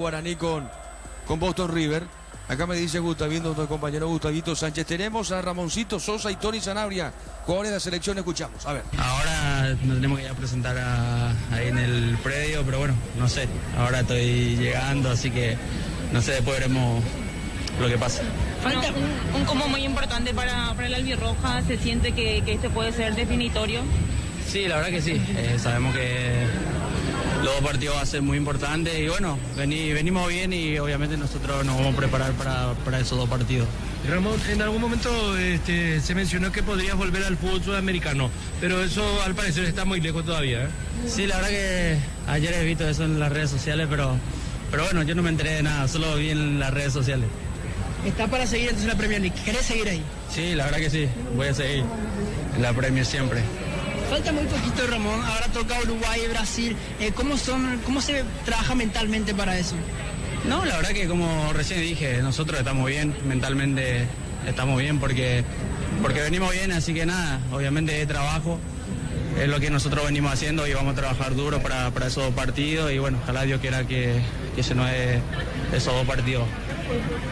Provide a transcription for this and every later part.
Guaraní con Boston River. Acá me dice Gustavito, nuestro compañero Gustavito Sánchez. Tenemos a Ramoncito Sosa y Tony Sanabria, jugadores de la selección. Escuchamos, a ver. Ahora nos tenemos que ir a presentar ahí en el predio, pero bueno, no sé. Ahora estoy llegando, así que no sé, después veremos lo que pasa. Bueno, un combo muy importante para el albirroja. ¿Se siente que este puede ser definitorio? Sí, la verdad que sí. Sabemos que los dos partidos van a ser muy importantes y bueno, venimos bien y obviamente nosotros nos vamos a preparar para esos dos partidos. Ramón, en algún momento se mencionó que podrías volver al fútbol sudamericano, pero eso al parecer está muy lejos todavía, ¿eh? Sí, la verdad que ayer he visto eso en las redes sociales, pero bueno, yo no me enteré de nada, solo vi en las redes sociales. ¿Está para seguir entonces la Premier League? ¿Querés seguir ahí? Sí, la verdad que sí, voy a seguir en la Premier siempre. Falta muy poquito, Ramón. Ahora toca Uruguay y Brasil. ¿Cómo se trabaja mentalmente para eso? No, la verdad que como recién dije, nosotros estamos bien, mentalmente estamos bien porque venimos bien, así que nada, obviamente es trabajo, es lo que nosotros venimos haciendo y vamos a trabajar duro para esos dos partidos y bueno, ojalá Dios quiera que se nos dé esos dos partidos.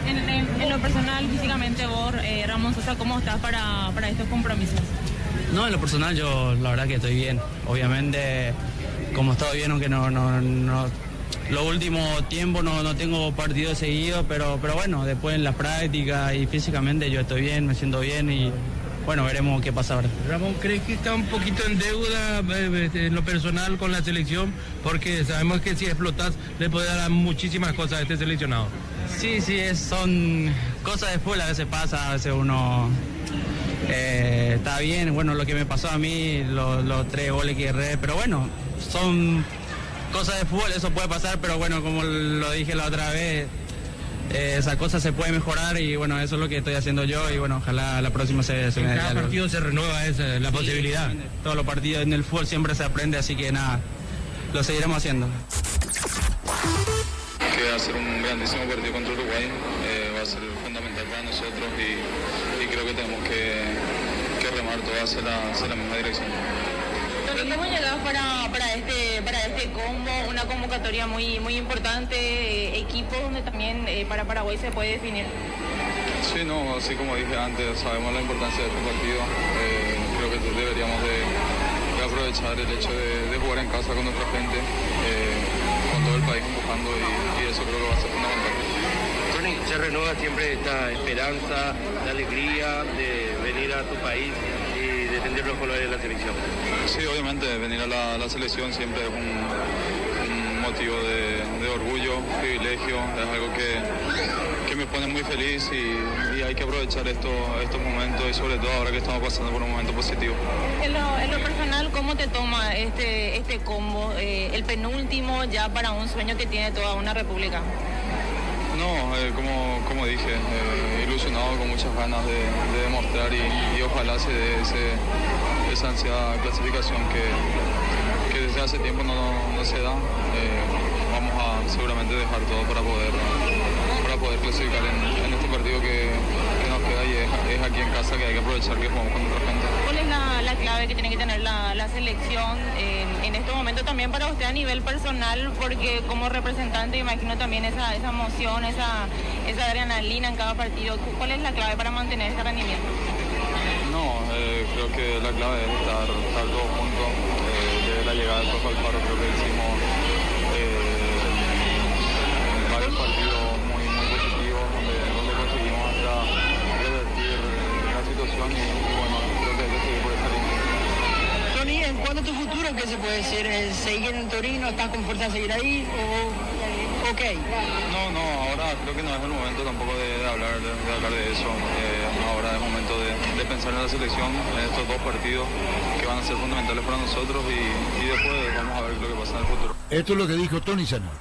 En lo personal, físicamente vos, Ramón Sosa, ¿cómo estás para estos compromisos? No, en lo personal yo la verdad que estoy bien. Obviamente, como estoy bien, aunque no los últimos tiempos no tengo partidos seguidos, pero bueno, después en la práctica y físicamente yo estoy bien, me siento bien y bueno, veremos qué pasa ahora. Ramón, ¿crees que está un poquito en deuda en lo personal con la selección? Porque sabemos que si explotas le puede dar muchísimas cosas a este seleccionado. Sí, son cosas de fútbol, a veces pasa, a veces uno está bien, bueno, lo que me pasó a mí, los 3 goles que erré, pero bueno, son cosas de fútbol, eso puede pasar, pero bueno, como lo dije la otra vez, esa cosa se puede mejorar y bueno, eso es lo que estoy haciendo yo y bueno, ojalá la próxima se me dé algo. Cada partido se renueva la posibilidad. Todos los partidos en el fútbol siempre se aprende, así que nada, lo seguiremos haciendo. Que va a ser un grandísimo partido contra Uruguay, va a ser fundamental para nosotros y creo que tenemos que remar todo hacia la misma dirección. ¿Cómo llegás para este combo? Una convocatoria muy importante, equipo donde también para Paraguay se puede definir. Sí, no, así como dije antes, sabemos la importancia de este partido. Creo que deberíamos de aprovechar el hecho de jugar en casa con nuestra gente, con todo el país empujando y eso creo que va a ser fundamental. Tony, se renueva siempre esta esperanza, la alegría de venir a tu país y defender los colores de la selección. Sí, obviamente venir a la selección siempre es un motivo de orgullo, privilegio, es algo que me pone muy feliz y hay que aprovechar estos momentos y sobre todo ahora que estamos pasando por un momento positivo. En lo personal, ¿cómo te toma este combo, el penúltimo ya para un sueño que tiene toda una república? No, como dije, ilusionado con muchas ganas de demostrar y ojalá se dé esa ansiada clasificación que desde hace tiempo no se da. Vamos a seguramente dejar todo para poder clasificar en este partido que nos queda y es aquí en casa que hay que aprovechar que jugamos con otra gente. ¿Cuál es la clave que tiene que tener la selección en este momento también para usted a nivel personal? Porque como representante imagino también esa emoción, esa adrenalina en cada partido. ¿Cuál es la clave para mantener ese rendimiento? No, creo que la clave es estar todos juntos. Desde la llegada del profe Alfaro creo que hicimos varios partidos muy positivos donde conseguimos hasta revertir la situación y bueno, creo que hay que seguir por esa línea. Tony, en cuanto a tu futuro, ¿qué se puede decir? ¿Seguir en Torino? ¿Estás con fuerza a seguir ahí? Ok. No, ahora creo que no es el momento tampoco de hablar de eso. Ahora es momento de pensar en la selección, en estos dos partidos que van a ser fundamentales para nosotros y después vamos a ver lo que pasa en el futuro. Esto es lo que dijo Tony Sanabria.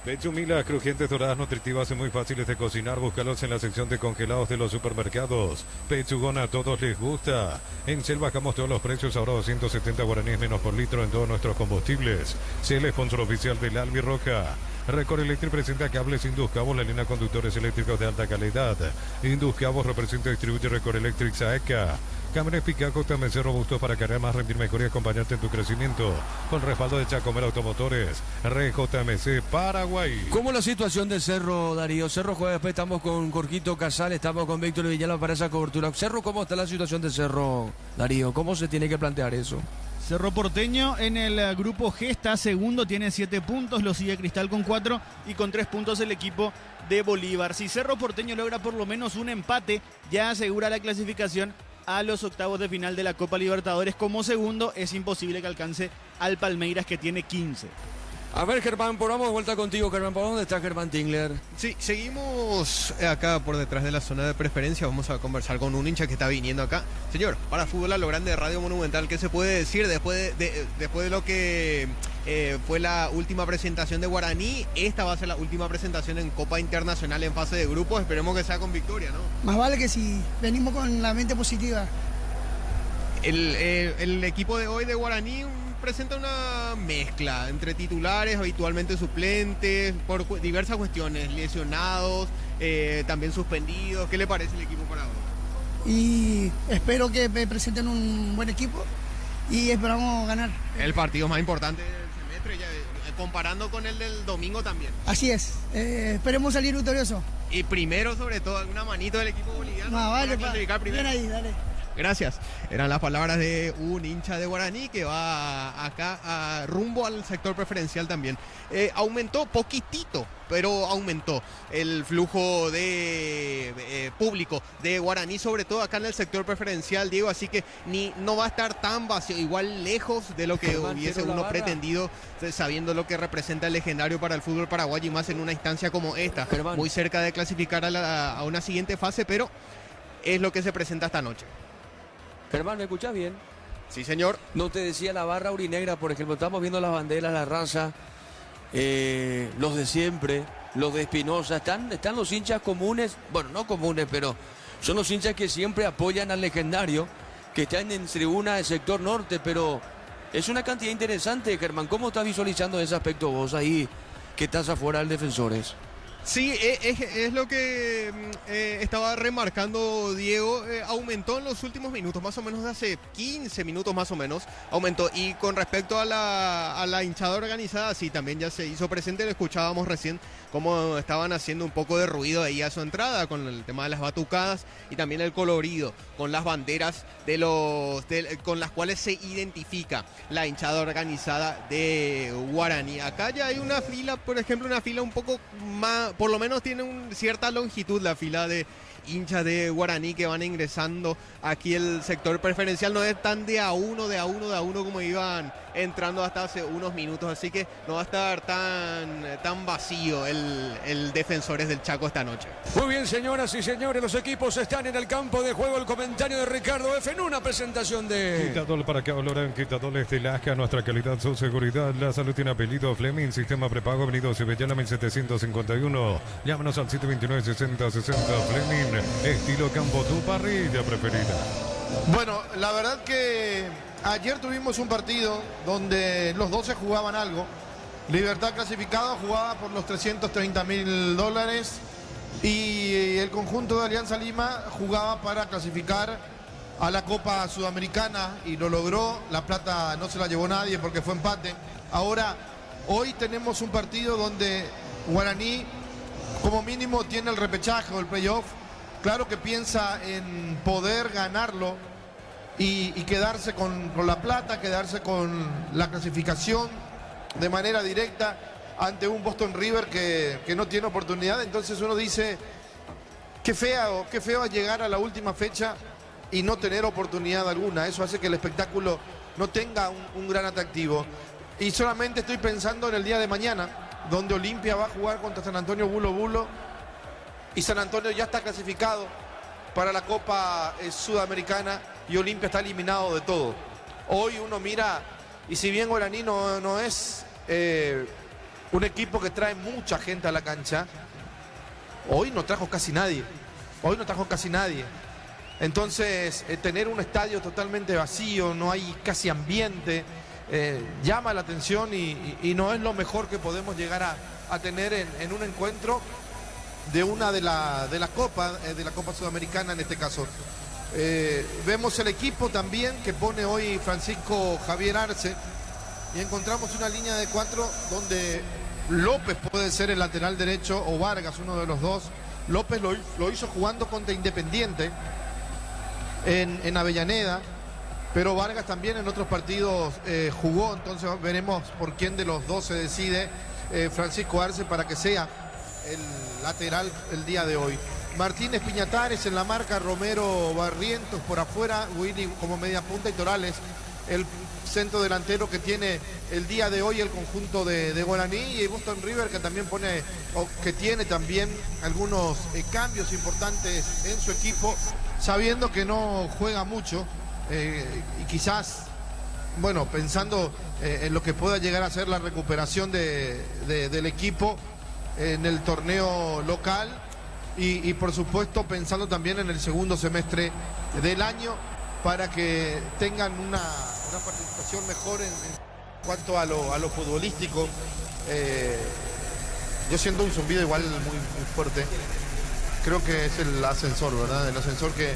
Pechumilas crujientes, doradas, nutritivas y muy fáciles de cocinar. Búscalos en la sección de congelados de los supermercados. Pechugón a todos les gusta. En Shell bajamos todos los precios, ahora 270 guaraníes menos por litro en todos nuestros combustibles. Shell, sponsor oficial del Albirroja. Record Electric presenta cables Induscabos, la línea de conductores eléctricos de alta calidad. Induscabos representa y distribuye Record Electric Saeca. Camiones Picaco TMC robustos para cargar más, rendir mejor y acompañarte en tu crecimiento. Con respaldo de Chacomer Automotores, RJMC Paraguay. ¿Cómo la situación del Cerro, Darío? Cerro juega después, estamos con Jorgito Casal, estamos con Víctor Villalba para esa cobertura. Cerro, ¿cómo está la situación del Cerro, Darío? ¿Cómo se tiene que plantear eso? Cerro Porteño en el grupo G está segundo, tiene 7 puntos, lo sigue Cristal con 4 y con 3 puntos el equipo de Bolívar. Si Cerro Porteño logra por lo menos un empate, ya asegura la clasificación a los octavos de final de la Copa Libertadores. Como segundo, es imposible que alcance al Palmeiras, que tiene 15. A ver, Germán, vamos de vuelta contigo, Germán. ¿Por dónde está Germán Tingler? Sí, seguimos acá por detrás de la zona de preferencia. Vamos a conversar con un hincha que está viniendo acá. Señor, para Fútbol a lo Grande de Radio Monumental, ¿qué se puede decir después de lo que fue la última presentación de Guaraní? Esta va a ser la última presentación en Copa Internacional en fase de grupos. Esperemos que sea con victoria, ¿no? Más vale que si venimos con la mente positiva. El equipo de hoy de Guaraní presenta una mezcla entre titulares, habitualmente suplentes, por diversas cuestiones, lesionados, también suspendidos. ¿Qué le parece el equipo para hoy? Y espero que me presenten un buen equipo y esperamos ganar. El partido más importante del semestre, ya, comparando con el del domingo también. Así es, esperemos salir victoriosos. Y primero, sobre todo, alguna manito del equipo boliviano. Vale, para clasificar primero. Bien ahí, dale. Gracias. Eran las palabras de un hincha de Guaraní que va acá rumbo al sector preferencial también. Aumentó poquitito, pero aumentó el flujo de público de Guaraní, sobre todo acá en el sector preferencial, Diego, así que no va a estar tan vacío, igual lejos de lo que hubiese uno pretendido, sabiendo lo que representa el legendario para el fútbol paraguayo y más en una instancia como esta, muy cerca de clasificar a una siguiente fase, pero es lo que se presenta esta noche. Germán, ¿me escuchás bien? Sí, señor. No te decía la barra aurinegra, por ejemplo, estamos viendo las banderas, la raza, los de siempre, los de Espinosa, están los hinchas comunes, bueno, no comunes, pero son los hinchas que siempre apoyan al legendario, que están en tribuna del sector norte, pero es una cantidad interesante, Germán. ¿Cómo estás visualizando ese aspecto vos ahí, que estás afuera del Defensores? Sí, es lo que estaba remarcando Diego. Aumentó en los últimos minutos, más o menos de hace 15 minutos más o menos, aumentó. Y con respecto a la hinchada organizada, sí, también ya se hizo presente. Lo escuchábamos recién cómo estaban haciendo un poco de ruido ahí a su entrada con el tema de las batucadas y también el colorido, con las banderas con las cuales se identifica la hinchada organizada de Guaraní. Acá ya hay una fila, por ejemplo, una fila un poco más, por lo menos tiene cierta longitud la fila de hinchas de Guaraní que van ingresando aquí el sector preferencial. No es tan de a uno como iban entrando hasta hace unos minutos, así que no va a estar tan vacío el Defensores del Chaco esta noche. Muy bien, señoras y señores, los equipos están en el campo de juego. El comentario de Ricardo F. en una presentación de Quitadol para que valoran Quitadoles de Lasca, nuestra calidad, su seguridad, la salud tiene apellido Fleming, sistema prepago, Avenida Cebellana 1751. Llámanos al 729-6060 Fleming, estilo campo, tu parrilla preferida. Bueno, la verdad que ayer tuvimos un partido donde los 12 jugaban algo. Libertad clasificado jugaba por los $330.000 y el conjunto de Alianza Lima jugaba para clasificar a la Copa Sudamericana y lo logró. La plata no se la llevó nadie porque fue empate. Ahora, hoy tenemos un partido donde Guaraní como mínimo tiene el repechaje o el playoff. Claro que piensa en poder ganarlo y quedarse con la plata, quedarse con la clasificación de manera directa ante un Boston River que no tiene oportunidad. Entonces uno dice, qué feo llegar a la última fecha y no tener oportunidad alguna. Eso hace que el espectáculo no tenga un gran atractivo. Y solamente estoy pensando en el día de mañana, donde Olimpia va a jugar contra San Antonio Bulo Bulo y San Antonio ya está clasificado para la Copa Sudamericana y Olimpia está eliminado de todo. Hoy uno mira, y si bien Guaraní no es un equipo que trae mucha gente a la cancha, hoy no trajo casi nadie. Entonces, tener un estadio totalmente vacío, no hay casi ambiente, llama la atención y no es lo mejor que podemos llegar a tener en un encuentro de una de la Copa Sudamericana en este caso. Vemos el equipo también que pone hoy Francisco Javier Arce y encontramos una línea de 4 donde López puede ser el lateral derecho o Vargas, uno de los dos. López lo hizo jugando contra Independiente en Avellaneda, pero Vargas también en otros partidos jugó, entonces veremos por quién de los dos se decide Francisco Arce para que sea el lateral el día de hoy. Martínez Piñatares en la marca, Romero Barrientos por afuera, Willy como media punta y Torales el centro delantero que tiene el día de hoy el conjunto de Guaraní, y Boston River que también pone, o que tiene también algunos cambios importantes en su equipo, sabiendo que no juega mucho y quizás, bueno, pensando en lo que pueda llegar a ser la recuperación del equipo en el torneo local y por supuesto pensando también en el segundo semestre del año para que tengan una participación mejor en cuanto a lo futbolístico. Yo siento un zumbido igual muy fuerte. Creo que es el ascensor, ¿verdad? El ascensor que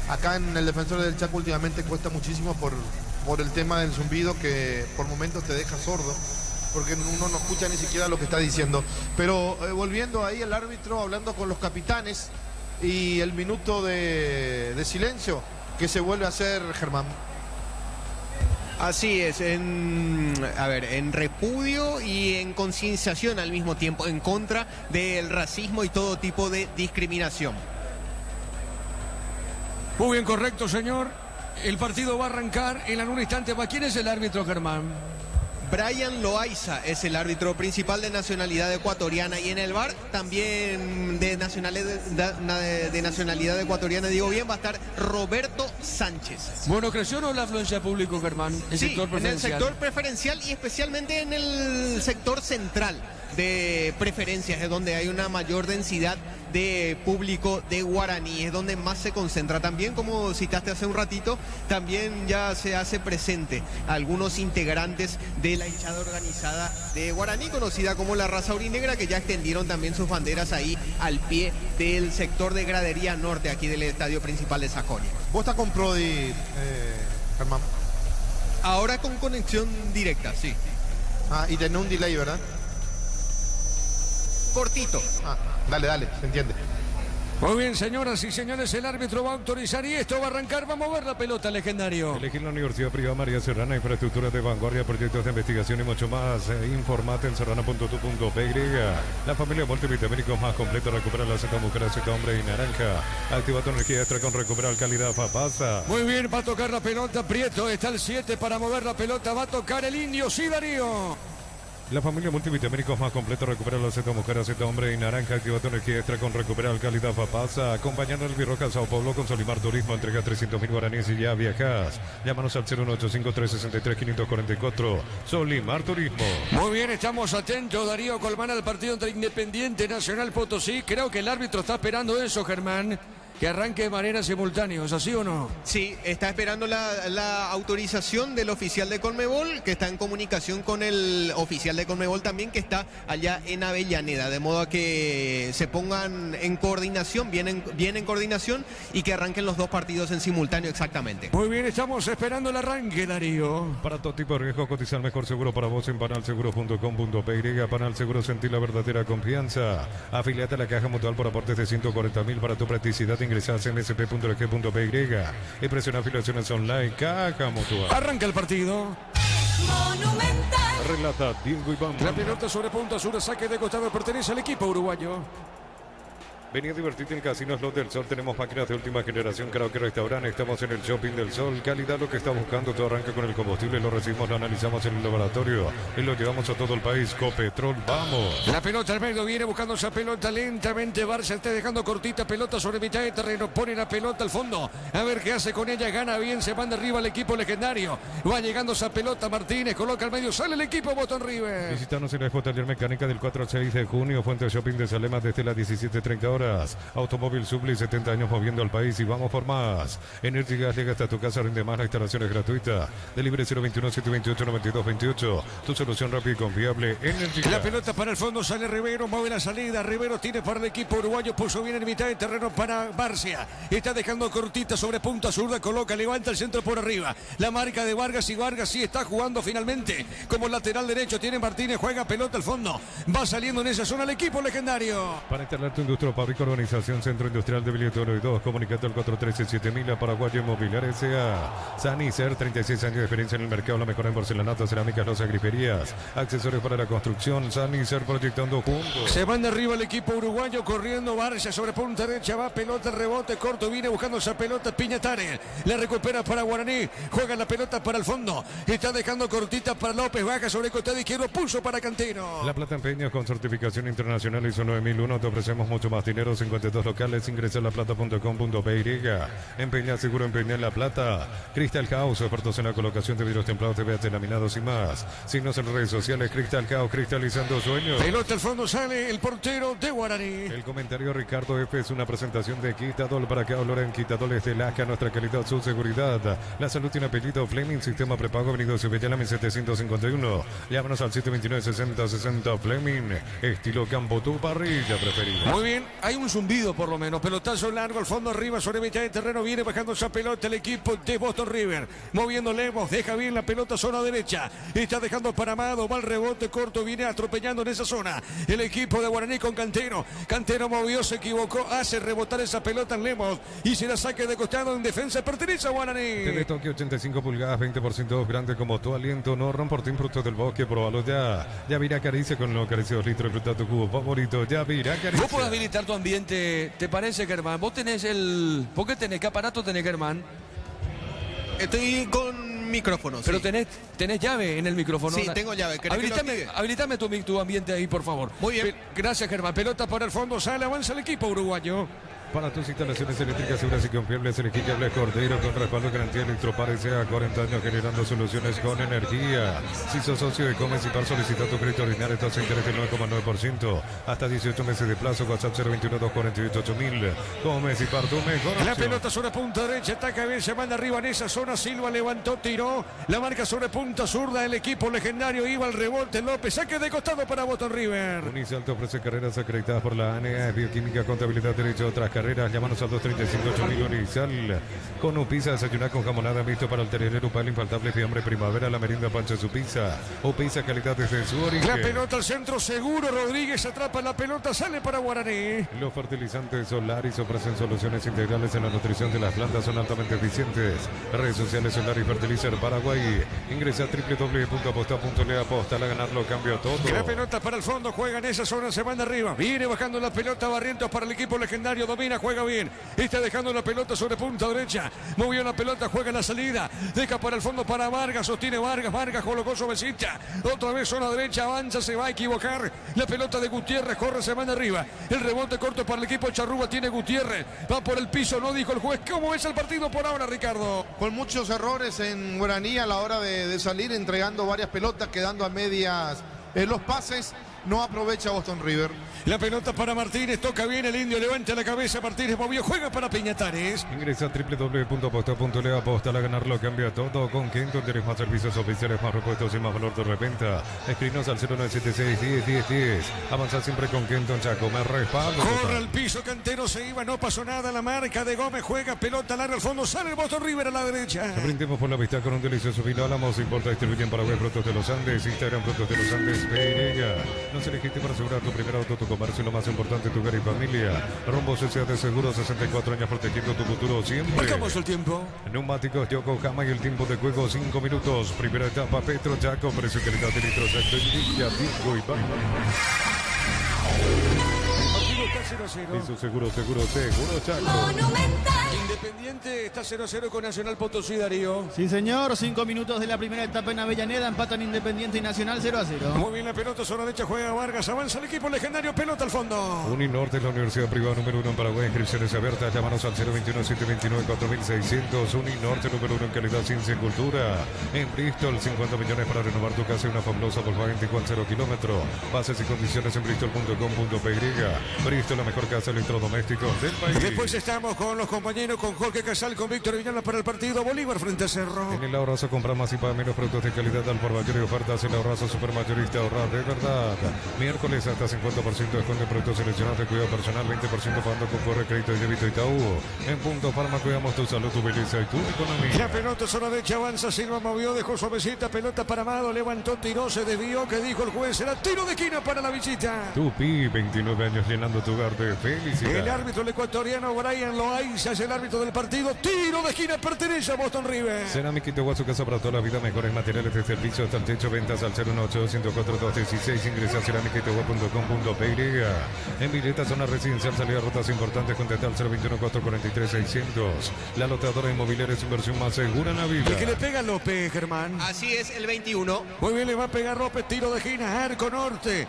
acá en el Defensor del Chaco últimamente cuesta muchísimo por el tema del zumbido, que por momentos te deja sordo, porque uno no escucha ni siquiera lo que está diciendo. Pero volviendo ahí el árbitro hablando con los capitanes y el minuto de silencio que se vuelve a hacer, Germán. Así es, en repudio y en concienciación al mismo tiempo, en contra del racismo y todo tipo de discriminación. Muy bien, correcto, señor. El partido va a arrancar en un instante. ¿Quién es el árbitro, Germán? Brian Loaiza es el árbitro principal de nacionalidad ecuatoriana, y en el VAR también de nacionalidad ecuatoriana, digo bien, va a estar Roberto Sánchez. Bueno, ¿creció o no la afluencia de público, Germán? Sí, en el sector preferencial y especialmente en el sector central de preferencias, es donde hay una mayor densidad de público de Guaraní, es donde más se concentra. También, como citaste hace un ratito, también ya se hace presente algunos integrantes de la hinchada organizada de Guaraní, conocida como la raza aurinegra, que ya extendieron también sus banderas ahí al pie del sector de gradería norte aquí del estadio principal de Sajonia. ¿Vos estás con Prodi, Germán? Ahora con conexión directa, sí. Y tenés un delay, ¿verdad? Cortito. Dale, se entiende. Muy bien, señoras y señores, el árbitro va a autorizar y esto va a arrancar. Va a mover la pelota, legendario. Elegir la Universidad Privada María Serrana, infraestructura de vanguardia, proyectos de investigación y mucho más. Informate en serrana.tu.py. La familia multivitamínicos más completa recupera la Z mujer, Z hombre y naranja. Activa tu energía extra con recuperar calidad Fapasa. Muy bien, va a tocar la pelota Prieto. Está el 7 para mover la pelota. Va a tocar el indio, sí, Darío. La familia multivitamínicos más completa recupera la Z mujer, Z hombre y naranja. Activa tu energía extra con recuperar calidad Fapasa. Acompañando al Virroca Sao Paulo con Solimar Turismo. Entrega 300.000 guaraníes y ya viajas. Llámanos al 0185363-544. Solimar Turismo. Muy bien, estamos atentos, Darío Colmán, al partido entre Independiente Nacional Potosí. Creo que el árbitro está esperando eso, Germán. Que arranque de manera simultánea, ¿es así o no? Sí, está esperando la autorización del oficial de Conmebol, que está en comunicación con el oficial de Conmebol también, que está allá en Avellaneda, de modo a que se pongan en coordinación, bien en coordinación, y que arranquen los dos partidos en simultáneo exactamente. Muy bien, estamos esperando el arranque, Darío. Para todo tipo de riesgo, cotizar mejor seguro para vos en panalseguro.com.py. Panal Seguro, sentir la verdadera confianza. Afiliate a la Caja Mutual por aportes de 140.000 para tu practicidad. Ingresás en msp.eg.py y presiona afiliaciones online. Caja Mutual. Arranca el partido. Monumental. Relata Diego Iván. La pelota sobre punta sur, saque de costado, pertenece al equipo uruguayo. Vení a divertirte en Casinos Slot del Sol. Tenemos máquinas de última generación, karaoke, restaurante. Estamos en el Shopping del Sol. Calidad, lo que estás buscando. Todo arranca con el combustible. Lo recibimos, lo analizamos en el laboratorio. Y lo llevamos a todo el país. Copetrol, vamos. La pelota al medio viene buscando esa pelota lentamente. Barça está dejando cortita. Pelota sobre mitad de terreno. Pone la pelota al fondo. A ver qué hace con ella. Gana bien. Se manda arriba el equipo legendario. Va llegando esa pelota. Martínez coloca al medio. Sale el equipo Boston River. Visítanos en la Taller Mecánica del 4 al 6 de junio. Fuente Shopping de Salema desde las 17:30 horas. horas. Automóvil Subli, 70 años moviendo al país y vamos por más. Energy Gas llega hasta tu casa, rinde más, la instalación es gratuita. Delivery 021-728-9228. Tu solución rápida y confiable. Energy Gas. La pelota para el fondo, sale Rivero, mueve la salida. Rivero tiene para el equipo uruguayo, puso bien en mitad de terreno para Barcia. Está dejando cortita sobre punta zurda, coloca, levanta el centro por arriba. La marca de Vargas y Vargas sí está jugando finalmente como lateral derecho. Tiene Martínez, juega pelota al fondo. Va saliendo en esa zona el equipo legendario. Para instalar tu industria fábrica, organización Centro Industrial de Billetoro y 2, comunicando al 413-7000 a Paraguayo Inmobiliaria S.A. Sanicer, 36 años de experiencia en el mercado, la mejor en porcelanato, cerámicas, losas, griferías, accesorios para la construcción. Sanicer proyectando juntos. Se van de arriba el equipo uruguayo, corriendo Barcia sobre punta derecha, va pelota, rebote corto, viene buscando esa pelota Piñatares, la recupera para Guaraní, juega la pelota para el fondo, está dejando cortita para López, baja sobre el costado izquierdo, pulso para Cantero. La Plata Empeña con certificación internacional ISO 9001, te ofrecemos mucho más dinero, 52 locales, ingresa a laplata.com.py. Empeña seguro, empeña en La Plata. Crystal House, expertos en la colocación de vidrios templados, TVH laminados y más. Signos en redes sociales, Crystal House, cristalizando sueños. Pelota al fondo, sale el portero de Guaraní. El comentario Ricardo F es una presentación de Quitadol. Para que olor en Quitadol es de Laca, nuestra calidad, su seguridad. La salud tiene apellido Fleming, sistema prepago, avenida Cibellana 1751. Llámanos al 729-6060 Fleming, estilo campo, tu parrilla preferida. Muy bien, hay un zumbido por lo menos. Pelotazo largo al fondo, arriba sobre mitad de terreno. Viene bajando esa pelota el equipo de Boston River. Moviendo Lemos, deja bien la pelota zona derecha. Está dejando para Amado, va el rebote corto, viene atropellando en esa zona. El equipo de Guaraní con Cantero. Cantero movió, se equivocó, hace rebotar esa pelota en Lemos. Y se la saque de costado en defensa, pertenece a Guaraní. Teletoque 85 pulgadas, 20% grande como tu aliento. No Portín, frutos del bosque, probalo ya. Ya virá caricia con los acariciados litros de fruta tu cubo favorito. Ya virá caricia. Vos podés habilitar tu ambiente, ¿te parece, Germán? Vos tenés el... ¿Por qué tenés? ¿Qué aparato tenés, Germán? Estoy con micrófonos. Pero sí. tenés llave en el micrófono. Sí, tengo llave. Habilitame tu ambiente ahí, por favor. Muy bien. Gracias, Germán. Pelota por el fondo, sale, avanza el equipo uruguayo. Para tus instalaciones eléctricas seguras y confiables, elegí Cable Cordero con respaldo de garantía Electropar sea 40 años generando soluciones con energía. Si sos socio de Comes y Par, solicita tu crédito ordinario, tasa de interés del 9,9%. Hasta 18 meses de plazo, WhatsApp 021-248-8000. Comes y Par, tu mejor opción. La pelota sobre punta derecha, ataca bien, se manda arriba en esa zona. Silva levantó, tiró. La marca sobre punta zurda, el equipo legendario iba al rebote. López, saque de costado para Boston River. Unisal te ofrece carreras acreditadas por la ANEA, Bioquímica, Contabilidad, Derecho, otras carreras. Llámanos al 235-8000 Unisal. Con un pizza, desayunar con jamonada, visto para el tererero, para el infaltable fiambre primavera, la merienda pancha su pizza. O pizza calidad desde su origen. La pelota al centro, seguro. Rodríguez atrapa la pelota, sale para Guaraní. Los fertilizantes Solaris ofrecen soluciones integrales en la nutrición de las plantas, son altamente eficientes. Redes sociales Solaris Fertilizer Paraguay. Ingresa a www.aposta.le, aposta a ganarlo, cambio todo. La pelota para el fondo, juega en esa zona, se van de arriba. Viene bajando la pelota Barrientos para el equipo legendario, domina, juega bien. Está dejando la pelota sobre punta derecha. Movió la pelota, juega la salida. Deja para el fondo para Vargas, sostiene Vargas. Vargas colocó su mesita. Otra vez zona derecha, avanza, se va a equivocar. La pelota de Gutiérrez, corre, se van de arriba. El rebote corto para el equipo Charrúa, tiene Gutiérrez. Va por el piso, no dijo el juez. ¿Cómo es el partido por ahora, Ricardo? Con muchos errores en Guaraní a la hora de salir, entregando varias pelotas, quedando a medias los pases. No aprovecha Boston River. La pelota para Martínez, toca bien el indio, levanta la cabeza, Martínez movió, juega para Piñatares. Ingresa a www.aposta.le, aposta a ganarlo, cambia todo. Con Kenton tenés más servicios oficiales, más repuestos y más valor de reventa. Escribnos al 0976-10-10-10. Avanza siempre con Kenton, Chaco, me respaldo. Corre al piso, Cantero se iba, no pasó nada. La marca de Gómez, juega, pelota larga al fondo, sale el Boston River a la derecha. Brindemos por la vista con un delicioso vino Álamos, importa, distribuyen Paraguay, Frutos de los Andes, Instagram, Frutos de los Andes, Pereira. Nos elegiste para asegurar tu primer auto, tu comercio y lo más importante, tu hogar y familia. Rumbo Sociedad de Seguros, 64 años protegiendo tu futuro siempre. Marcamos el tiempo. Neumáticos Yokohama y el tiempo de juego 5 minutos. Primera etapa, Petro Chaco, precio y calidad de litros Acto Villa, Pico y Banco. Está 0-0. Eso seguro Chaco. Independiente está 0-0 con Nacional Potosí, Darío. Sí, señor. 5 minutos de la primera etapa en Avellaneda. Empatan Independiente y Nacional 0-0. Muy bien la pelota, zona derecha, juega Vargas. Avanza el equipo legendario, pelota al fondo. Uninorte es la universidad privada número 1 en Paraguay. Inscripciones abiertas. Llámanos al 021-729-4600. Uninorte número 1 en calidad, ciencia y cultura. En Bristol, 50 millones para renovar tu casa y una fabulosa Volkswagen Tiguan 0 kilómetros. Bases y condiciones en bristol.com.py. Listo, la mejor casa de electrodomésticos del país. Después estamos con los compañeros, con Jorge Casal, con Víctor Viñola para el partido Bolívar frente a Cerro. En el Ahorrazo compra más y paga menos productos de calidad al por mayor y ofertas. El Ahorrazo Supermayorista, ahorrar de verdad. Miércoles hasta 50% de descuento en productos seleccionados de cuidado personal, 20% pagando con corre, crédito y débito Itaú. En Punto Farma cuidamos tu salud, tu belleza y tu economía. La pelota zona derecha avanza, Silva movió, dejó suavecita, pelota para Amado, levantó, tiró, se desvió, que dijo el juez, será tiro de esquina para la visita. Tupi, 29 años llenando tu hogar de felicidad. El árbitro el ecuatoriano Brian Loaiza es el árbitro del partido, tiro de esquina, pertenece a Boston River. Cerámica Itaúa, su casa para toda la vida, mejores materiales desde el piso hasta el techo, ventas al 018-104-216, ingresa a cerámicaitaúa.com.py. En Villeta, zona residencial, salida a rutas importantes, contacta al 021-443-600. La lotadora inmobiliaria es inversión más segura en la vida. El que le pega a López, Germán. Así es, el 21. Muy bien, le va a pegar López, tiro de esquina, arco norte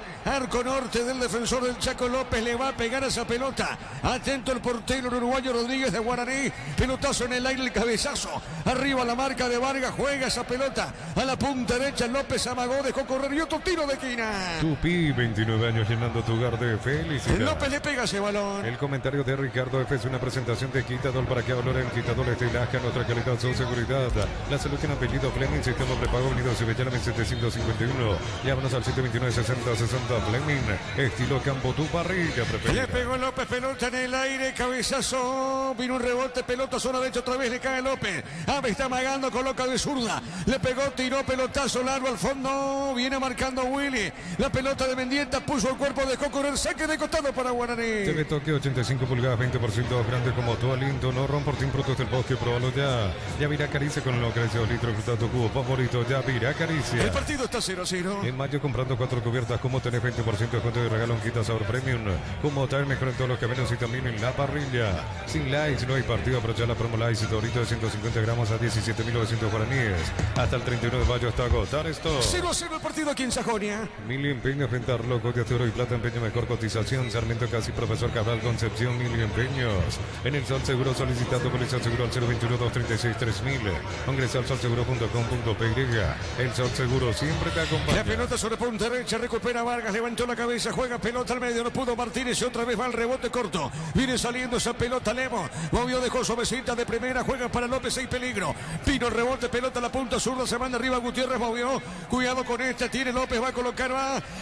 del defensor del Chaco López, le va a pegar a esa pelota. Atento el portero uruguayo Rodríguez de Guaraní, pelotazo en el aire, el cabezazo. Arriba la marca de Vargas, juega esa pelota a la punta derecha, López amagó, dejó correr y otro tiro de esquina. Tupi, 29 años llenando tu hogar de felicidad. López le pega ese balón. El comentario de Ricardo F es una presentación de Quitadol para que valoren Quitadol de Ilaja, nuestra calidad, su seguridad. La salud tiene apellido Fleming, sistema prepago, Unidos y Bellana 751. Llámanos al 729-6060 Fleming, estilo campo, tu parrilla preferida. Le pegó López, pelota en el aire, cabezazo, vino un rebote, pelota zona derecha, otra vez le cae López. Ave está amagando, coloca de zurda, le pegó, tiró, pelotazo largo al fondo, viene marcando Willy. La pelota de Mendieta, puso el cuerpo, dejó correr, saque de costado para Guaraní. TV Toque 85 pulgadas, 20% grande como tu aliento, no romportín productos del bosque, probalo ya. Ya virá Caricia con lo que creció litro, fruta tu cubo favorito, ya virá Caricia. El partido está 0-0. En mayo comprando 4 cubiertas, como tenés 20% de descuento y regalo un quita sabor premium. Como traer mejor en todos los caminos y también en la parrilla. Sin likes no hay partido, aprovechar la promo likes y Torito de 150 gramos a 17.900 guaraníes. Hasta el 31 de mayo hasta agotar esto. 0-0 el partido aquí en Sajonia. Mili Empeño, Rentar Loco de Oro y Plata, Empeño mejor cotización. Sarmiento Casi, Profesor Cabral, Concepción, Mili Empeños. En el Sol Seguro solicitando póliza seguro al 021-236-3000. Ingresa al solseguro.com.py. El Sol Seguro siempre te acompaña. La pelota sobre punta derecha, recupera Vargas, levantó la cabeza, juega pelota al medio, no pudo Martínez y otra vez va al rebote corto. Viene saliendo esa pelota Lemo, movió, dejó suavecita de primera, juega para López, hay peligro. Pino, rebote, pelota a la punta zurda, se manda arriba Gutiérrez, movió, cuidado con esta, tiene López, va a colocar,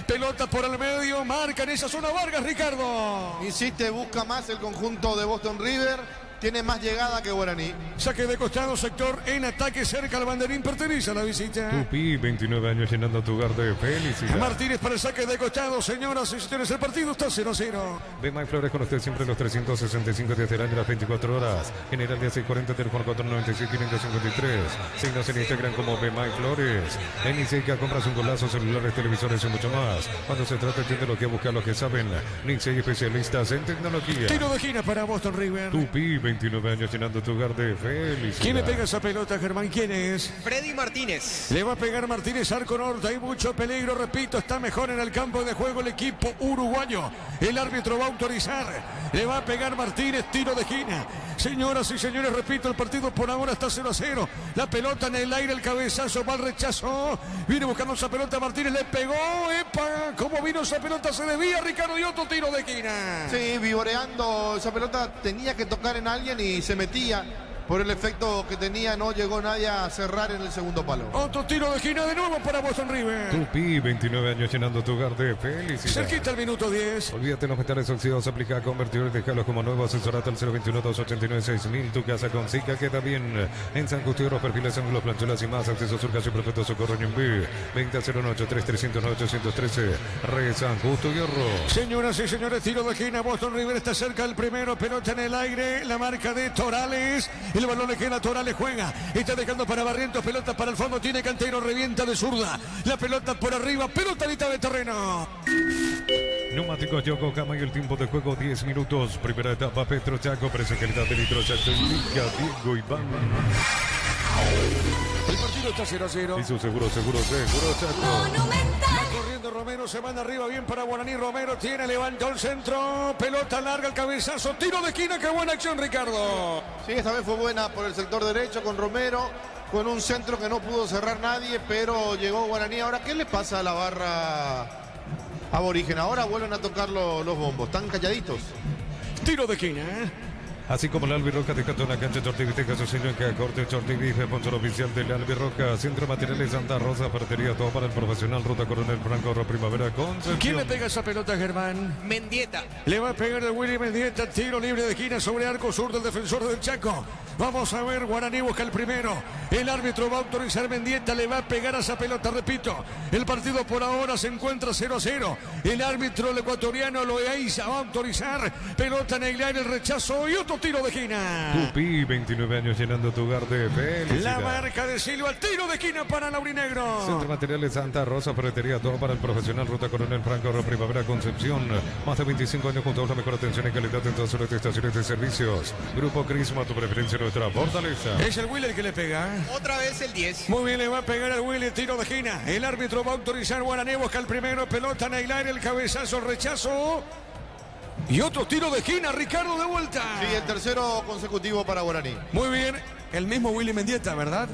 pelota por el medio, marca en esa zona Vargas, Ricardo. Insiste, busca más el conjunto de Boston River. Tiene más llegada que Guaraní. Saque de costado, sector en ataque cerca al banderín, pertenece a la visita. Tupi, 29 años llenando tu hogar de felicidad. Martínez para el saque de costado, señoras y señores, el partido está 0-0. Bemay Flores con usted siempre los 365 días del año, las 24 horas. General de 640, teléfono 496-553. Signos en Instagram como Bemay Flores. En Niceca compras un golazo, celulares, televisores y mucho más. Cuando se trata de tecnología, busca lo que saben. Niceca especialistas en tecnología. Tiro de esquina para Boston River. Tupi, 29 años llenando tu hogar de felicidad. ¿Quién le pega esa pelota, Germán? ¿Quién es? Freddy Martínez. Le va a pegar Martínez, arco norte. Hay mucho peligro, repito, está mejor en el campo de juego el equipo uruguayo. El árbitro va a autorizar. Le va a pegar Martínez, tiro de esquina. Señoras y señores, repito, el partido por ahora está 0-0. La pelota en el aire, el cabezazo, va al rechazo. Viene buscando esa pelota, Martínez le pegó. ¡Epa! ¿Cómo vino esa pelota? Se desvía Ricardo y otro tiro de esquina. Sí, vivoreando, esa pelota tenía que tocar en alguien y se metía. Por el efecto que tenía, no llegó nadie a cerrar en el segundo palo. Otro tiro de esquina de nuevo para Boston River. Tupi, 29 años llenando tu hogar de felicidad. Cerquita el minuto 10. Olvídate los metales oxidados, aplica convertidores, déjalos como nuevo, asesorate al 021-289-6000. Tu casa con Sica queda bien. En San Justo, perfiles, ángulos, planchuelas y más. Acceso Sur, Casi Perfecto Socorro, Ñumbí. 20-083-309-813. Re San Justo, Hierro. Señoras y señores, tiro de esquina. Boston River está cerca del primero. Pelota en el aire. La marca de Torales. El balón le queda, Torales juega. Está dejando para Barrientos. Pelota para el fondo. Tiene Cantero. Revienta de zurda. La pelota por arriba. Pelota a mitad de terreno. Neumáticos Yokohama y el tiempo de juego 10 minutos. Primera etapa Petro Chaco. Precio calidad de litro Chaco. Indica Diego Iván. El partido está 0-0. Y su seguro Chaco. Va corriendo Romero, se manda arriba bien para Guaraní. Romero tiene, levantó el centro. Pelota larga, el cabezazo. Tiro de esquina, qué buena acción, Ricardo. Sí, esta vez fue buena por el sector derecho con Romero. Con un centro que no pudo cerrar nadie, pero llegó Guaraní. Ahora, ¿qué le pasa a la barra aborigen. Ahora vuelven a tocar los bombos, están calladitos. Tiro de esquina. Así como el Albirroca de Cantona Cancha Chortiviteca, su sello en cada corte, Chortivive, sponsor oficial del Albirroca, Centro Materiales Santa Rosa, Ferretería, todo para el profesional, Ruta Coronel Franco, Primavera, Concepción. ¿Quién le pega esa pelota, Germán? Mendieta. Le va a pegar el Willy Mendieta, tiro libre de esquina sobre arco sur del defensor del Chaco. Vamos a ver, Guaraní busca el primero. El árbitro va a autorizar Mendieta, le va a pegar a esa pelota, repito. El partido por ahora se encuentra 0-0. El árbitro, el ecuatoriano, Loaiza, va a autorizar. Pelota en el aire, el rechazo y otro tiro de esquina. Tupi, 29 años llenando tu hogar de felicidad. La marca de Silva, el tiro de esquina para Laurinegro. Centro Materiales Santa Rosa, Ferretería, todo para el profesional, Ruta Coronel Franco, Primavera, Concepción. Más de 25 años junto a la mejor atención y calidad en todas las estaciones de servicios. Grupo Crisma, tu preferencia, nuestra fortaleza. Es el Willy el que le pega. Otra vez el 10. Muy bien, le va a pegar al Willy, tiro de esquina. El árbitro va a autorizar, Guaraní busca el primero, pelota en el aire, el cabezazo, el rechazo. Y otro tiro de esquina, Ricardo, de vuelta. Sí, el tercero consecutivo para Guaraní. Muy bien, el mismo Willy Mendieta, ¿verdad?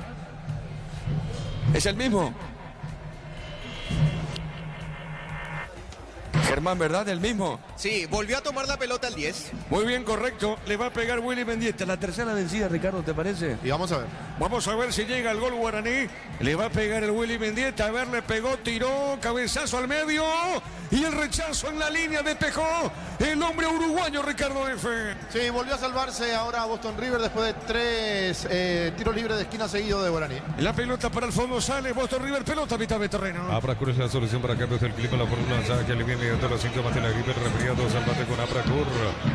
Es el mismo. Germán, ¿verdad? El mismo. Sí, volvió a tomar la pelota el 10. Muy bien, correcto. Le va a pegar Willy Mendieta. La tercera vencida, Ricardo, ¿te parece? Y vamos a ver. Vamos a ver si llega el gol Guaraní. Le va a pegar el Willy Mendieta. A ver, le pegó, tiró, cabezazo al medio. Y el rechazo en la línea despejó el hombre uruguayo, Ricardo F. Sí, volvió a salvarse ahora Boston River después de 3 tiros libres de esquina seguidos de Guaraní. La pelota para el fondo sale Boston River, pelota a mitad de terreno. Apracur es la solución para cambios del clima, la fórmula que alivia inmediatamente los síntomas de la gripe, resfriado, salvate con Apracur.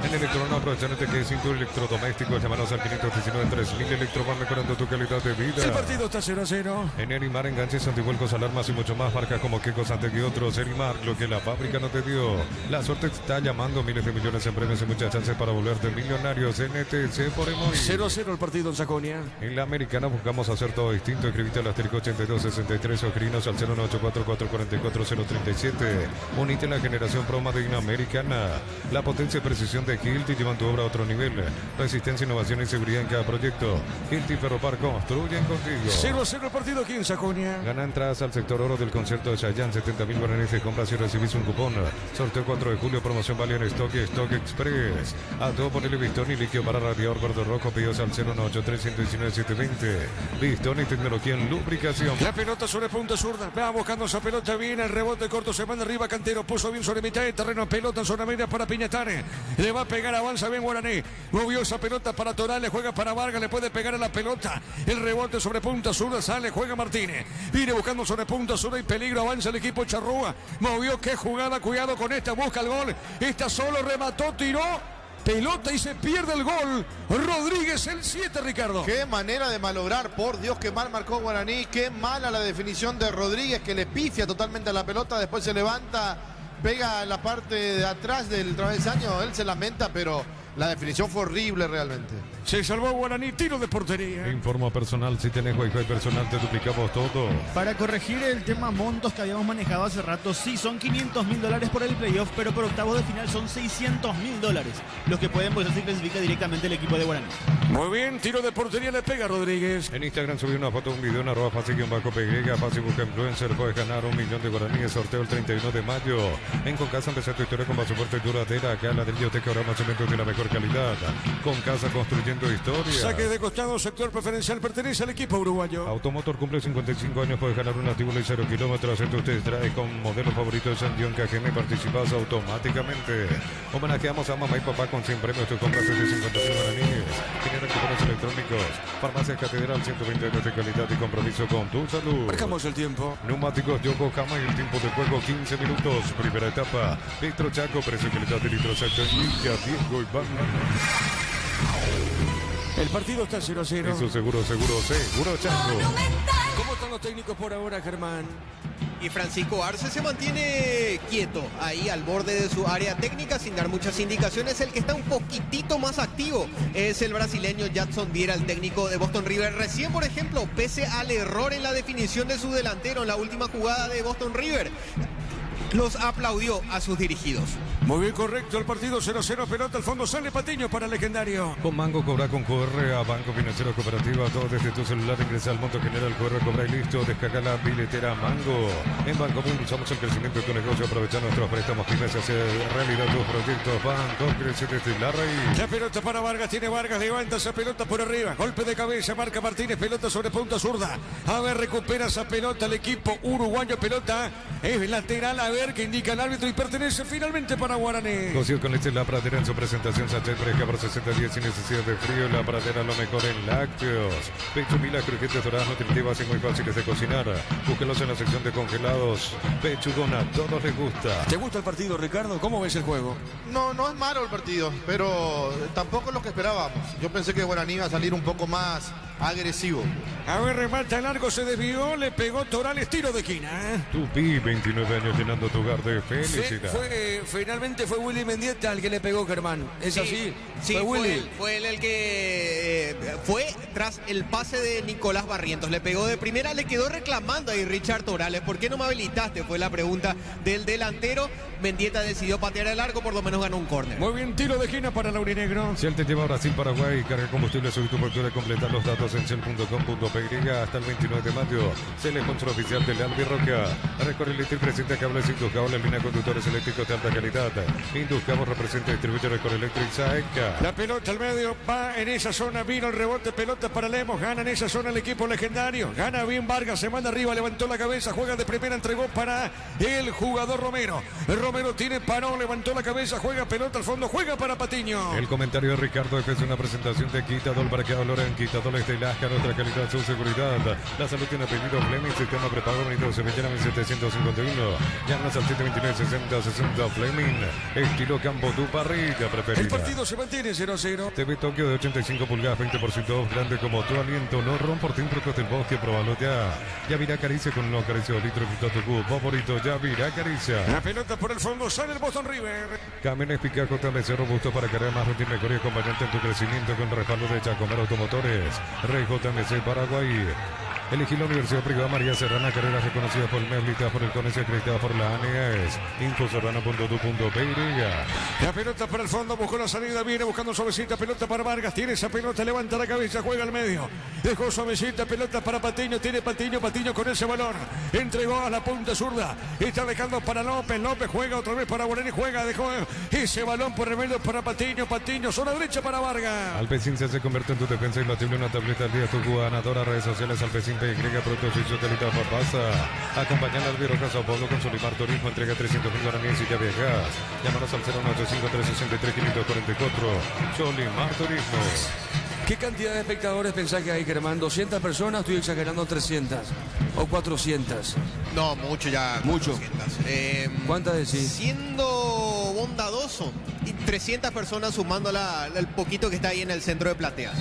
En Electrono, aprovechándote que es tu electrodoméstico, llámanos al 519-3000 Electrobar, mejorando tu calidad de vida. El partido está 0-0. En Erimar, enganches, antivuelcos, alarmas y mucho más, marcas como Quecos, Ante y otros. Erimar, lo que la fábrica no te dio. La suerte te está llamando, miles de millones en premios y muchas chances para volverte millonarios. NTC por Emoy. 0-0 el partido en Saconia. En la Americana buscamos hacer todo distinto. Escribite al asterisco 8263 o escribinos al 09844444037. Unite la generación Pro Made in Americana. La potencia y precisión de Hilti llevan tu obra a otro nivel. Resistencia, innovación y seguridad en cada proyecto. Hilti Ferropar construyen contigo. 0-0 el partido aquí en Saconia. Gana entradas al sector oro del concierto de Chayanne. 70.000 guaraníes de compras y recibís un cupón. Sorteo 4 de julio. Promoción vale en Stock y Stock Express. A todo ponerle Bistón y líquido para radiador verde rojo. Pedidos al 018319720. Bistón y tecnología en lubricación. La pelota sobre punta zurda. Va buscando esa pelota bien. El rebote corto se manda arriba. Cantero puso bien sobre mitad de terreno. Pelota en zona media para Piñatare. Le va a pegar. Avanza bien Guaraní. Movió esa pelota para Toral. Le juega para Vargas. Le puede pegar a la pelota. El rebote sobre punta zurda. Sale. Juega Martínez. Viene buscando sobre punta zurda y peligro. Avanza el equipo Charrúa. Movió. Qué jugada. Cuidado con esta. Busca el gol. Esta solo remató. Tiró. Pelota y se pierde el gol. Rodríguez el 7, Ricardo. Qué manera de malograr, por Dios, qué mal marcó Guaraní. Qué mala la definición de Rodríguez, que le pifia totalmente a la pelota. Después se levanta, pega en la parte de atrás del travesaño. Él se lamenta, pero la definición fue horrible realmente. Se salvó Guaraní, tiro de portería. Informa personal, si tenés Wi-Fi personal te duplicamos todo. Para corregir el tema montos que habíamos manejado hace rato, sí, son $500.000 por el playoff, pero por octavos de final son $600.000. Los que pueden pues así clasifica directamente el equipo de Guaraní. Muy bien, tiro de portería le pega Rodríguez. En Instagram subí una foto, un video en @fácil_pg, fácil busca influencer, puedes ganar 1 millón de guaraníes, sorteo el 31 de mayo. En Concasa empezar tu historia con pasaporte duradera, acá ladrilloteca, ahora más cementos de la mejor calidad. Concasa construyendo historia. Saque de costado, sector preferencial, pertenece al equipo uruguayo. Automotor cumple 55 años, puedes ganar un Activo y 0 kilómetros. Entonces trae con modelo favorito de San John KGM, participas automáticamente. Homenajeamos a mamá y papá con 100 premios, tu compras desde 50.000 guaraníes. Tienen cupones electrónicos. Farmacia Catedral, 120 años de calidad y compromiso con tu salud. Marcamos el tiempo. Neumáticos Yokohama y el tiempo de juego 15 minutos. Primera etapa. Litro Chaco, precio y calidad de litro Chaco. Limpia, Diego y Iván. El partido está 0-0. Eso seguro Chaco. ¿Cómo están los técnicos por ahora, Germán? Y Francisco Arce se mantiene quieto ahí al borde de su área técnica sin dar muchas indicaciones. El que está un poquitito más activo es el brasileño Jadson Vieira, el técnico de Boston River. Recién, por ejemplo, pese al error en la definición de su delantero en la última jugada de Boston River, los aplaudió a sus dirigidos. Muy bien, correcto. El partido 0-0, pelota al fondo, sale Patiño para el legendario. Con Mango cobra con QR a Banco Financiero Cooperativa. Todo desde tu celular, ingresa al monto general, QR, cobra y listo. Descarga la billetera Mango. En Banco impulsamos el crecimiento de tu negocio, aprovechando nuestros préstamos pymes, hacer realidad tus proyectos. Banco crece desde la raíz. La pelota para Vargas, tiene Vargas, levanta esa pelota por arriba. Golpe de cabeza, marca Martínez, pelota sobre punta zurda. A ver, recupera esa pelota el equipo uruguayo, pelota es lateral, a ver qué indica el árbitro y pertenece finalmente para Guaraní. Gocio con leche La Pradera en su presentación, Sánchez fresca por 60 días sin necesidad de frío. La Pradera lo mejor en lácteos. Pecho Mila, crujientes doradas, nutritivas y muy fáciles de cocinar. Búsquelos en la sección de congelados. Pechugona, a todos les gusta. ¿Te gusta el partido, Ricardo? ¿Cómo ves el juego? No, no es malo el partido, pero tampoco es lo que esperábamos. Yo pensé que Guaraní iba a salir un poco más agresivo. A ver, remata largo, se desvió, le pegó Torales, tiro de esquina. Tupi, 29 años llenando tu hogar de felicidad. Finalmente fue Willy Mendieta el que le pegó, Germán. ¿Es así? Sí, fue él el que fue tras el pase de Nicolás Barrientos. Le pegó de primera, le quedó reclamando ahí Richard Torales. ¿Por qué no me habilitaste? Fue la pregunta del delantero. Mendieta decidió patear el arco, por lo menos ganó un córner. Muy bien, tiro de esquina para Laurinegro. Si él te lleva a Brasil, Paraguay, carga combustible, subir tu factura y completar los datos en shell.com.py hasta el 29 de mayo. Shell es sponsor oficial de Albi Roca. Recorre el presenta cables Induscable, línea de conductores eléctricos de alta calidad. Induscable representa distribuidor Recorre Electric Saeca. La pelota al medio, va en esa zona, vino el rebote, pelota para Lemos, gana en esa zona el equipo legendario. Gana bien Vargas, se manda arriba, levantó la cabeza, juega de primera, entregó para el jugador Romero. Romero tiene paró, levantó la cabeza, juega pelota al fondo, juega para Patiño. El comentario de Ricardo F es una presentación de Quitadol para que Loren, Quitadores de Lasca, nuestra calidad, su seguridad. La salud tiene apellido Fleming, sistema prepago Benito Sevillana 1751. Llámanos al 729-6060 Fleming. Estilo campo, tu parrilla preferida. El partido se mantiene 0-0. TV Tokio de 85 pulgadas, 20% grande como tu aliento. No rompo productos del bosque, probalo ya. Yavirá Caricia con unos acaricios litro, quita tu cubo favorito. Yavirá Caricia. La pelota por el fondo, sale el Boston River. Camiones Picaco, TMC robusto para cargar más rutina, mejor y acompañante en tu crecimiento con respaldo de Chacomar Automotores. Rey JMC Paraguay. Elegí la Universidad Privada María Serrana, carreras reconocidas por el MEBLITA, por el CONES y acreditada por la ANES. Infoserrana.du.py. La pelota para el fondo, buscó la salida, viene buscando suavecita, pelota para Vargas, tiene esa pelota, levanta la cabeza, juega al medio. Dejó suavecita, pelota para Patiño, tiene Patiño con ese balón. Entregó a la punta zurda, está dejando para López, López juega otra vez para Guaraní, dejó ese balón por el medio para Patiño, zona derecha para Vargas. Alpecin se convierte en tu defensa imbatible, una tableta al día, tu ganadora, redes sociales, Alpecin PY, Productos y Calidad Papasa. Acompañan al Viro Casa Pablo con Solimar Turismo, entrega 300.000 guaraníes y ya viajas. Llámanos al 085-363-544. Solimar Turismo. ¿Qué cantidad de espectadores pensás que hay, Germán? ¿200 personas? Estoy exagerando, 300 o 400. No, mucho ya. Mucho. 400. ¿Cuántas decís? Siendo bondadoso, 300 personas sumando el poquito que está ahí en el centro de plateas.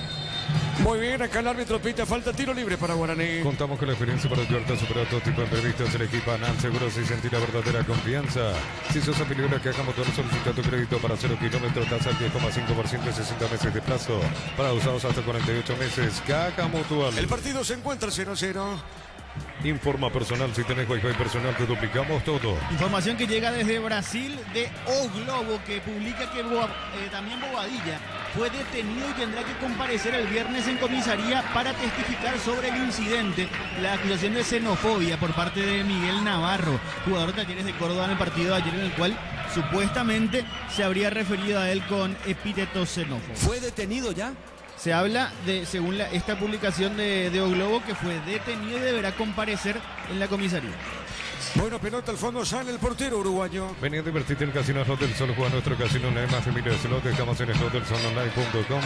Muy bien, acá el árbitro pita, falta tiro libre para Guaraní. Contamos con la experiencia para ayudarte a superar todo tipo de imprevistos. El equipo ANAL Seguros y sentir la verdadera confianza. Si sos afiliado a Caja Motor, solicita tu crédito para 0 kilómetros, tasa al 10,5% y 60 meses de plazo. Para usados hasta 48 meses. Caja Mutual. El partido se encuentra 0-0. Informa personal, si tenés Wi-Fi personal te duplicamos todo. Información que llega desde Brasil de O Globo, que publica que también Bobadilla fue detenido y tendrá que comparecer el viernes en comisaría para testificar sobre el incidente. La acusación de xenofobia por parte de Miguel Navarro, jugador de Talleres de Córdoba, en el partido de ayer, en el cual supuestamente se habría referido a él con epítetos xenófobos. ¿Fue detenido ya? Se habla de, según esta publicación de O Globo, que fue detenido y deberá comparecer en la comisaría. Bueno, pelota al fondo, sale el portero uruguayo. Vení a divertirte en el Casino Slot del Sol. Juega nuestro casino online más familia de slot. Estamos en slotsonline.com.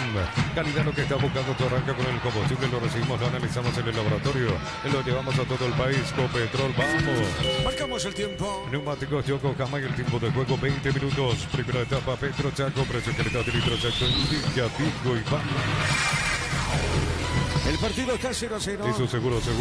Calidad, lo que estás buscando, tu arranca con el combustible. Lo recibimos, lo analizamos en el laboratorio. Lo llevamos a todo el país. Copetrol, vamos. Marcamos el tiempo. Neumáticos Yokohama y el tiempo de juego 20 minutos. Primera etapa, Petro Chaco, precio calidad de litro Chaco, Indica, Pico y Pan. El partido está 0-0. Eso seguro Chaco.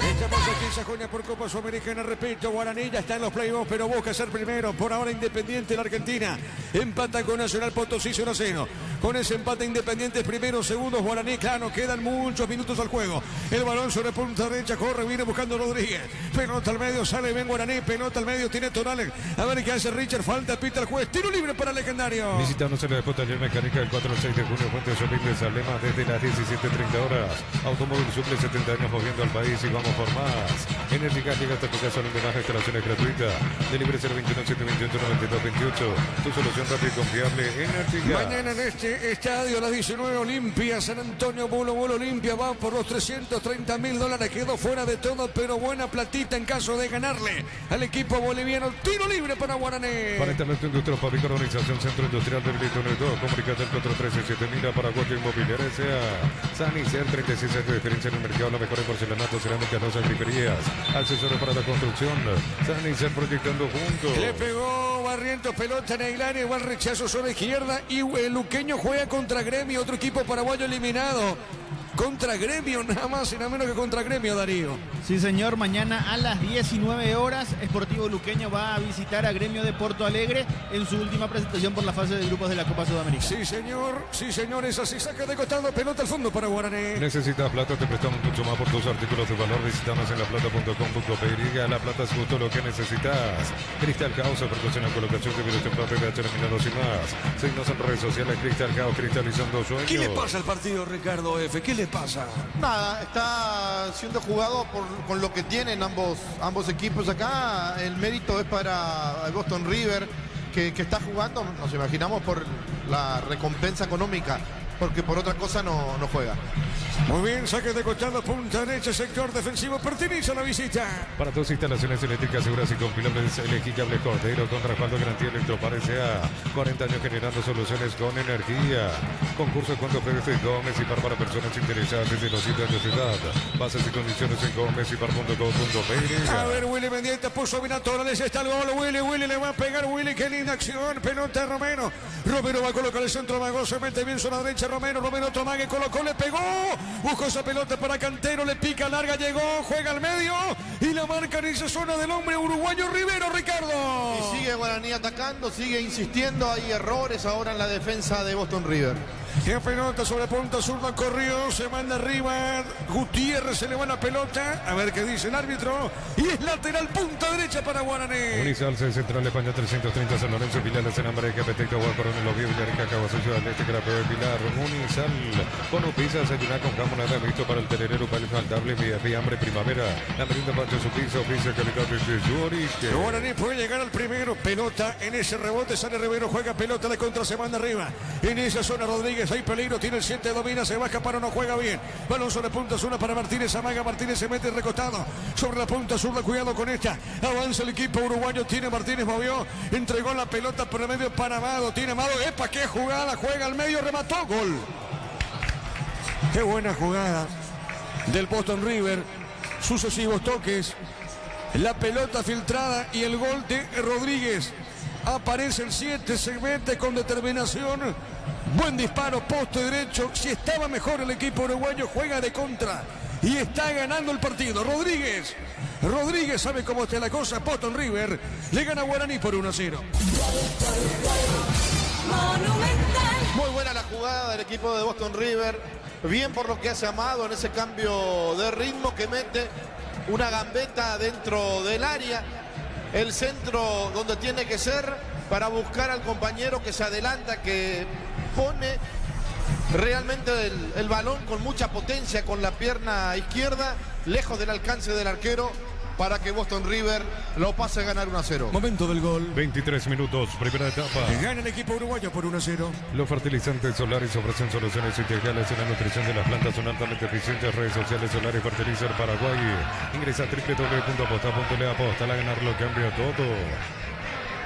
Estamos aquí en Sajonia por Copa Sudamericana. Repito, Guaraní ya está en los playoffs, pero busca ser primero. Por ahora Independiente en la Argentina. Empata con Nacional Potosí 0-0. Con ese empate Independiente primeros, segundos, Guaraní. Claro, quedan muchos minutos al juego. El balón sobre punta derecha, corre, viene buscando Rodríguez. Pelota al medio, sale bien Guaraní. Pelota al medio, tiene Tonales. A ver qué hace Richard, falta, pita el juez. Tiro libre para el Legendario. Visitamos en la Depot Taller Mecánica el 4 al 6 de junio, Fuentes Horribles, Alema, desde las 17:30 horas. Automóvil suple 70 años moviendo al país y vamos por más. Energigas llega hasta tu casa en homenaje, instalaciones gratuitas. Delibre 021 728 9228. Tu solución rápida y confiable, Energigas. Mañana en este estadio a las 19, Olimpia, San Antonio, Bolo Olimpia va por los $330.000. Quedó fuera de todo, pero buena platita en caso de ganarle al equipo boliviano. Tiro libre para Guaraní. Para Internet Industria Fabrica Organización Centro Industrial de Brito 2. Comunicate al 413-7000 para Guacho Inmobiliaria S.A. Sanicer, 36 años de experiencia en el mercado, la mejor en porcelanato, cerámica, no griferías, accesorios para la construcción. Sanicer proyectando juntos. Le pegó Barrientos, pelota en el área, igual rechazo sobre izquierda y el luqueño juega contra Gremio, otro equipo paraguayo eliminado. Contra Gremio, nada más y nada menos que contra Gremio, Darío. Sí, señor, mañana a las 19 horas, Sportivo Luqueño va a visitar a Gremio de Porto Alegre en su última presentación por la fase de grupos de la Copa Sudamericana. Sí, señor, es así, saca de costado, pelota al fondo para Guaraní. Necesitas plata, te prestamos mucho más por tus artículos de valor. Visítanos en laplata.com.py. La plata es justo lo que necesitas. Cristal Caos, precaución en colocación de videos templados de terminados y más. Seguimos en redes sociales, Cristal Caos, cristalizando sueños. ¿Qué le pasa al partido, Ricardo F? ¿Qué le pasa? Nada, está siendo jugado con lo que tienen ambos equipos acá. El mérito es para el Boston River, que está jugando, nos imaginamos, por la recompensa económica, porque por otra cosa no juega. Muy bien, saque de costado, punta derecha, sector defensivo, pertenece a la visita. Para tus instalaciones eléctricas seguras y compilables, elegí Cable Cordero con respaldo garantía Electropar S.A. 40 años generando soluciones con energía. Concurso cuando Pérez Gómez y Par para personas interesadas desde los sitios de ciudad. Bases y condiciones en gómezipar.com.py. A ver, Willy Mendieta puso bien a Torres, está el gol, Willy le va a pegar, Willy, qué linda acción, pelota a Romero. Romero va a colocar el centro, Mago, se mete bien zona derecha, Romero otro mague, colocó, le pegó. Buscó esa pelota para Cantero, le pica larga, llegó, juega al medio y la marca en esa zona del hombre uruguayo Rivero, Ricardo. Y sigue Guaraní atacando, sigue insistiendo, hay errores ahora en la defensa de Boston River. Qué pelota sobre punta zurda, corrió, se manda arriba, Gutiérrez se le va la pelota, a ver qué dice el árbitro, y es lateral punta derecha para Guaraní. Unizal, Central España 330, San Lorenzo, Pilares, en Hambre, Capetecta, Guacorón, el Oviedo, Villarrica, Caguazú, Ciudad del Este, Grapeo de Pilar, Unizal, Cono Pizza, desayunar con jamonada, visto para el tererero, para el faltable, vía hambre, primavera, la merienda Pancho su pizza, calidad de Yorique. Guaraní puede llegar al primero, pelota en ese rebote, sale Rivero, juega pelota de contra, se manda arriba, en esa zona Rodríguez, hay peligro, tiene el 7, domina, se va a escapar o no juega bien. Balón sobre punta zurda para Martínez, amaga, Martínez se mete recostado sobre la punta zurda, cuidado con esta. Avanza el equipo uruguayo, tiene Martínez, movió, entregó la pelota por el medio para Amado, tiene Amado, epa, qué jugada, juega al medio, remató, gol. Qué buena jugada del Boston River, sucesivos toques, la pelota filtrada y el gol de Rodríguez. Aparece el 7, se mete con determinación. Buen disparo, poste derecho. Si estaba mejor el equipo uruguayo, juega de contra y está ganando el partido. Rodríguez sabe cómo está la cosa. Boston River le gana a Guaraní por 1-0. Muy buena la jugada del equipo de Boston River. Bien por lo que hace Amado en ese cambio de ritmo, que mete una gambeta dentro del área. El centro donde tiene que ser para buscar al compañero que se adelanta, que pone realmente el balón con mucha potencia con la pierna izquierda, lejos del alcance del arquero, para que Boston River lo pase a ganar 1-0. Momento del gol. 23 minutos, primera etapa. Gana el equipo uruguayo por 1-0. Los fertilizantes solares ofrecen soluciones integrales en la nutrición de las plantas, son altamente eficientes. Redes sociales Solares Fertilizer Paraguay. Ingresa a www.aposta.le, aposta a ganar lo cambia todo.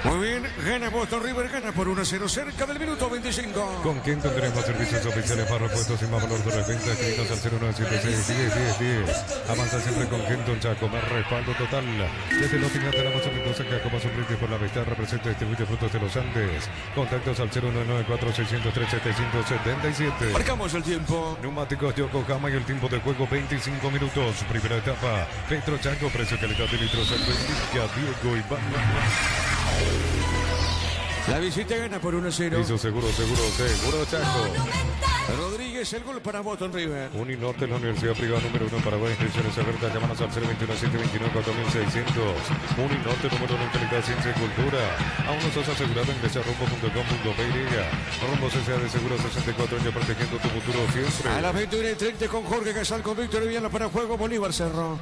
Muy bien, gana Boston River, gana por 1-0 cerca del minuto 25. Con quien tendremos servicios oficiales para repuestos y más valor de reventa. Escritos al 0976-10-10-10. Avanza siempre con Kenton Chaco, más respaldo total. Desde los finales tenemos a Mendoza, que como suplente por la vista representa y distribuye frutos de los Andes. Contactos al 099-4603-777. Marcamos el tiempo. Neumáticos Yokohama y el tiempo de juego 25 minutos. Primera etapa. Petro Chaco, precio calidad de litros. Bendiga Diego Iván. La visita gana por 1-0. Hizo seguro Chaco. Rodríguez, el gol para Boston River. Uninorte, la Universidad Privada número 1 en Paraguay. Inscripciones abiertas. Llámanos al 021-729-4600. Uninorte, número 1 en calidad, ciencia y cultura. Aún no sos asegurado. Ingresa a rumbo.com.py. Rumbo CCA de Seguro 64 años protegiendo tu futuro siempre. A la 21:30 con Jorge Casal, con Víctor Viana para juego Bolívar Cerro.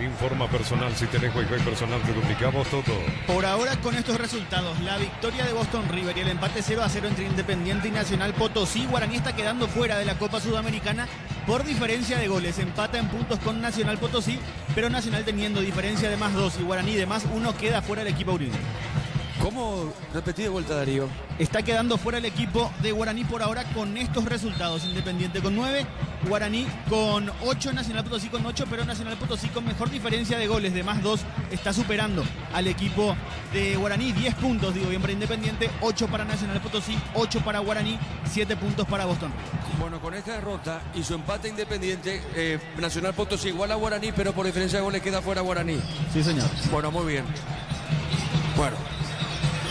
Informa personal, si tenés Wi-Fi personal te duplicamos todo. Por ahora con estos resultados, la victoria de Boston River y el empate 0-0 entre Independiente y Nacional Potosí, Guaraní está quedando fuera de la Copa Sudamericana por diferencia de goles. Empata en puntos con Nacional Potosí, pero Nacional teniendo diferencia de +2 y Guaraní de +1 queda fuera el equipo uruguayo. ¿Cómo? Repetí de vuelta, Darío. Está quedando fuera el equipo de Guaraní por ahora con estos resultados. Independiente con 9, Guaraní con 8, Nacional Potosí con 8, pero Nacional Potosí con mejor diferencia de goles de +2 está superando al equipo de Guaraní. 10 puntos, digo bien, para Independiente, 8 para Nacional Potosí, 8 para Guaraní, 7 puntos para Boston. Bueno, con esta derrota y su empate Independiente, Nacional Potosí igual a Guaraní, pero por diferencia de goles queda fuera Guaraní. Sí, señor. Bueno, muy bien. Bueno.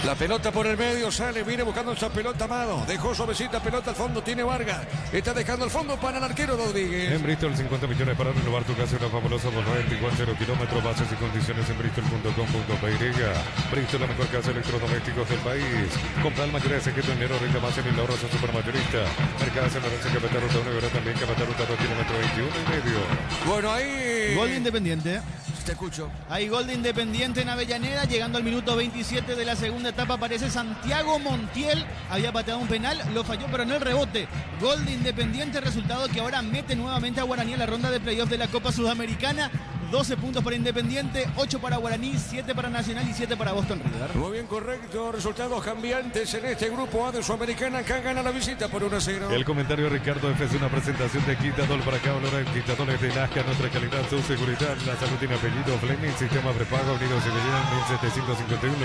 La pelota por el medio, sale, viene buscando esa pelota Amado. Dejó suavecita pelota al fondo, tiene Vargas. Está dejando al fondo para el arquero Rodríguez. En Bristol 50 millones para renovar tu casa, una fabulosa por 94 kilómetros, bases y condiciones en bristol.com.py. Bristol, la mejor casa de electrodomésticos del país. Comprar mayoría de secreto en enero, renta más en el ahorro a supermayorista. Mercado de Lorenzo, Capatá Ruta 1, ahora también Capatá Ruta 2, kilómetro 21,5. Bueno, ahí... Gol de Independiente. Te escucho. Hay gol de Independiente en Avellaneda, llegando al minuto 27 de la segunda etapa aparece Santiago Montiel, había pateado un penal, lo falló pero en el rebote. Gol de Independiente, resultado que ahora mete nuevamente a Guaraní en la ronda de playoff de la Copa Sudamericana. 12 puntos para Independiente, 8 para Guaraní, 7 para Nacional y 7 para Boston River. Muy bien, correcto. Resultados cambiantes en este grupo A de Sudamericana. Acá gana la visita por 1-0. El comentario de Ricardo F. es una presentación de Quitadol para acá. Valora en Quitadoles de Nazca, nuestra calidad, su seguridad, la salud tiene apellido. Fleming, sistema prepago, Unidos y Belén, 1751.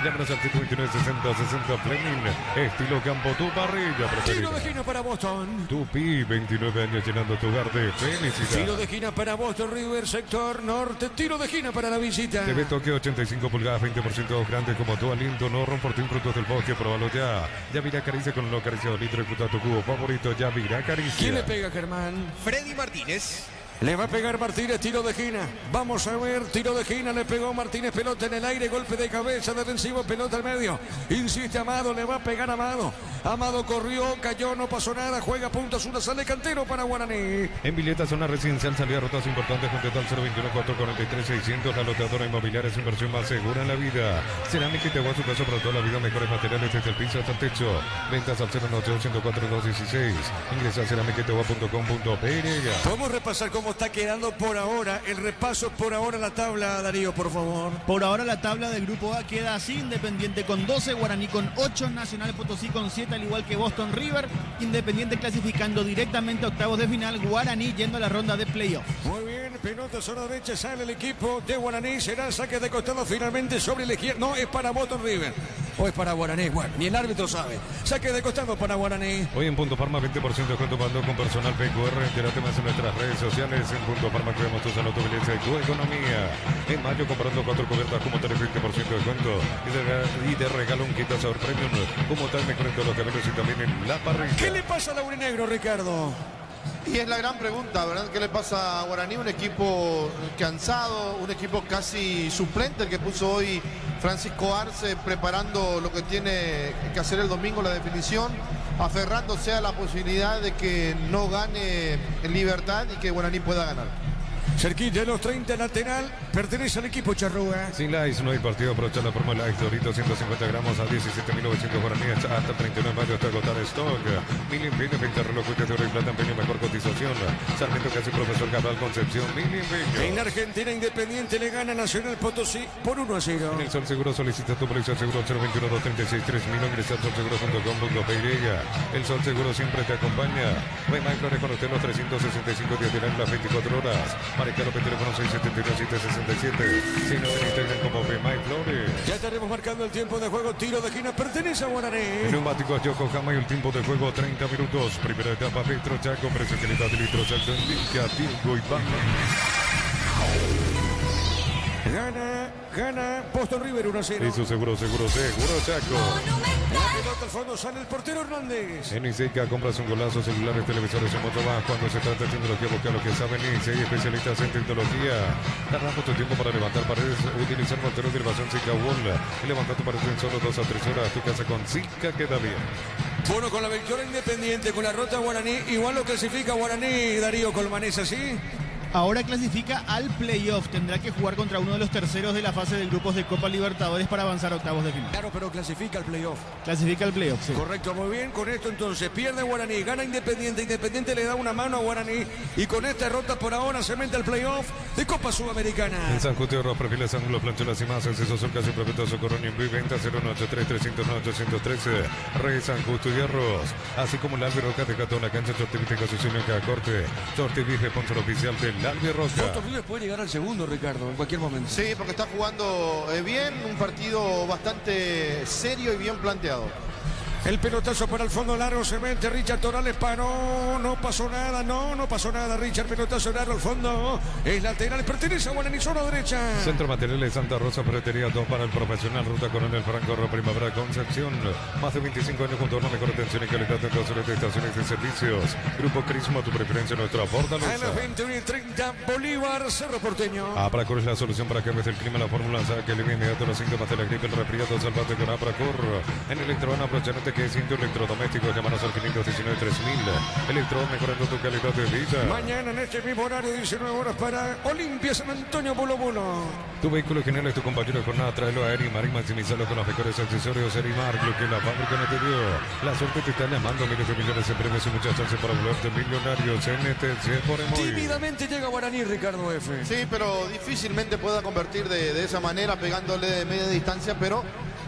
Llámanos al 729-6060 Fleming. Estilo campo, tu parrilla preferida. Tiro de esquina para Boston. Tupi, 29 años llenando tu hogar de felicidad. Tiro de esquina para Boston River, sector norte. Tiro de esquina para la visita. TV Toque 85 pulgadas, 20% grande como tú, lindo, no romportín, frutos del bosque, probalo ya. Yavirá Caricia con lo acariciado litro, disfruta tu cubo favorito, Yavirá Caricia. ¿Quién le pega, Germán? Freddy Martínez. Le va a pegar Martínez, tiro de esquina. Vamos a ver, tiro de esquina, le pegó Martínez, pelota en el aire, golpe de cabeza, defensivo, pelota al medio. Insiste Amado, le va a pegar Amado. Amado corrió, cayó, no pasó nada, juega puntas, una sale cantero para Guaraní. En Villeta, zona residencial, salida rutas importantes con total 021-443-600. La loteadora inmobiliaria es su inversión más segura en la vida. Cerámica y te va a su caso para toda la vida, mejores materiales desde el piso hasta el techo. Ventas al 098-104-216. Ingresa a cerámicatewa.com.py. Podemos repasar cómo está quedando por ahora, el repaso por ahora la tabla, Darío, por favor. Por ahora la tabla del grupo A queda así: Independiente con 12, Guaraní con 8, Nacional Potosí con 7, al igual que Boston River. Independiente clasificando directamente a octavos de final, Guaraní yendo a la ronda de playoff. Muy bien, pelota zona derecha, sale el equipo de Guaraní, será saque de costado finalmente sobre la izquierda. No, es para Boston River. O es para Guaraní, bueno, ni el árbitro sabe. Saque de costado para Guaraní. Hoy en Punto Farma 20% de descuento pagando con personal PQR. Entérate más en nuestras redes sociales. En Punto Farma cuidamos tu salud, tu belleza y tu economía. En mayo comprando 4 cubiertas como tal 20% de descuento. Y de regalo un kit sabor premium. Como tal me conecto los caminos y también en la parrilla. ¿Qué le pasa al aurinegro, Ricardo? Y es la gran pregunta, ¿verdad? ¿Qué le pasa a Guaraní? Un equipo cansado, un equipo casi suplente, el que puso hoy Francisco Arce, preparando lo que tiene que hacer el domingo, la definición, aferrándose a la posibilidad de que no gane en Libertad y que Guaraní pueda ganar. Cerquita de los 30, lateral, pertenece al equipo Charrúa. Sin Lice no hay partido. Aprovecha la promo Lice Dorito 150 gramos a 17.900 guaraníes hasta 39 de mayo hasta agotar stock. Mil empeño, 20 reloj, de oro y plata, empeño, mejor cotización. Sarmiento Casi, Profesor Cabral, Concepción, mil empeño. En Argentina, Independiente le gana Nacional Potosí por 1-0. En el Sol Seguro solicita tu póliza seguro 021-236-3000. Ingresa al solseguro.com.py. El Sol Seguro siempre te acompaña. Rema y Flores con usted los 365 días del año, las 24 horas. Maricalo, teléfono 672-767. Si no te integran como Rema y Flores. Ya estaremos marcando el tiempo de juego. Tiro de esquina, pertenece a Guaraní. Neumáticos Yokohama y el tiempo de juego 30 minutos. Primera etapa, Petro Chaco, precio calidad de litro Chaco, indica Diego Iván. Gana Boston River 1-0. Eso seguro Chaco. La pelota al fondo, sale el portero Hernández. En Iseca compras un golazo, celulares, televisores o motovas. Cuando se trata de tecnología, busca lo que saben y hay especialistas en tecnología. Tardamos tu tiempo para levantar paredes, utilizar morteros de elevación Zika Wall. Y levantar tu pared en solo 2 a 3 horas. Tu casa con Zika queda bien. Bueno, con la victoria Independiente, con la rota Guaraní, igual lo clasifica Guaraní, Darío Colmanesa, ¿sí? Ahora clasifica al playoff. Tendrá que jugar contra uno de los terceros de la fase de grupos de Copa Libertadores para avanzar a octavos de final. Claro, pero clasifica al playoff. Clasifica al playoff, sí. Correcto, muy bien. Con esto entonces pierde Guaraní, gana Independiente. Independiente le da una mano a Guaraní. Y con esta derrota por ahora se mete al playoff de Copa Sudamericana. En San Justo, Arroz, Perfiles, Ángulos, Plancholas y más. Acceso Sol, Casi, Prefecto, Socorro, y venta 093-309-813. Rey San Justo y Arroz. Así como el Albi Roca, deja toda la cancha. Tortivice, Concepción, en cada corte. Tortivice, sponsor oficial del Albi Roca. River puede llegar al segundo, Ricardo, en cualquier momento. Sí, porque está jugando bien, un partido bastante serio y bien planteado. El pelotazo para el fondo largo, se mete Richard Torales, paró, no pasó nada, no pasó nada, Richard, pelotazo largo al fondo, es lateral, pertenece a Guaraní, zona derecha. Centro Materiales Santa Rosa, Ferretería 2 para el profesional, Ruta Coronel Franco, Primavera, Concepción, más de 25 años junto a una mejor atención y calidad en todas las estaciones de servicios. Grupo Crismo, tu preferencia, nuestra fortaleza. A las 21:30, Bolívar, Cerro Porteño. Apracor es la solución para que cambies el clima, la fórmula saque el inmediato los síntomas de la gripe, el resfriado, salvate con Apracor. En Electroana, aprovechándote que es electrodomésticos, llámanos al 519-3000. Electro, mejorando tu calidad de vida. Mañana en este mismo horario, 19 horas para Olimpia San Antonio Bolo Bolo. Tu vehículo general es tu compañero de jornada, tráelo a Erimar y maximizarlo con los mejores accesorios. Erimar, lo que la fábrica no te dio. La suerte te está llamando, miles de millones de premios y muchas chances para volverte millonarios. NTC por Emoy. Tímidamente llega Guaraní, Ricardo F. Sí, pero difícilmente pueda convertir de esa manera, pegándole de media distancia, pero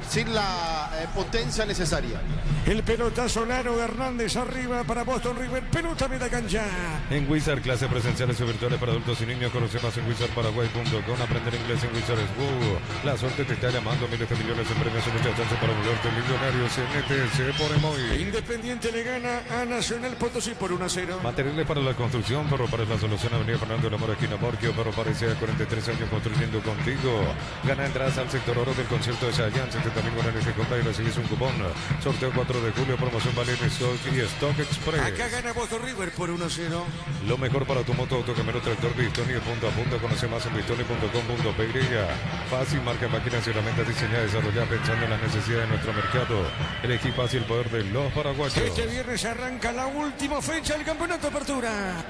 sin la potencia necesaria. El pelotazo largo de Hernández arriba para Boston River, pelota media cancha. En Wizard, clases presenciales o virtuales para adultos y niños, conoce más en wizardparaguay.com. Aprender inglés en Wizard School. La suerte te está llamando, miles de millones de premios y muchas chances para volverte millonarios. NTC por Emoy. Independiente le gana a Nacional Potosí por 1-0. Materiales para la construcción, Perro Pares la solución, Avenida Fernando de la Mora, esquina Borgio. Perro Pares ya 43 años construyendo contigo. Gana entradas al sector oro del concierto de Chayanne, 70.000 guaraníes de compra y recibes un cupón. Sorteo 4 de julio, promoción vale en Stock y Stock Express. Acá gana Boston River por 1-0. Lo mejor para tu moto, autocamero, tractor, Bistoni, punto a punto. Conoce más en bistoni.com.py. Fácil, marca, máquinas y herramientas diseñadas y desarrolladas pensando en las necesidades de nuestro mercado. Elegí fácil el poder de los paraguayos. Este viernes arranca la última fecha del campeonato de apertura.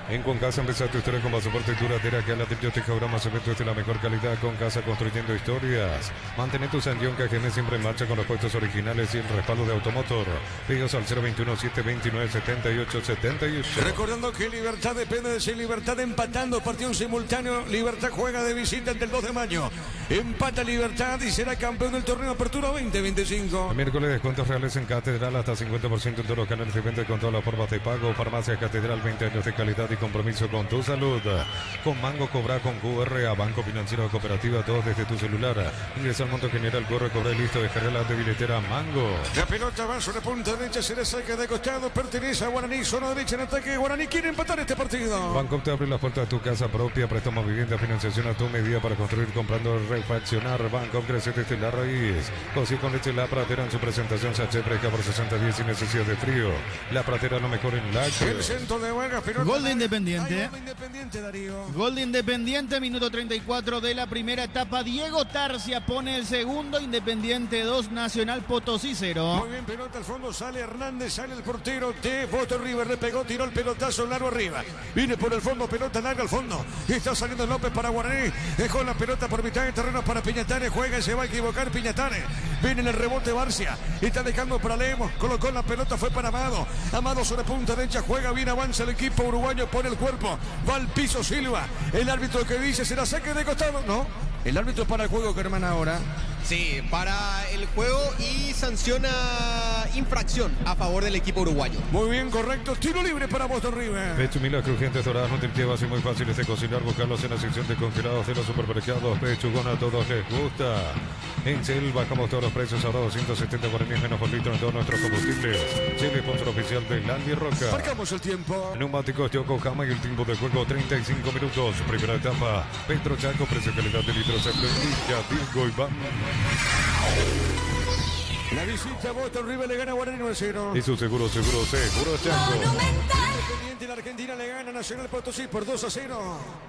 En Concasa empezar tu historia con pasaporte y duradera que a la biblioteca habrá más eventos de la mejor calidad. Concasa construyendo historias. Mantén tu Sandión KGM siempre en marcha con los puestos originales y el respaldo de Automotor. Pedidos al 021-729-7878. Recordando que Libertad depende de ser Libertad empatando partido simultáneo. Libertad juega de visita ante el 2 de mayo. Empata Libertad y será campeón del torneo Apertura 2025. El miércoles descuentos reales en Catedral hasta 50% en todos los canales de venta con todas las formas de pago. Farmacia Catedral, 20 años de calidad y compromiso con tu salud. Con Mango cobra con QR a Banco Financiero Cooperativa, todos desde tu celular. Ingresa al monto general, corre, cobra y listo. Descarga la de billetera Mango. La pelota va sobre punta derecha, se le saca de costado, pertenece a Guaraní, zona derecha en ataque. Guaraní quiere empatar este partido. Banco te abre las puertas de tu casa propia, préstamo vivienda, financiación a tu medida para construir, comprando, refaccionar. Banco crece desde la raíz. Cosí con leche La Pratera en su presentación, sachet fresca por 60 días sin necesidad de frío. La Pratera lo mejor en lácteos. El centro de Vargas, pero Golden Independiente. Independiente, Darío. Gol de Independiente, minuto 34 de la primera etapa. Diego Tarcia pone el segundo. Independiente 2, Nacional Potosí 0. Muy bien, pelota al fondo, sale Hernández, sale el portero de Boston River, le pegó, tiró el pelotazo largo arriba. Viene por el fondo, pelota larga al fondo. Está saliendo López para Guaraní. Dejó la pelota por mitad de terreno para Piñatares. Juega y se va a equivocar Piñatares. Viene en el rebote Barcia. Está dejando para Lemos. Colocó la pelota, fue para Amado. Amado sobre punta derecha, juega bien, avanza el equipo uruguayo, pone el cuerpo. Va al piso Silva. El árbitro que dice, ¿será saque de costado? No. El árbitro para el juego, Germán, ahora. Sí, para el juego y sanciona infracción a favor del equipo uruguayo. Muy bien, correcto. Tiro libre para Boston River. Pecho Mila, crujientes, doradas, nutritivas y muy fáciles de cocinar. Buscarlos en la sección de congelados de los supermercados. Pechugón, a todos les gusta. En Shell bajamos todos los precios, ahora 270 guaraníes menos por litro en todos nuestros combustibles. Shell, sponsor oficial de Landy Roca. Marcamos el tiempo. Neumáticos Yokohama y el tiempo de juego 35 minutos. Primera etapa. Petro Chaco, precio calidad de litros. Diego Iván. La visita a Boston River le gana a Guaraní 9-0. Y su seguro Chaco. Independiente, la Argentina le gana a Nacional Potosí por 2-0.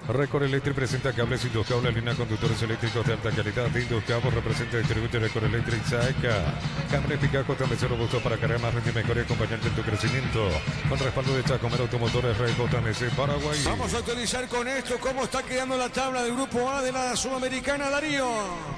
Record Electric presenta cables Induscable, línea de conductores eléctricos de alta calidad. Induscable representa distribuidor Record Electric Saeca. Cable Picaco también se robusto para cargar más rendimiento y mejor y acompañarte en tu crecimiento. Con respaldo de Chacomero Automotores JMC Paraguay. Vamos a actualizar con esto cómo está quedando la tabla del grupo A de la Sudamericana, Darío.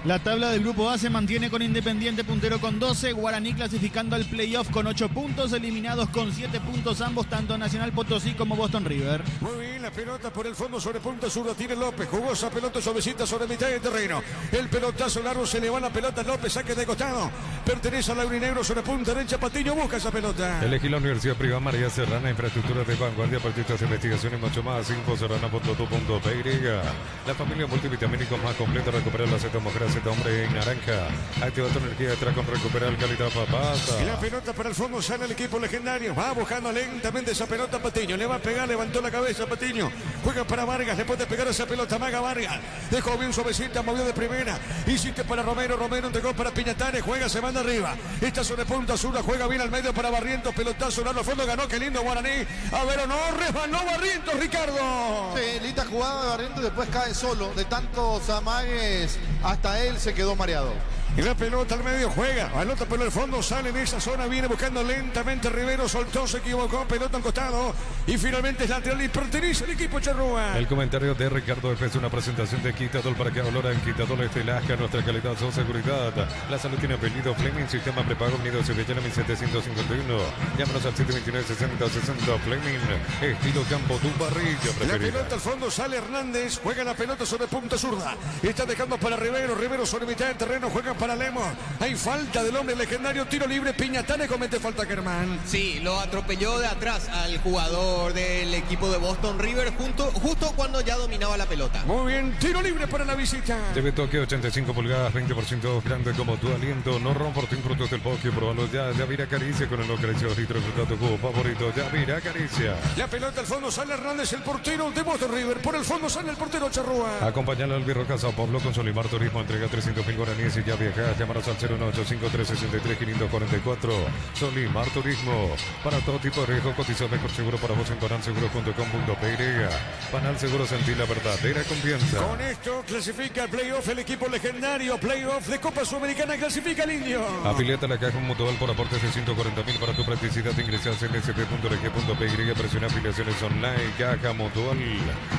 La tabla del grupo A se mantiene con Independiente puntero con 12. Guaraní clasificando al playoff con 8 puntos, eliminados con 7 puntos ambos, tanto Nacional Potosí como Boston River. Muy bien, la pelota por el fondo sobre punta zurda tiene López, jugosa pelota suavecita sobre mitad de terreno. El pelotazo largo, se le va la pelota López, saque de costado. Pertenece al aurinegro sobre punta derecha, Patiño busca esa pelota. Elegí la Universidad Privada María Serrana, infraestructura de vanguardia, proyectos de investigación y mucho más. Infoserrana.tu.py. La familia multivitamínicos más completa, recupera la Z mujer, Z hombre en naranja. Activa tu energía detrás con recuperar calidad papasa. Y la pelota para el fondo, sale el equipo legendario. Va buscando lentamente esa pelota Patiño. Le va a pegar, levantó la cabeza Patiño. Juega para Vargas, le puede pegar esa pelota Maga Vargas. Dejó bien suavecita, movió de primera. Hiciste para Romero, Romero entregó para Piñatares. Juega, se manda arriba. Esta sobre punta zurda, juega bien al medio para Barrientos. Pelotazo largo al fondo, ganó, qué lindo Guaraní. A ver o no, resbaló Barrientos, Ricardo. Sí, linda jugada de Barrientos, después cae solo. De tantos amagues, hasta él se quedó mareado. Y la pelota al medio juega. Pelota por el fondo, sale de esa zona, viene buscando lentamente Rivero, soltó, se equivocó, pelota al costado. Y finalmente es lateral y pertenece al equipo Charrúa. El comentario de Ricardo F es una presentación de Quitadol para que valora en Quitadol Estelasca, nuestra calidad, su seguridad. La salud tiene apellido Fleming, sistema prepago unido Sevillana 1751. Llámanos al 729-6060 Fleming, estilo campo, tu barrilla preferida. La pelota al fondo, sale Hernández, juega la pelota sobre punta zurda. Está dejando para Rivero, Rivero sobre mitad del terreno, juega para Lemos. Hay falta del hombre legendario, tiro libre, Piñatares comete falta, Germán. Sí, lo atropelló de atrás al jugador del equipo de Boston River justo cuando ya dominaba la pelota. Muy bien, tiro libre para la visita. TV Toque 85 pulgadas, 20% grande como tu aliento. No romportín productos del Poké, probalo ya. Yavira Caricia con el no creció litro de tu jugo favorito. Yavira Caricia. La pelota al fondo, sale Hernández, el portero de Boston River. Por el fondo sale el portero Charrúa. Acompañalo al Birroca Sao Paulo con Solimar Turismo. Entrega 300.000 guaraníes y ya viaja. Llámanos al 01853-63-544. Solimar Turismo. Para todo tipo de riesgo, cotiza mejor seguro para vos en panalseguro.com.py. Panal Seguros, en ti la verdadera confianza. Con esto clasifica el playoff el equipo legendario. Playoff de Copa Sudamericana, clasifica el Indio. Afiliate a la Caja Mutual por aportes de 140.000 para tu practicidad. Ingresas en sp.rg.py. Presiona afiliaciones online. Caja Mutual.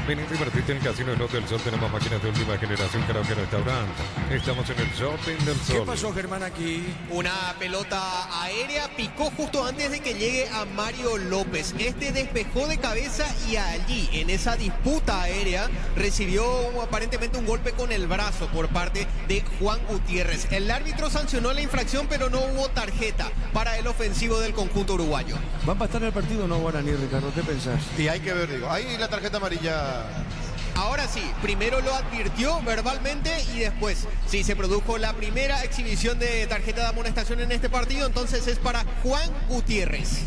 Ven y divertirte en el Casino del Hotel Sol. Tenemos máquinas de última generación, karaoke, restaurante. Estamos en el Shopping del Sol. ¿Qué pasó, Germán, aquí? Una pelota aérea picó justo antes de que llegue a Mario López. Este despejó de cabeza y allí, en esa disputa aérea, recibió aparentemente un golpe con el brazo por parte de Juan Gutiérrez. El árbitro sancionó la infracción, pero no hubo tarjeta para el ofensivo del conjunto uruguayo. ¿Va a empatar el partido o no, Guaraní, Ricardo? ¿Qué pensás? Y hay que ver, digo, ahí la tarjeta amarilla. Ahora sí, primero lo advirtió verbalmente y después, sí, se produjo la primera exhibición de tarjeta de amonestación en este partido, entonces es para Juan Gutiérrez.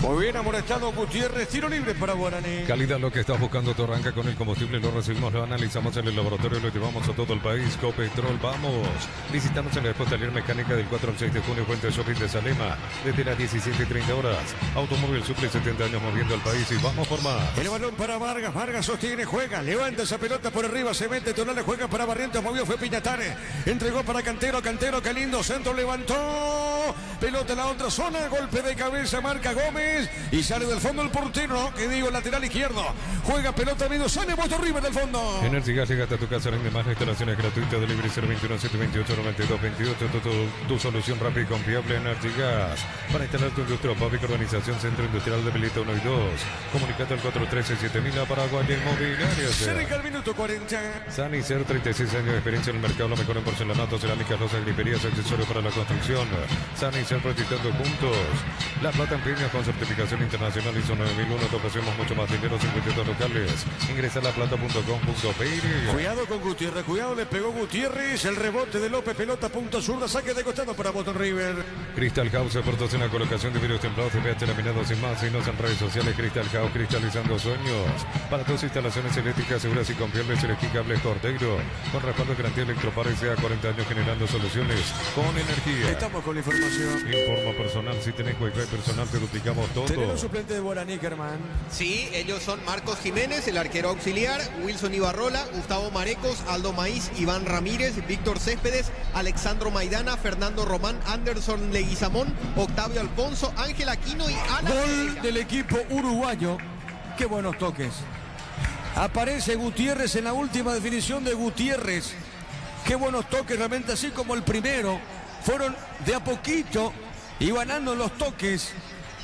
Muy bien amonestado Gutiérrez, tiro libre para Guaraní. Calidad lo que estás buscando, tú arranca con el combustible, lo recibimos, lo analizamos en el laboratorio, lo llevamos a todo el país. Copetrol, vamos. Visitamos en la Expo Taller Mecánica del 4 al 6 de junio, Fuente Shopping de Salema, desde las 17:30 horas. Automóvil suple 70 años moviendo al país y vamos por más. El balón para Vargas, Vargas sostiene, juega, levanta esa pelota por arriba, se mete, Tonales juega para Barrientos, movió, fue Piñatare, entregó para Cantero, Cantero, qué lindo, centro levantó, pelota en la otra zona, golpe de cabeza, marca Gómez y sale del fondo el portero, que digo, lateral izquierdo, juega pelota, medio, sale Boston River del fondo. Energía, llega hasta tu casa, vende más instalaciones gratuitas, delivery 021 728 92 28, tu solución rápida y confiable. Energigas, para instalar tu industria o fábrica, organización Centro Industrial de Melita 1 y 2, comunicate al 413-7000 Paraguay Inmobiliaria. Cerca el minuto 40. Sanicer, 36 años de experiencia en el mercado, lo mejor en porcelanato, cerámicas, losas, griferías, accesorios para la construcción. Sanicer, proyectando juntos. La Plata en Piña con certificación internacional ISO 9001, te ofrecemos mucho más dinero, 52 locales. Ingresa a laplata.com.pe. Cuidado con Gutiérrez, cuidado, le pegó Gutiérrez, el rebote de López, pelota punta zurda, saque de costado para Boston River. Crystal House, proporciona colocación de vidrios templados y PH laminados sin más, sino en redes sociales. Crystal House, cristalizando sueños. Para tus instalaciones eléctricas seguras y confiables, elegí Cables Cordeiro, con respaldo de garantía Electropar y sea 40 años generando soluciones con energía. Estamos con la información. Informa personal, si tenés wifi personal te duplicamos todo. Tenemos suplente de Guaraní, Germán. Sí, ellos son Marcos Jiménez, el arquero auxiliar, Wilson Ibarrola, Gustavo Marecos, Aldo Maíz, Iván Ramírez, Víctor Céspedes, Alexandro Maidana, Fernando Román, Anderson Leguizamón, Octavio Alfonso, Ángel Aquino y Ana. Gol del equipo uruguayo. Qué buenos toques. Aparece Gutiérrez en la última definición de Gutiérrez. Qué buenos toques, realmente, así como el primero. Fueron de a poquito y ganando los toques.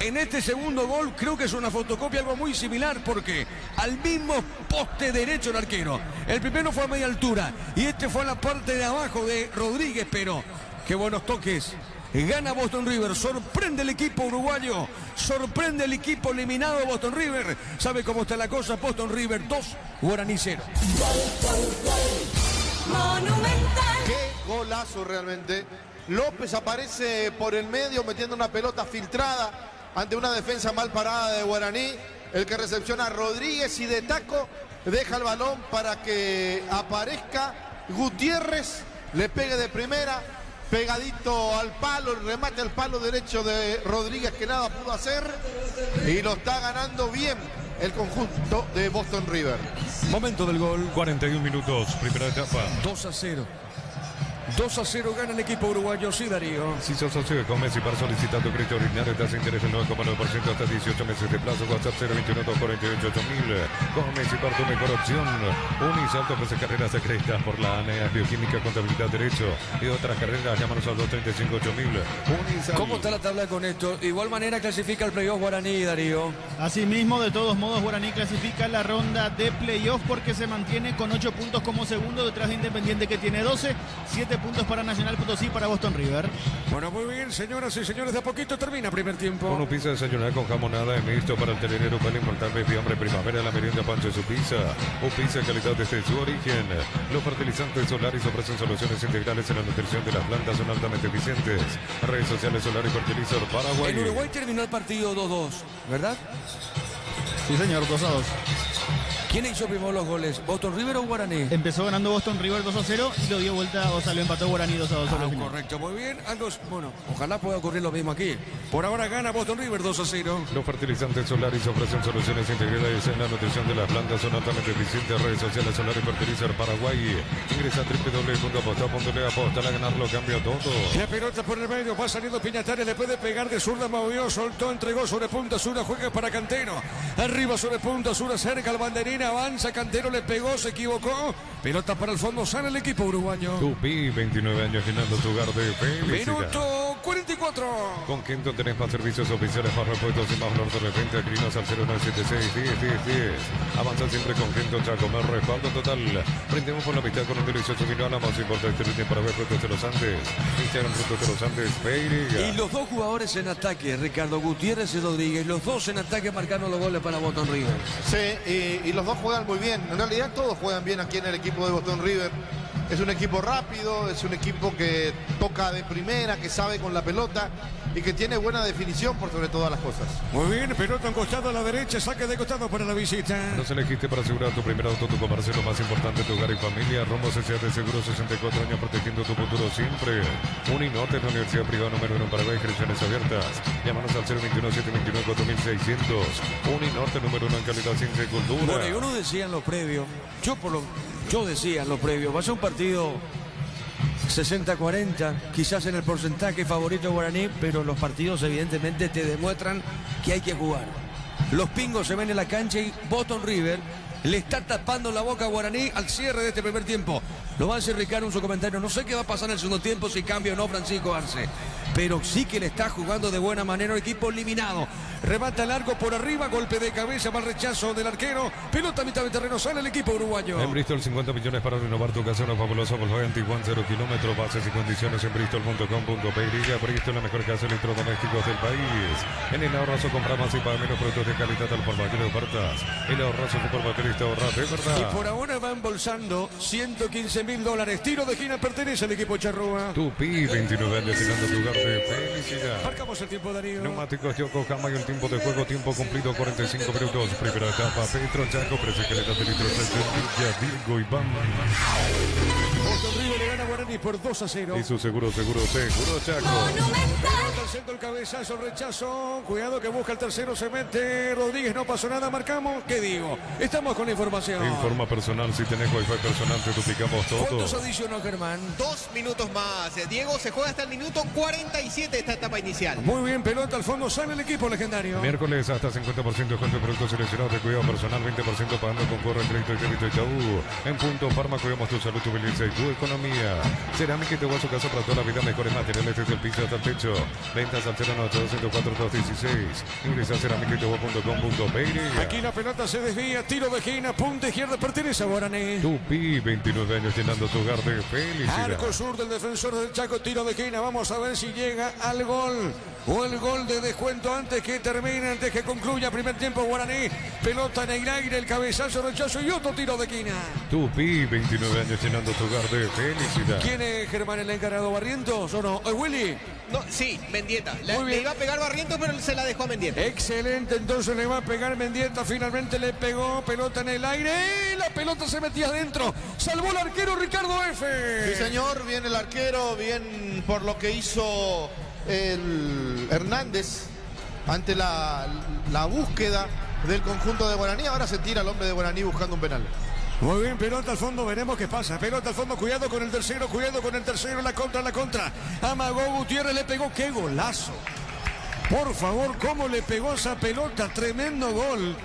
En este segundo gol creo que es una fotocopia, algo muy similar, porque al mismo poste derecho el arquero. El primero fue a media altura y este fue a la parte de abajo de Rodríguez, pero qué buenos toques. Gana Boston River, sorprende el equipo uruguayo, sorprende el equipo eliminado Boston River. ¿Sabe cómo está la cosa? Boston River 2, Guaraní 0. Qué golazo realmente. López aparece por el medio metiendo una pelota filtrada ante una defensa mal parada de Guaraní. El que recepciona a Rodríguez y de taco deja el balón para que aparezca Gutiérrez, le pegue de primera, pegadito al palo, el remate al palo derecho de Rodríguez que nada pudo hacer y lo está ganando bien el conjunto de Boston River. Momento del gol. 41 minutos, primera etapa. 2-0. 2-0 gana el equipo uruguayo, sí, Darío. Si sos socio de Comes y para solicitar tu crédito ordinario, tasa de interés del 9,9% hasta 18 meses de plazo. WhatsApp 021-248-8000. Comes y para tu mejor opción. Unisalto ofrece carreras acreditadas por la ANEA, Bioquímica, Contabilidad, Derecho y otras carreras. Llámanos al 235-8000. ¿Cómo está la tabla con esto? Igual manera clasifica el playoff Guaraní, Darío. Asimismo, de todos modos, Guaraní clasifica la ronda de playoff porque se mantiene con 8 puntos como segundo detrás de Independiente, que tiene 12, 7 puntos para Nacional Potosí, para Boston River. Bueno, muy bien, señoras y señores, de a poquito termina primer tiempo. Uno pizza desayunar con jamonada en mixto para el telenero, para importar baby hambre primavera, la merienda pancho de su pizza. O pizza calidad desde su origen. Los fertilizantes solares ofrecen soluciones integrales en la nutrición de las plantas, son altamente eficientes. Redes sociales Solar y Fertilizar Paraguay. En Uruguay terminó el partido 2-2, ¿verdad? Sí, señor, 2-2. ¿Quién hizo primero los goles? ¿Boston River o Guaraní? Empezó ganando Boston River 2-0 y lo dio vuelta, o sea, lo empató Guaraní 2-2. Correcto, muy bien. Algo, bueno, ojalá pueda ocurrir lo mismo aquí. Por ahora gana Boston River 2-0. Los fertilizantes solares ofrecen soluciones integrales en la nutrición de las plantas, son altamente eficientes. Redes sociales Solar y Fertilizar Paraguay. Ingresa a www.aposta.le, aposta, a ganarlo cambia todo. La pelota por el medio, va saliendo Piñatare, le puede pegar de zurda, movió, soltó, entregó sobre punta zurda, juega para Cantero. Arriba sobre punta zurda, cerca al banderín, avanza Cantero, le pegó, se equivocó. Pelota para el fondo, sale el equipo uruguayo. Tupi, 29 años llenando tu hogar de felicidad. Minuto 44. Con Quinto tenés más servicios oficiales, más repuestos y más valor de repente. Escribinos al 0976-10-10-10. Avanza siempre con Quinto Chacomer, respaldo total. Prendemos por la mitad con un delicioso vino. La más importante para ver Frutos de los Andes. Instagram Frutos de los Andes, Peiriga. Y los dos jugadores en ataque, Ricardo Gutiérrez y Rodríguez, los dos en ataque marcando los goles para Boston River. Sí, y los dos juegan muy bien. En realidad todos juegan bien aquí en el equipo de Boston River. Es un equipo rápido, es un equipo que toca de primera, que sabe con la pelota y que tiene buena definición por sobre todas las cosas. Muy bien, pelota en costado a la derecha, saque de costado para la visita. Nos elegiste para asegurar tu primer auto, tu comercio, lo más importante, tu hogar y familia. Rombo S.A. de Seguro, 64 años protegiendo tu futuro siempre. Uninorte es la universidad privada número 1 para inscripciones abiertas. Llámanos al 021-729-4600. Uninorte número 1 en calidad, ciencia y cultura. Bueno, y uno decía en los previos, yo decía en los previos, va a ser un partido 60-40, quizás en el porcentaje favorito Guaraní, pero los partidos evidentemente te demuestran que hay que jugar. Los pingos se ven en la cancha y Boston River le está tapando la boca a Guaraní al cierre de este primer tiempo. Lo va a decir Ricardo en su comentario. No sé qué va a pasar en el segundo tiempo, si cambia o no Francisco Arce. Pero sí que le está jugando de buena manera el equipo eliminado. Remata largo por arriba, golpe de cabeza, mal rechazo del arquero. Pelota a mitad de terreno, sale el equipo uruguayo. En Bristol, 50 millones para renovar tu casa, una fabulosa Volkswagen Tiguan 0 kilómetros, bases y condiciones en bristol.com.py. Bristol, la mejor casa de electrodomésticos del país. En el ahorrazo compra más y paga menos productos de calidad al por mayor de ofertas. El ahorrazo superbaterista ahorra de verdad. Y por ahora va embolsando $115.000. Tiro de esquina pertenece al equipo Charrúa. Tupi, 29 años llenando tu hogar de felicidad. Marcamos el tiempo, Darío. Neumáticos Yokohama y el tiempo de juego, tiempo cumplido 45 minutos. Primera etapa, Petro Chaco, precicletas de litros Villa, Virgo y Bam. Boston River le gana a Guaraní por 2-0. Y su seguro Chaco. Al centro, el cabezazo, el rechazo. Cuidado que busca el tercero, se mete Rodríguez, no pasó nada, marcamos. ¿Qué digo? Estamos con la información. Informa personal, si tenés wifi personal te duplicamos todo. ¿Cuántos adicionó Germán? 2 minutos más. Diego, se juega hasta el minuto 47 esta etapa inicial. Muy bien, pelota al fondo, sale el equipo legendario. Miércoles hasta 50% de cuenta de productos seleccionados de cuidado personal, 20% pagando con correo, crédito y débito Itaú. En Punto Farma cuidamos tu salud, tu belleza y tu economía. Cerámica y te voy a su casa para toda la vida, mejores materiales desde el piso hasta el techo. Ventas al 098-204-216. Ingresa a cerámica-y-te-voy.com.py. Aquí la pelota se desvía, tiro de esquina, punta izquierda, pertenece a Guaraní. Tupi, 29 años llenando tu hogar de felicidad. Arco sur del defensor del Chaco, tiro de esquina, vamos a ver si llega al gol. O el gol de descuento antes que termine, antes que concluya primer tiempo Guaraní. Pelota en el aire, el cabezazo, rechazo y otro tiro de esquina. Tupi, 29 años llenando tu hogar de felicidad. ¿Quién es Germán, el encargado? ¿Barrientos o no? ¿Willy? No, sí, Mendieta. Le iba a pegar Barrientos, pero se la dejó a Mendieta. Excelente, entonces le va a pegar Mendieta. Finalmente le pegó, pelota en el aire. La pelota se metía adentro. Salvó el arquero Ricardo F. Sí, señor, bien el arquero, bien por lo que hizo el Hernández ante la búsqueda del conjunto de Guaraní. Ahora se tira el hombre de Guaraní buscando un penal. Muy bien, pelota al fondo, veremos qué pasa. Pelota al fondo, cuidado con el tercero, la contra. Amagó Gutiérrez, le pegó, qué golazo. Por favor, cómo le pegó esa pelota, tremendo gol.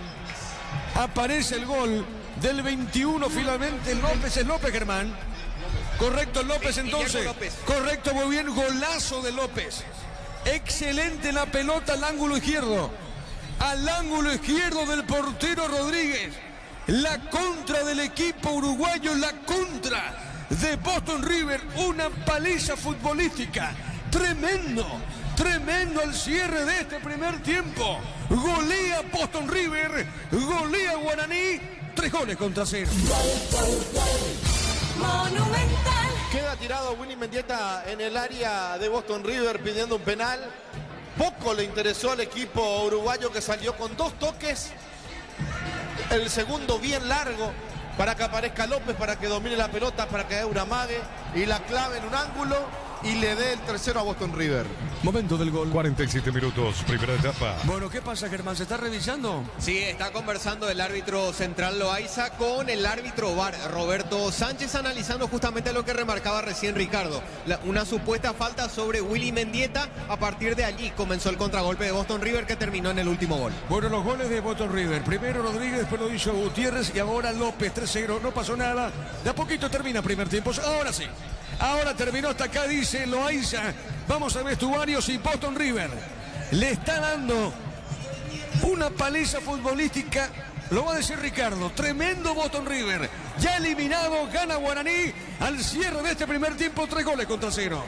Aparece el gol del 21 finalmente, López, es López, Germán. Correcto, López entonces. López. Correcto, muy bien, golazo de López. Excelente la pelota al ángulo izquierdo. Al ángulo izquierdo del portero Rodríguez. La contra del equipo uruguayo, la contra de Boston River. Una paliza futbolística. Tremendo al cierre de este primer tiempo. Golea Boston River, golea Guaraní. 3-0. Monumental. Queda tirado Willy Mendieta en el área de Boston River pidiendo un penal. Poco le interesó al equipo uruguayo, que salió con 2 toques. El segundo bien largo para que aparezca López, para que domine la pelota, para que haga una amague y la clave en un ángulo y le dé el tercero a Boston River. Momento del gol. 47 minutos, primera etapa. Bueno, ¿qué pasa, Germán? ¿Se está revisando? Sí, está conversando el árbitro central Loaiza con el árbitro VAR, Roberto Sánchez, analizando justamente lo que remarcaba recién Ricardo. Una supuesta falta sobre Willy Mendieta. A partir de allí comenzó el contragolpe de Boston River, que terminó en el último gol. Bueno, los goles de Boston River. Primero Rodríguez, después lo hizo Gutiérrez y ahora López. 3-0, no pasó nada. De a poquito termina primer tiempo. Ahora sí. Ahora terminó hasta acá, dice Loaiza. Vamos a vestuarios y Boston River le está dando una paliza futbolística. Lo va a decir Ricardo. Tremendo Boston River. Ya eliminado, gana Guaraní al cierre de este primer tiempo. 3-0.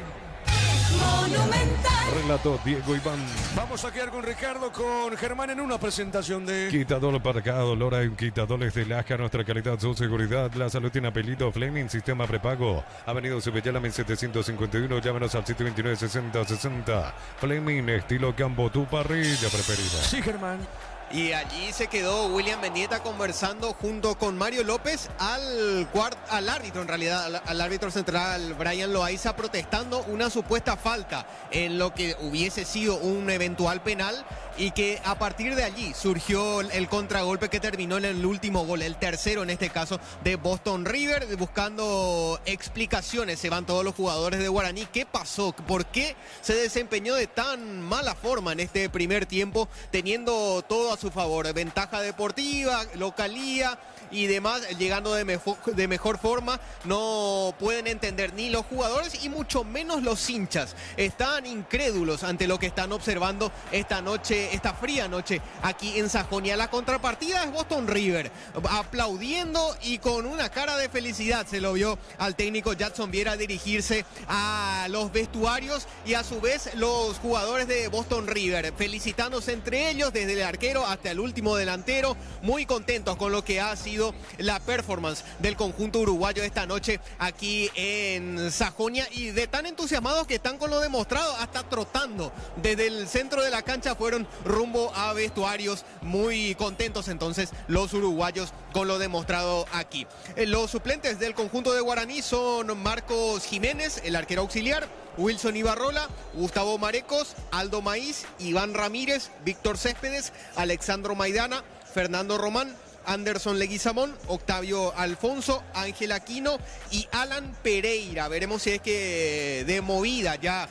Monumental. relato Diego Iván. Vamos a quedar con Ricardo, con Germán en una presentación de... Quitador para cada dolor hay un quitadores de Laja, nuestra calidad, su seguridad. La salud tiene apellido Fleming, sistema prepago. Avenida Subellala 1751, llámenos al 729-6060. Fleming, estilo campo, tu parrilla preferida. Sí, Germán. Y allí se quedó William Mendieta conversando junto con Mario López al árbitro, en realidad, al árbitro central, Brian Loaiza, protestando una supuesta falta en lo que hubiese sido un eventual penal, y que a partir de allí surgió el contragolpe que terminó en el último gol, el tercero en este caso de Boston River. Buscando explicaciones se van todos los jugadores de Guaraní. ¿Qué pasó? ¿Por qué se desempeñó de tan mala forma en este primer tiempo, teniendo todo a su favor? Ventaja deportiva, localía y demás, llegando de mejor forma. No pueden entender ni los jugadores y mucho menos los hinchas. Están incrédulos ante lo que están observando esta noche, esta fría noche aquí en Sajonia. La contrapartida es Boston River, aplaudiendo y con una cara de felicidad. Se lo vio al técnico Jackson Viera dirigirse a los vestuarios, y a su vez los jugadores de Boston River felicitándose entre ellos, desde el arquero hasta el último delantero, muy contentos con lo que ha sido la performance del conjunto uruguayo esta noche aquí en Sajonia, y de tan entusiasmados que están con lo demostrado, hasta trotando desde el centro de la cancha fueron rumbo a vestuarios. Muy contentos entonces los uruguayos con lo demostrado aquí. Los suplentes del conjunto de Guaraní son Marcos Jiménez, el arquero auxiliar, Wilson Ibarrola, Gustavo Marecos, Aldo Maíz, Iván Ramírez, Víctor Céspedes, Alexandro Maidana, Fernando Román, Anderson Leguizamón, Octavio Alfonso, Ángel Aquino y Alan Pereira. Veremos si es que de movida ya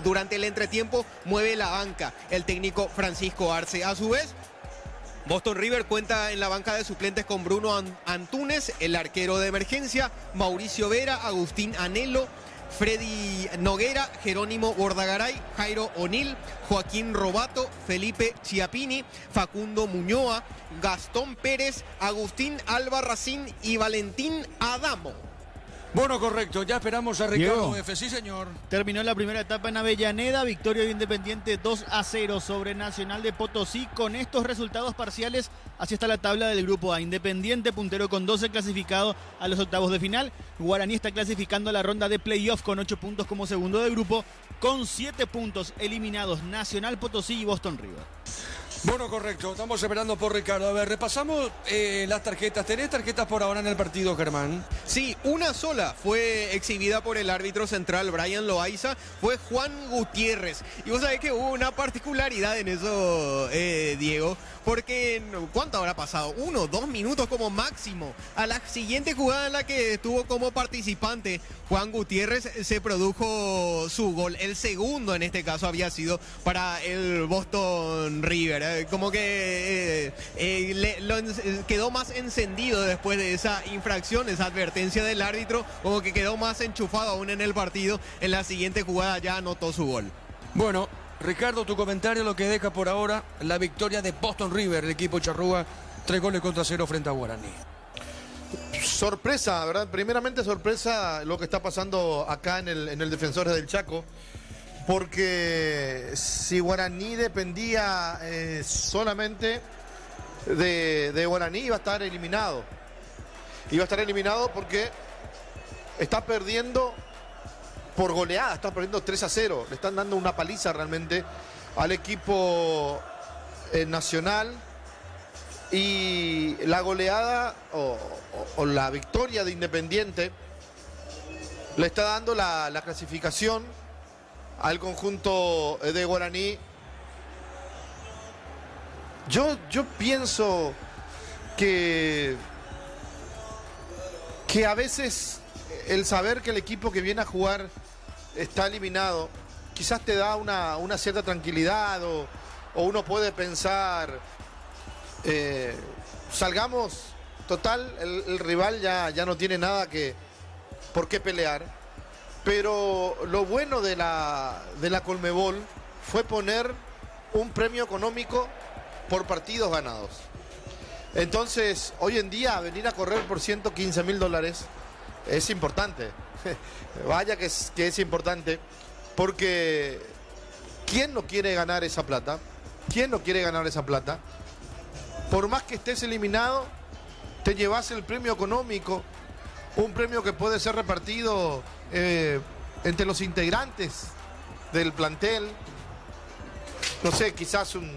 durante el entretiempo mueve la banca el técnico Francisco Arce. A su vez, Boston River cuenta en la banca de suplentes con Bruno Antúnez, el arquero de emergencia, Mauricio Vera, Agustín Anelo, Freddy Noguera, Jerónimo Bordagaray, Jairo O'Neill, Joaquín Robato, Felipe Chiapini, Facundo Muñoa, Gastón Pérez, Agustín Albarracín y Valentín Adamo. Bueno, correcto, ya esperamos a Ricardo Diego. F. Sí, señor. Terminó la primera etapa en Avellaneda, victoria de Independiente 2-0 sobre Nacional de Potosí. Con estos resultados parciales, así está la tabla del grupo A. Independiente puntero con 12, clasificado a los octavos de final. Guaraní está clasificando a la ronda de playoff con 8 puntos como segundo de grupo. Con 7 puntos eliminados Nacional Potosí y Boston River. Bueno, correcto, estamos esperando por Ricardo. A ver, repasamos las tarjetas. ¿Tenés tarjetas por ahora en el partido, Germán? Sí, una sola fue exhibida por el árbitro central Brian Loaiza, fue Juan Gutiérrez. Y vos sabés que hubo una particularidad en eso, Diego, porque ¿cuánto habrá pasado? 1 o 2 minutos como máximo. A la siguiente jugada en la que estuvo como participante Juan Gutiérrez se produjo su gol. El segundo en este caso había sido para el Boston River. Como que quedó más encendido después de esa infracción, esa advertencia del árbitro, como que quedó más enchufado aún en el partido. En la siguiente jugada ya anotó su gol. Bueno, Ricardo, tu comentario, lo que deja por ahora la victoria de Boston River, el equipo charrúa, 3-0 frente a Guaraní. Sorpresa, ¿verdad? Primeramente sorpresa lo que está pasando acá en el Defensores del Chaco. Porque si Guaraní dependía solamente de Guaraní, iba a estar eliminado. Iba a estar eliminado porque está perdiendo por goleada, está perdiendo 3-0. Le están dando una paliza realmente al equipo nacional. Y la goleada o la victoria de Independiente le está dando la clasificación al conjunto de Guaraní. Yo pienso que a veces el saber que el equipo que viene a jugar está eliminado, quizás te da una cierta tranquilidad o uno puede pensar, salgamos, total, el rival ya no tiene nada por qué pelear. Pero lo bueno de la Conmebol fue poner un premio económico por partidos ganados. Entonces, hoy en día, venir a correr por $115.000 es importante. Vaya que es importante, porque ¿Quién no quiere ganar esa plata? ¿Quién no quiere ganar esa plata? Por más que estés eliminado, te llevas el premio económico, un premio que puede ser repartido entre los integrantes del plantel. No sé, quizás un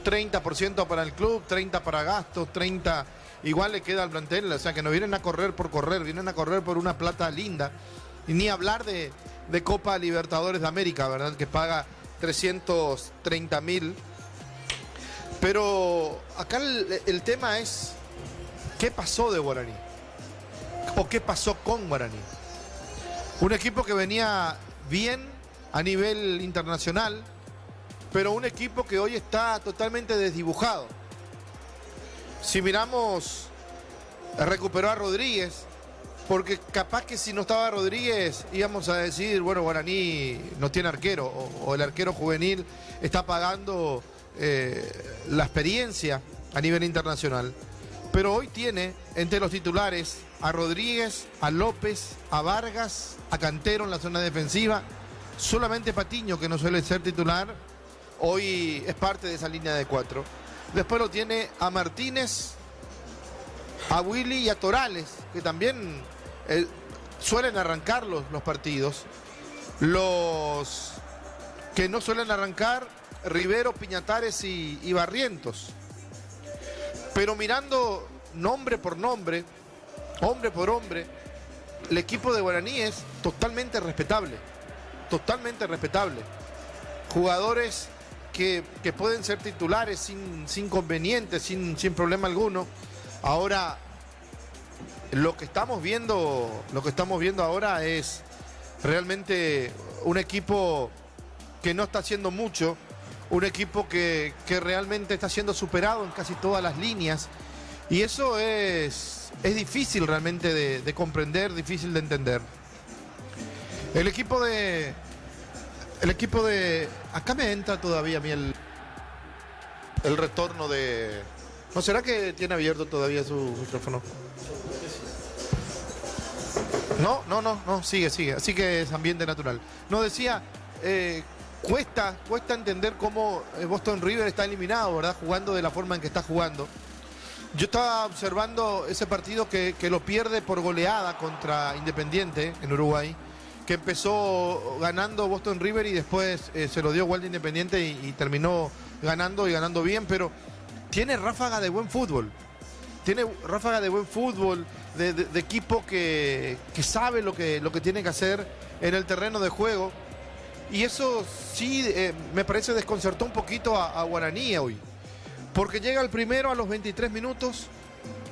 30% para el club, 30% para gastos, 30% igual le queda al plantel. O sea, que no vienen a correr por correr, vienen a correr por una plata linda. Y ni hablar de Copa Libertadores de América, ¿verdad? Que paga 330.000. Pero acá el tema es, ¿qué pasó de Guaraní? ¿O qué pasó con Guaraní? Un equipo que venía bien a nivel internacional, pero un equipo que hoy está totalmente desdibujado. Si miramos, recuperó a Rodríguez, porque capaz que si no estaba Rodríguez íbamos a decir, bueno, Guaraní no tiene arquero, o el arquero juvenil está pagando la experiencia a nivel internacional. Pero hoy tiene entre los titulares a Rodríguez, a López, a Vargas, a Cantero en la zona defensiva. Solamente Patiño, que no suele ser titular, hoy es parte de esa línea de 4. Después lo tiene a Martínez, a Willy y a Torales, que también suelen arrancar los partidos. Los que no suelen arrancar, Rivero, Piñatares y Barrientos. Pero mirando nombre por nombre, hombre por hombre, el equipo de Guaraní es totalmente respetable. Totalmente respetable. Jugadores que pueden ser titulares sin inconvenientes, sin problema alguno. Ahora, lo que estamos viendo ahora es realmente un equipo que no está haciendo mucho, un equipo que realmente está siendo superado en casi todas las líneas, y eso es difícil realmente de comprender, difícil de entender. El equipo de... Acá me entra todavía a mí el retorno de... ¿No será que tiene abierto todavía su micrófono? No, sigue. Así que es ambiente natural. No, decía, cuesta entender cómo Boston River está eliminado, ¿verdad? Jugando de la forma en que está jugando. Yo estaba observando ese partido que lo pierde por goleada contra Independiente en Uruguay, que empezó ganando Boston River y después se lo dio vuelta a Independiente y terminó ganando bien, pero tiene ráfaga de buen fútbol. Tiene ráfaga de buen fútbol, de equipo que sabe lo que tiene que hacer en el terreno de juego. Y eso sí me parece desconcertó un poquito a Guaraní hoy. Porque llega el primero a los 23 minutos,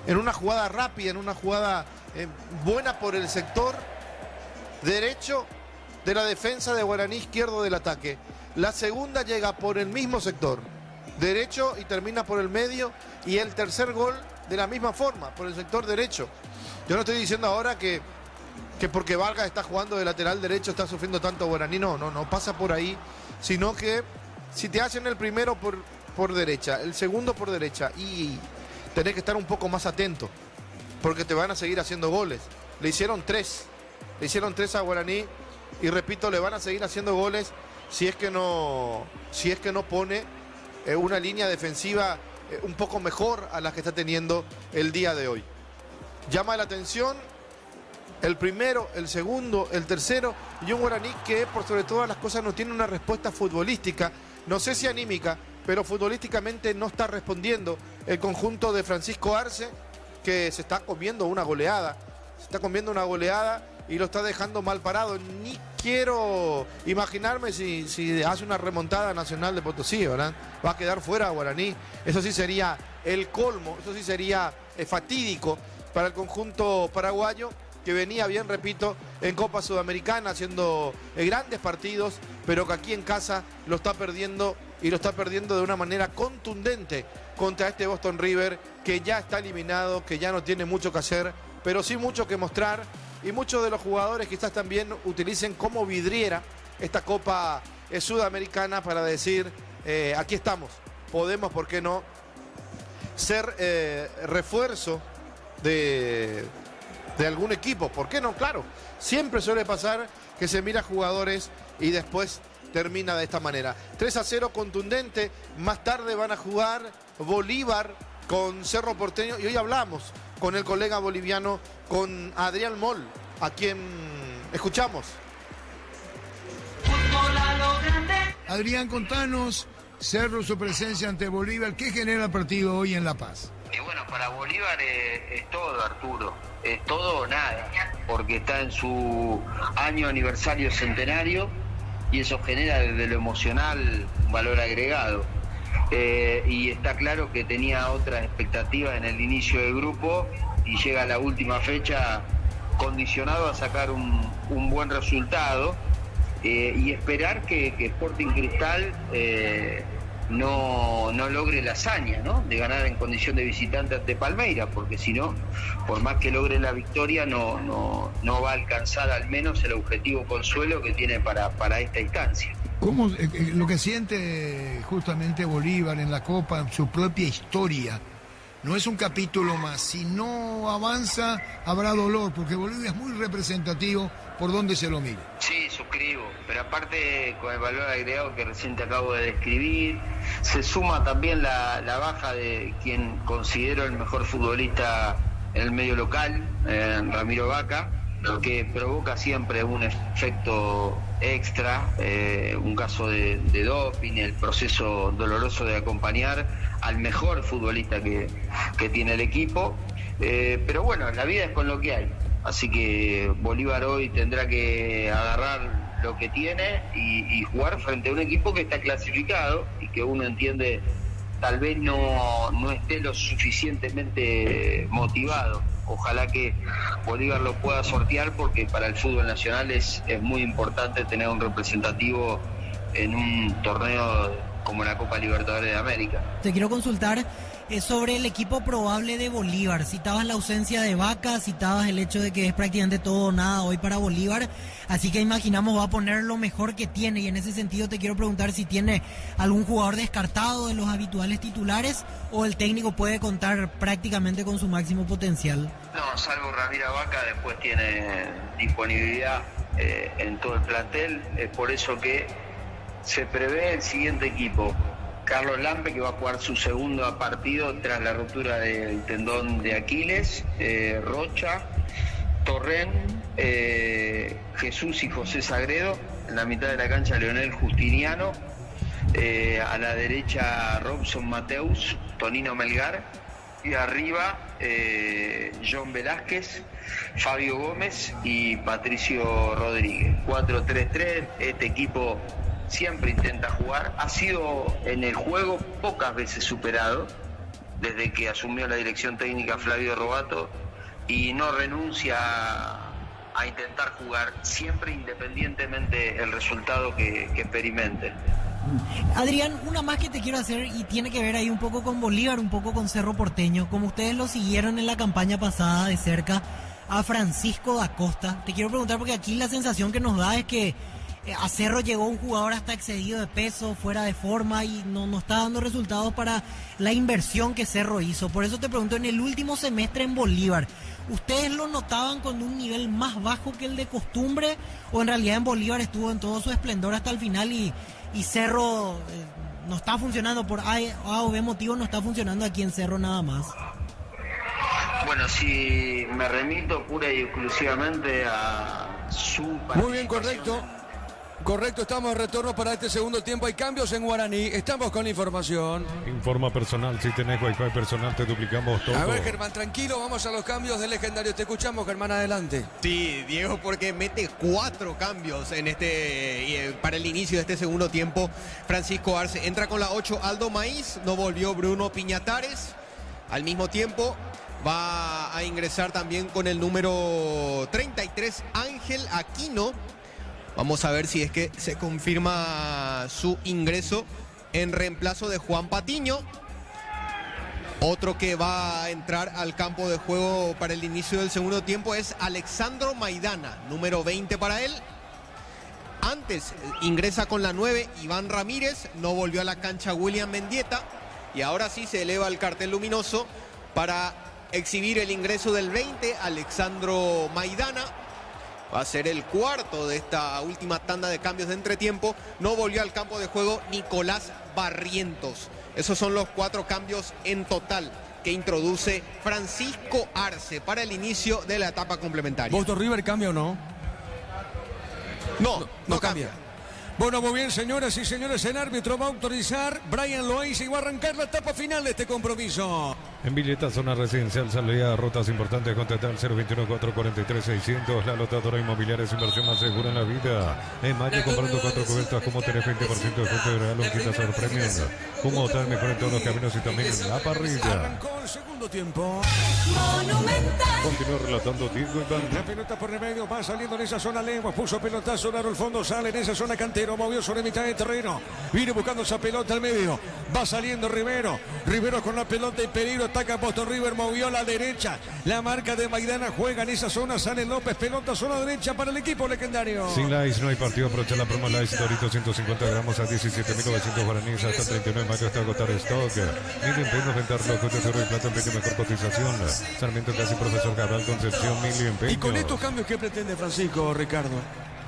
en una jugada rápida, en una jugada buena por el sector derecho de la defensa de Guaraní, izquierdo del ataque. La segunda llega por el mismo sector derecho y termina por el medio, y el tercer gol de la misma forma, por el sector derecho. Yo no estoy diciendo ahora que porque Vargas está jugando de lateral derecho está sufriendo tanto Guaraní, no pasa por ahí, sino que si te hacen el primero por derecha, el segundo por derecha, y tenés que estar un poco más atento, porque te van a seguir haciendo goles. Le hicieron tres a Guaraní, y repito, le van a seguir haciendo goles si es que no pone una línea defensiva un poco mejor a la que está teniendo el día de hoy. Llama la atención el primero, el segundo, el tercero, y un Guaraní que por sobre todas las cosas no tiene una respuesta futbolística, no sé si anímica, pero futbolísticamente no está respondiendo el conjunto de Francisco Arce, que se está comiendo una goleada, y lo está dejando mal parado. Ni quiero imaginarme si hace una remontada Nacional de Potosí, ¿verdad? Va a quedar fuera Guaraní. Eso sí sería el colmo, eso sí sería fatídico para el conjunto paraguayo, que venía bien, repito, en Copa Sudamericana haciendo grandes partidos, pero que aquí en casa lo está perdiendo, y lo está perdiendo de una manera contundente contra este Boston River, que ya está eliminado, que ya no tiene mucho que hacer, pero sí mucho que mostrar. Y muchos de los jugadores quizás también utilicen como vidriera esta Copa Sudamericana para decir, aquí estamos, podemos, ¿por qué no?, ser refuerzo de algún equipo. ¿Por qué no? Claro, siempre suele pasar que se mira jugadores y después termina de esta manera. 3-0 contundente. Más tarde van a jugar Bolívar con Cerro Porteño. Y hoy hablamos con el colega boliviano, con Adrián Moll, a quien escuchamos. Adrián, contanos, Cerro, su presencia ante Bolívar, ¿qué genera el partido hoy en La Paz? Y bueno, para Bolívar es todo, Arturo, es todo o nada, porque está en su año aniversario centenario y eso genera desde lo emocional un valor agregado. Y está claro que tenía otras expectativas en el inicio del grupo y llega a la última fecha condicionado a sacar un buen resultado y esperar que Sporting Cristal no logre la hazaña, ¿no?, de ganar en condición de visitante ante Palmeiras, porque si no, por más que logre la victoria, no va a alcanzar al menos el objetivo consuelo que tiene para esta instancia. ¿Cómo lo que siente justamente Bolívar en la Copa, en su propia historia? No es un capítulo más. Si no avanza, habrá dolor, porque Bolivia es muy representativo por donde se lo mire. Sí, suscribo, pero aparte con el valor agregado que recién te acabo de describir, se suma también la baja de quien considero el mejor futbolista en el medio local, Ramiro Vaca, lo que provoca siempre un efecto extra, un caso de doping, el proceso doloroso de acompañar al mejor futbolista que tiene el equipo, pero bueno, la vida es con lo que hay, así que Bolívar hoy tendrá que agarrar lo que tiene y jugar frente a un equipo que está clasificado y que uno entiende tal vez no esté lo suficientemente motivado. Ojalá que Bolívar lo pueda sortear, porque para el fútbol nacional es muy importante tener un representativo en un torneo como la Copa Libertadores de América. Te quiero consultar sobre el equipo probable de Bolívar. Citabas la ausencia de Vaca, citabas el hecho de que es prácticamente todo o nada hoy para Bolívar, así que imaginamos va a poner lo mejor que tiene, y en ese sentido te quiero preguntar si tiene algún jugador descartado de los habituales titulares o el técnico puede contar prácticamente con su máximo potencial. No, salvo Ramiro Vaca, después tiene disponibilidad en todo el plantel, es por eso que se prevé el siguiente equipo. Carlos Lampe, que va a jugar su segundo partido tras la ruptura del tendón de Aquiles, Rocha, Torren, Jesús y José Sagredo, en la mitad de la cancha Leonel Justiniano, a la derecha Robson Mateus, Tonino Melgar, y arriba John Velázquez, Fabio Gómez y Patricio Rodríguez. 4-3-3, este equipo siempre intenta jugar, ha sido en el juego pocas veces superado desde que asumió la dirección técnica Flavio Robato, y no renuncia a intentar jugar siempre independientemente el resultado que experimente. Adrián, una más que te quiero hacer y tiene que ver ahí un poco con Bolívar, un poco con Cerro Porteño. Como ustedes lo siguieron en la campaña pasada de cerca a Francisco da Costa, te quiero preguntar porque aquí la sensación que nos da es que a Cerro llegó un jugador hasta excedido de peso, fuera de forma, y no está dando resultados para la inversión que Cerro hizo. Por eso te pregunto, en el último semestre en Bolívar, ¿ustedes lo notaban con un nivel más bajo que el de costumbre? ¿O en realidad en Bolívar estuvo en todo su esplendor hasta el final y Cerro no está funcionando por A o B motivo, no está funcionando aquí en Cerro nada más? Bueno, si me remito pura y exclusivamente a su... Muy bien, correcto. Correcto, estamos de retorno para este segundo tiempo. Hay cambios en Guaraní. Estamos con la información. Informa personal. Si tenés wifi personal, te duplicamos todo. A ver, Germán, tranquilo. Vamos a los cambios del legendario. Te escuchamos, Germán, adelante. Sí, Diego, porque mete 4 cambios en para el inicio de este segundo tiempo. Francisco Arce entra con la 8 Aldo Maíz. No volvió Bruno Piñatares. Al mismo tiempo va a ingresar también con el número 33 Ángel Aquino. Vamos a ver si es que se confirma su ingreso en reemplazo de Juan Patiño. Otro que va a entrar al campo de juego para el inicio del segundo tiempo es Alexandro Maidana, número 20 para él. Antes ingresa con la 9 Iván Ramírez, no volvió a la cancha William Mendieta. Y ahora sí se eleva el cartel luminoso para exhibir el ingreso del 20 Alexandro Maidana. Va a ser el cuarto de esta última tanda de cambios de entretiempo. No volvió al campo de juego Nicolás Barrientos. Esos son los 4 cambios en total que introduce Francisco Arce para el inicio de la etapa complementaria. ¿Boston River cambia o no? No cambia. Bueno, muy bien, señoras y señores, el árbitro va a autorizar. Brian Loaiza y va a arrancar la etapa final de este compromiso. En Villeta, zona residencial, salida, rutas importantes, contactar al 021-443-600. La lotadora inmobiliaria es inversión más segura en la vida. En mayo, comprando 4 cubiertas, como tenés 20% de descuento de regalo, quitas sobre premios. Como hotel mejor en todos los caminos y también en la parrilla. Arrancó el segundo tiempo. Continúa relatando Diego Iván. La pelota por el medio, va saliendo en esa zona Lemos, puso pelotazo, Laro al fondo, sale en esa zona Cantero, movió sobre mitad de terreno, viene buscando esa pelota al medio, va saliendo Rivero con la pelota en peligro, ataca Boston River, movió a la derecha, la marca de Maidana, juega en esa zona, sale López, pelota zona derecha para el equipo legendario. Sin Lice no hay partido, aprovecha la promo Lice, Doritos 150 gramos a 17.900 guaraníes, hasta el 39 de mayo hasta agotar stock. Mil empeños, venta reloj de oro y plata, empeño mejor cotización. Sarmiento casi profesor Cabral Concepción, mil empeños. ¿Y con estos cambios qué pretende Francisco, Ricardo?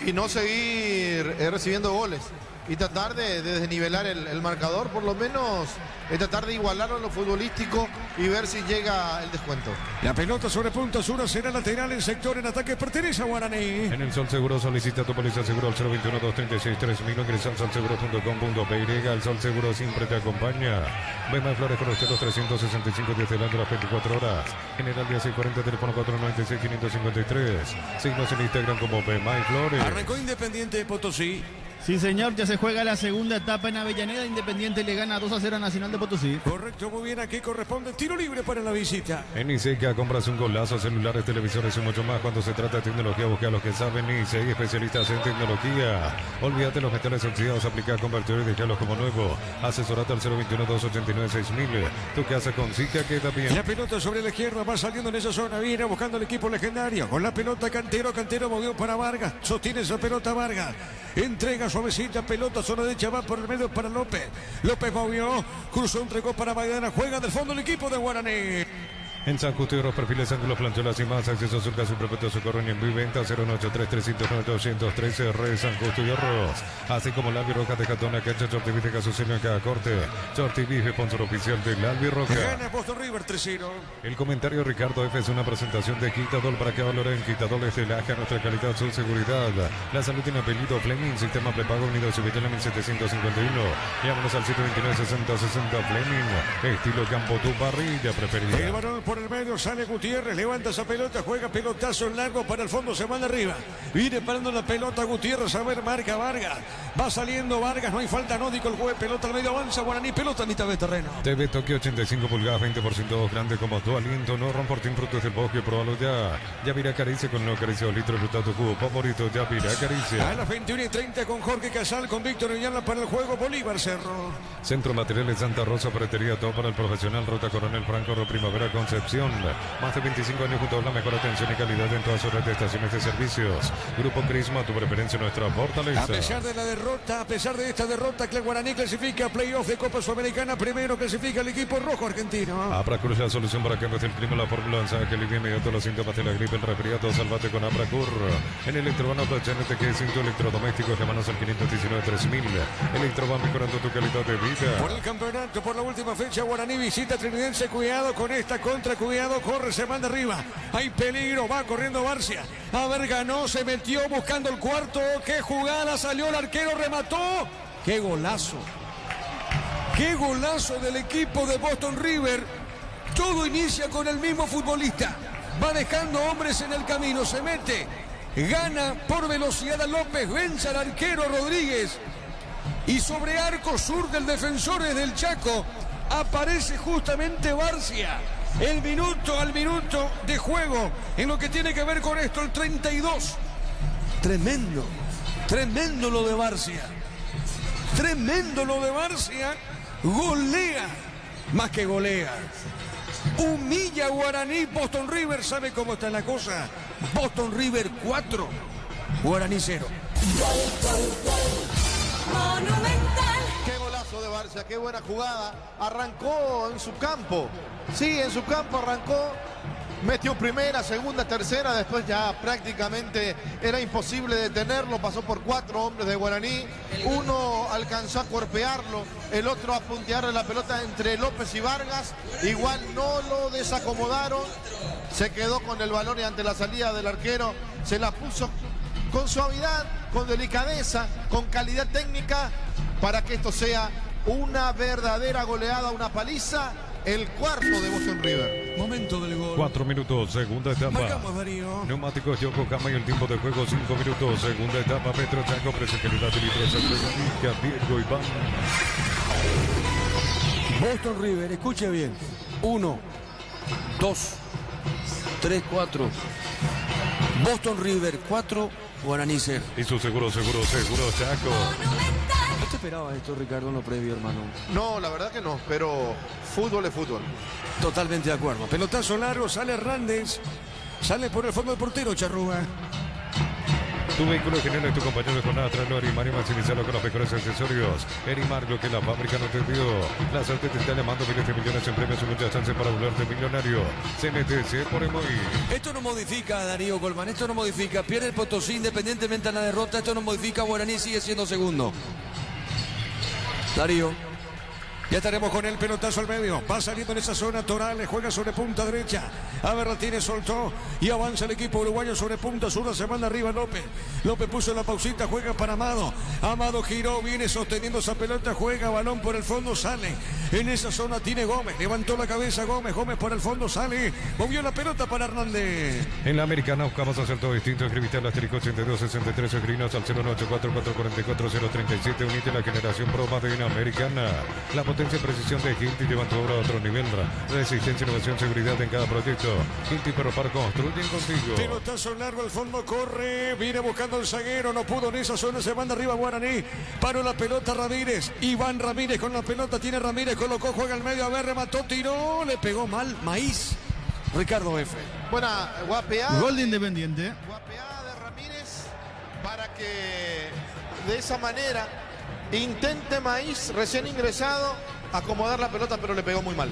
Y no seguir recibiendo goles. Y tratar de desnivelar el marcador, por lo menos tratar de igualarlo en lo futbolístico y ver si llega el descuento. La pelota sobre punta sur será lateral en sector en ataque, pertenece a Guaraní. En el Sol Seguro solicita tu póliza seguro al 021-236-3000, ingresa al solseguro.com.py. El Sol Seguro siempre te acompaña. Bema Flores con usted los 365 días del año, las 24 horas. General 1040, teléfono 496-553. Signos en Instagram como Bema Flores. Arrancó Independiente de Potosí. Sí, señor, ya se juega la segunda etapa en Avellaneda. Independiente le gana 2-0 a Nacional de Potosí. Correcto, muy bien, aquí corresponde tiro libre para la visita. En ISECA compras un golazo, celulares, televisores y mucho más. Cuando se trata de tecnología, busca a los que saben. ISECA, especialistas en tecnología. Olvídate los metales oxidados, aplica, convertir y dejarlos como nuevo. Asesorate al 021-289-6000. Tu casa con SICA queda bien. La pelota sobre la izquierda va saliendo en esa zona. Viene buscando el equipo legendario. Con la pelota Cantero movió para Vargas. Sostiene esa pelota Vargas. Entrega suavecita, pelota, zona derecha, va por el medio para López. López movió, cruzó, entregó para Maidana, juega del fondo el equipo de Guaraní. En San Justo y los perfiles, ángulos, plancholas y más, acceso a su casa y perpetuo socorro en venta 093-309-213 Red San Justo y Arroz. Así como la Albirroca de Catona, cancha, Short TV de su sello en cada corte. Short TV, sponsor oficial de la Albirroca. Gana Boston River 3-0. El comentario Ricardo F es una presentación de Quitadol para que valoren Quitadol de Laja, nuestra calidad, su seguridad. La salud tiene apellido Fleming, sistema prepago unido a Civitela 1751. Llámanos al 729-6060 Fleming, estilo campo, tu parrilla preferida. El varón por el medio, sale Gutiérrez, levanta esa pelota, juega pelotazo largo para el fondo, se manda arriba. Viene parando la pelota Gutiérrez, a ver, marca Vargas. Va saliendo Vargas, no hay falta, no dijo el juez, pelota al medio, avanza Guaraní, pelota a mitad de terreno. TV Tokio 85 pulgadas, 20% grande como tu aliento, no romportín frutos del bosque, probalo ya. Yavirá Caricia con no Caricia, litro, ruta tu cubo favorito, Yavirá Caricia. A las 21:30 con Jorge Casal, con Víctor Uñala para el juego, Bolívar Cerro. Centro Materiales Santa Rosa, Ferretería, todo para el profesional, Ruta Coronel Franco, Primavera Concepción. Más de 25 años junto a la mejor atención y calidad en todas sus redes de estaciones de servicios. Grupo Crisma, tu preferencia, nuestra fortaleza. A pesar de la derrota, a pesar de esta derrota, que el Guaraní clasifica a playoff de Copa Sudamericana, primero clasifica el equipo rojo argentino. Apracur, la solución para cambios del clima, la fórmula lanzada que alivia inmediato los síntomas de la gripe, el resfriado, salvate con Apracur. En Electrobano, PHNT, que es tu electrodoméstico, llamanos al 519-3000. Electroban mejorando tu calidad de vida. Por el campeonato, por la última fecha, Guaraní visita Trinidense, cuidado con esta contra, cuidado, corre, se manda arriba. Hay peligro, va corriendo Barcia. A ver, ganó, se metió buscando el cuarto. ¡Qué jugada! Salió el arquero, remató. ¡Qué golazo! ¡Qué golazo del equipo de Boston River! Todo inicia con el mismo futbolista. Va dejando hombres en el camino, se mete. Gana por velocidad a López, vence al arquero Rodríguez. Y sobre arco sur del defensor del Chaco aparece justamente Barcia. El minuto al minuto de juego en lo que tiene que ver con esto, el 32. Tremendo, tremendo lo de Barcia. Tremendo lo de Barcia. Golea, más que golea. Humilla a Guaraní. Boston River, ¿sabe cómo está la cosa? Boston River 4, Guaraní 0. Monumental. Qué golazo de Barcia, qué buena jugada. Arrancó en su campo. Sí, en su campo arrancó metió primera, segunda, tercera, después ya prácticamente era imposible detenerlo, pasó por 4 hombres de Guaraní, uno alcanzó a cuerpearlo, el otro a puntearle la pelota entre López y Vargas, igual no lo desacomodaron, se quedó con el balón y ante la salida del arquero se la puso con suavidad, con delicadeza, con calidad técnica, para que esto sea una verdadera goleada, una paliza, el cuarto de Boston River. Momento del gol. 4 minutos, segunda etapa. Marcamos, Darío. Neumáticos Yokohama y el tiempo de juego 5 minutos, segunda etapa. Petro Chango, presencialidad de litros, Diego Iván. Boston River, escuche bien. 1, 2, 3, 4. Boston River 4, Guaraní 0. Y su seguro, Chaco. ¿No te esperabas esto, Ricardo, en lo previo, hermano? No, la verdad que no, pero fútbol es fútbol. Totalmente de acuerdo. Pelotazo largo, sale Hernández. Sale por el fondo del portero, Charrúa. Tu vehículo genera tu compañero de jornada. Traerlo a Erimar y maximizarlo con los mejores accesorios. Erimar, lo que la fábrica no te dio. La suerte te está llamando, miles de millones en premios y muchas chances para volverte millonario. CNTC por Emoy. Esto no modifica a Darío Colman, esto no modifica. Pierde el Potosí independientemente de la derrota. Esto no modifica. Guaraní sigue siendo segundo. Darío. Ya estaremos con el pelotazo al medio. Va saliendo en esa zona Torales, juega sobre punta derecha. A ver, Martínez soltó y avanza el equipo uruguayo sobre punta sur. Se manda arriba López. López puso la pausita, juega para Amado. Amado giró, viene sosteniendo esa pelota, juega balón por el fondo, sale. En esa zona tiene Gómez, levantó la cabeza Gómez por el fondo sale. Movió la pelota para Hernández. En la Americana buscamos hacer todo distinto. Escribiste al asterisco 8263, escribinos al 09844444037. Unite a la generación Pro más de una Americana. La potencia y precisión de Hilti llevan tu obra a otro nivel. Resistencia, innovación, seguridad en cada proyecto. Hilti Perro Par construyen contigo. Pelotazo largo al fondo, corre, viene buscando el zaguero, no pudo en esa zona, se manda arriba Guaraní. Paró la pelota Ramírez. Iván Ramírez con la pelota, tiene Ramírez, colocó, juega al medio, a ver, remató, tiró, le pegó mal, Maíz. Ricardo F. Buena guapeada. Gol de Independiente. Guapeada de Ramírez para que de esa manera intente Maíz, recién ingresado, acomodar la pelota, pero le pegó muy mal.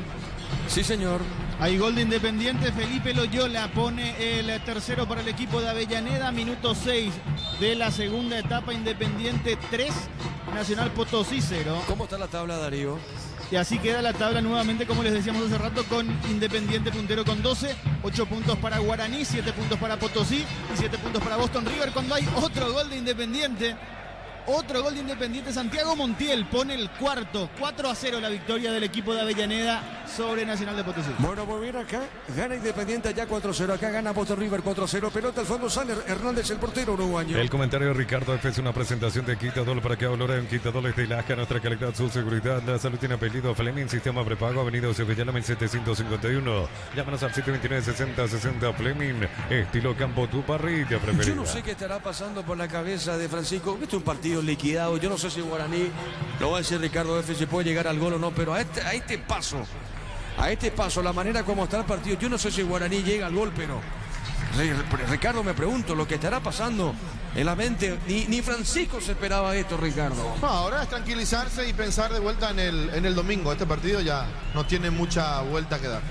Sí, señor. Hay gol de Independiente, Felipe Loyola pone el tercero para el equipo de Avellaneda, minuto 6 de la segunda etapa, Independiente 3, Nacional Potosí 0. ¿Cómo está la tabla, Darío? Y así queda la tabla nuevamente, como les decíamos hace rato, con Independiente puntero con 12, 8 puntos para Guaraní, 7 puntos para Potosí y 7 puntos para Boston River, cuando hay otro gol de Independiente. Otro gol de Independiente, Santiago Montiel pone el cuarto, 4-0 la victoria del equipo de Avellaneda sobre Nacional de Potosí. Bueno, muy bien acá, gana Independiente ya 4-0, acá gana Boston River 4-0, pelota al fondo sale Hernández, el portero uruguayo. El comentario de Ricardo F es una presentación de Quitadol para que valoren Quitadol de Lasca, nuestra calidad, su seguridad, la salud tiene apellido Fleming, sistema prepago, avenida Sevillana 1751. Llámanos al 729-6060 Fleming, estilo campo, tu parrilla preferida. Yo no sé qué estará pasando por la cabeza de Francisco, este es un partido liquidado, yo no sé si Guaraní, lo va a decir Ricardo F, si puede llegar al gol o no, pero a este paso, la manera como está el partido, yo no sé si Guaraní llega al gol, pero Ricardo, me pregunto lo que estará pasando en la mente, ni Francisco se esperaba esto, Ricardo. No, ahora es tranquilizarse y pensar de vuelta en el domingo. Este partido ya no tiene mucha vuelta que dar.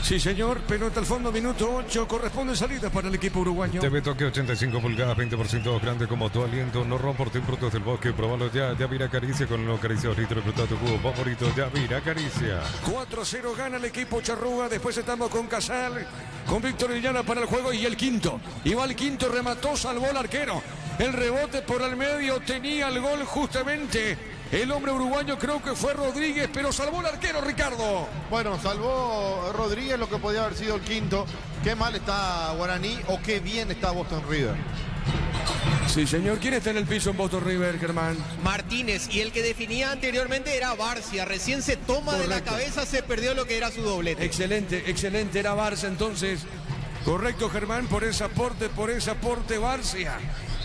Sí, señor, pelota al fondo, minuto 8, corresponde salida para el equipo uruguayo. TV Toque 85 pulgadas, 20% grande como tu aliento, no romporte frutos del bosque, probalo ya, Yavira Acaricia con el Acaricia litro, disfruta tu jugo favorito, Yavira Acaricia. 4-0 gana el equipo Charrúa, después estamos con Casal, con Víctor Villana para el juego y el quinto. Y va el quinto, remató, salvó el arquero. El rebote por el medio, tenía el gol justamente el hombre uruguayo, creo que fue Rodríguez, pero salvó el arquero, Ricardo. Bueno, salvó Rodríguez lo que podía haber sido el quinto. Qué mal está Guaraní o qué bien está Boston River. Sí, señor. ¿Quién está en el piso en Boston River, Germán? Martínez, y el que definía anteriormente era Barcia. Recién se toma de la cabeza, se perdió lo que era su doblete. Excelente, excelente, era Barcia entonces. Correcto, Germán, por ese aporte Barcia.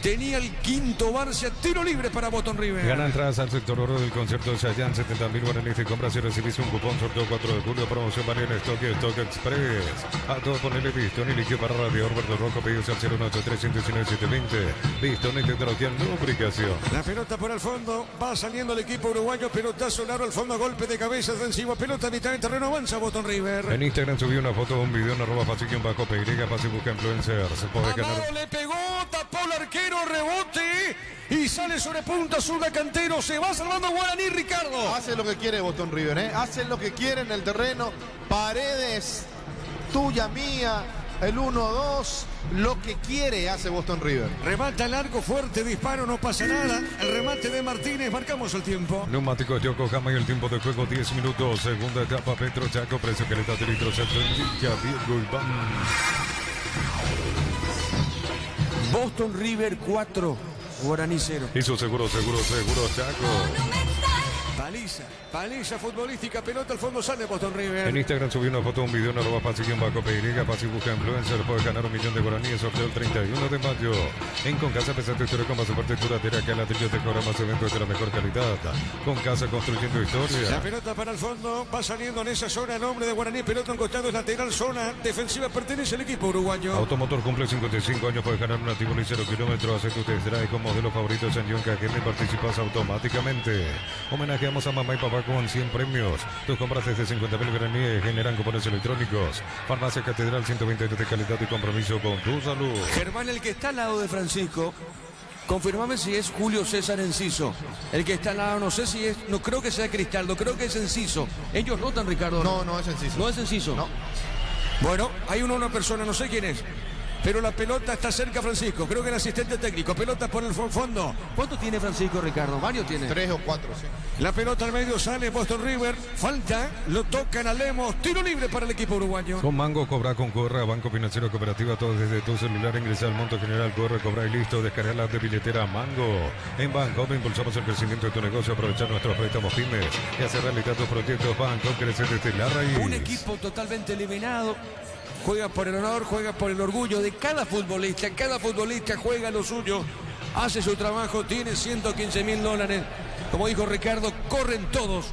Tenía el quinto Barcia, tiro libre para Boston River. Gana entradas al sector oro del concierto de Chayanne, 70.000 guaraníes de compras y recibís un cupón, sorteo 4 de julio, promoción varía en Stock y Stock Express. A todo ponerle pistón y líquido para radiador verde rojo, pedidos al 018319720. Pistón y tecnología en lubricación. La pelota por el fondo, va saliendo el equipo uruguayo, pelotazo largo al fondo, golpe de cabeza defensivo, pelota a mitad de terreno, avanza Boston River. En Instagram subió una foto o un video en @fácil_PY, pase y busca influencers. Podés ganar. Amado le pegó, tapó el arquero, rebote y sale sobre punta Zurda Cantero, se va salvando Guaraní, Ricardo. Hace lo que quiere Boston River, ¿eh? Hace lo que quiere en el terreno. Paredes, tuya, mía, el 1-2, lo que quiere hace Boston River. Remata largo, fuerte, disparo, no pasa nada. El remate de Martínez, marcamos el tiempo. Neumáticos Yokohama y el tiempo de juego 10 minutos. Segunda etapa, Petro Chaco, precio calidad de litro, centro indica, Diego Iván. Boston River 4, Guaraní 0. Hizo seguro, Chaco. Paliza futbolística, pelota al fondo, sale Boston River. En Instagram subió una foto, un video en @fácil_PY, fácil busca influencer, puede ganar 1 millón de guaraníes, sorteo el 31 de mayo. En Concasa, pesar de historia con más fuerte duradera que ladrillo, te cobra más eventos de la mejor calidad. Concasa, construyendo historia. La pelota para el fondo, va saliendo en esa zona, nombre de Guaraní, pelota en costado, es lateral, zona defensiva, pertenece al equipo uruguayo. Automotor cumple 55 años, puedes ganar un Tivoli 0 kilómetros, hace tu test drive con modelos favoritos en Yonca, que me participas automáticamente. Homenajeamos a mamá y papá con 100 premios. Tus compras desde 50.000 guaraníes generan cupones electrónicos. Farmacia Catedral, 120 años de calidad y compromiso con tu salud. Germán, el que está al lado de Francisco, confirmame si es Julio César Enciso. El que está al lado, no sé si es, no creo que sea Cristaldo, creo que es Enciso. Ellos rotan, Ricardo. No es Enciso. No es Enciso. No. Bueno, hay una persona, no sé quién es. Pero la pelota está cerca, Francisco. Creo que el asistente técnico. Pelota por el fondo. ¿Cuánto tiene Francisco, Ricardo? Varios tiene. 3 o 4, sí. La pelota al medio sale Boston River. Falta. Lo tocan a Lemos. Tiro libre para el equipo uruguayo. Con Mango, cobra con Corra, Banco Financiero Cooperativa, todo desde tu celular. Ingresa al monto general, corre, cobra y listo. Descarga la app de billetera Mango. En Banco impulsamos el crecimiento de tu negocio. Aprovechar nuestros préstamos pymes y hacer realidad tus proyectos. Banco crece desde la raíz. Un equipo totalmente eliminado. Juega por el honor, juega por el orgullo de cada futbolista. Cada futbolista juega lo suyo, hace su trabajo, tiene 115.000 dólares. Como dijo Ricardo, corren todos.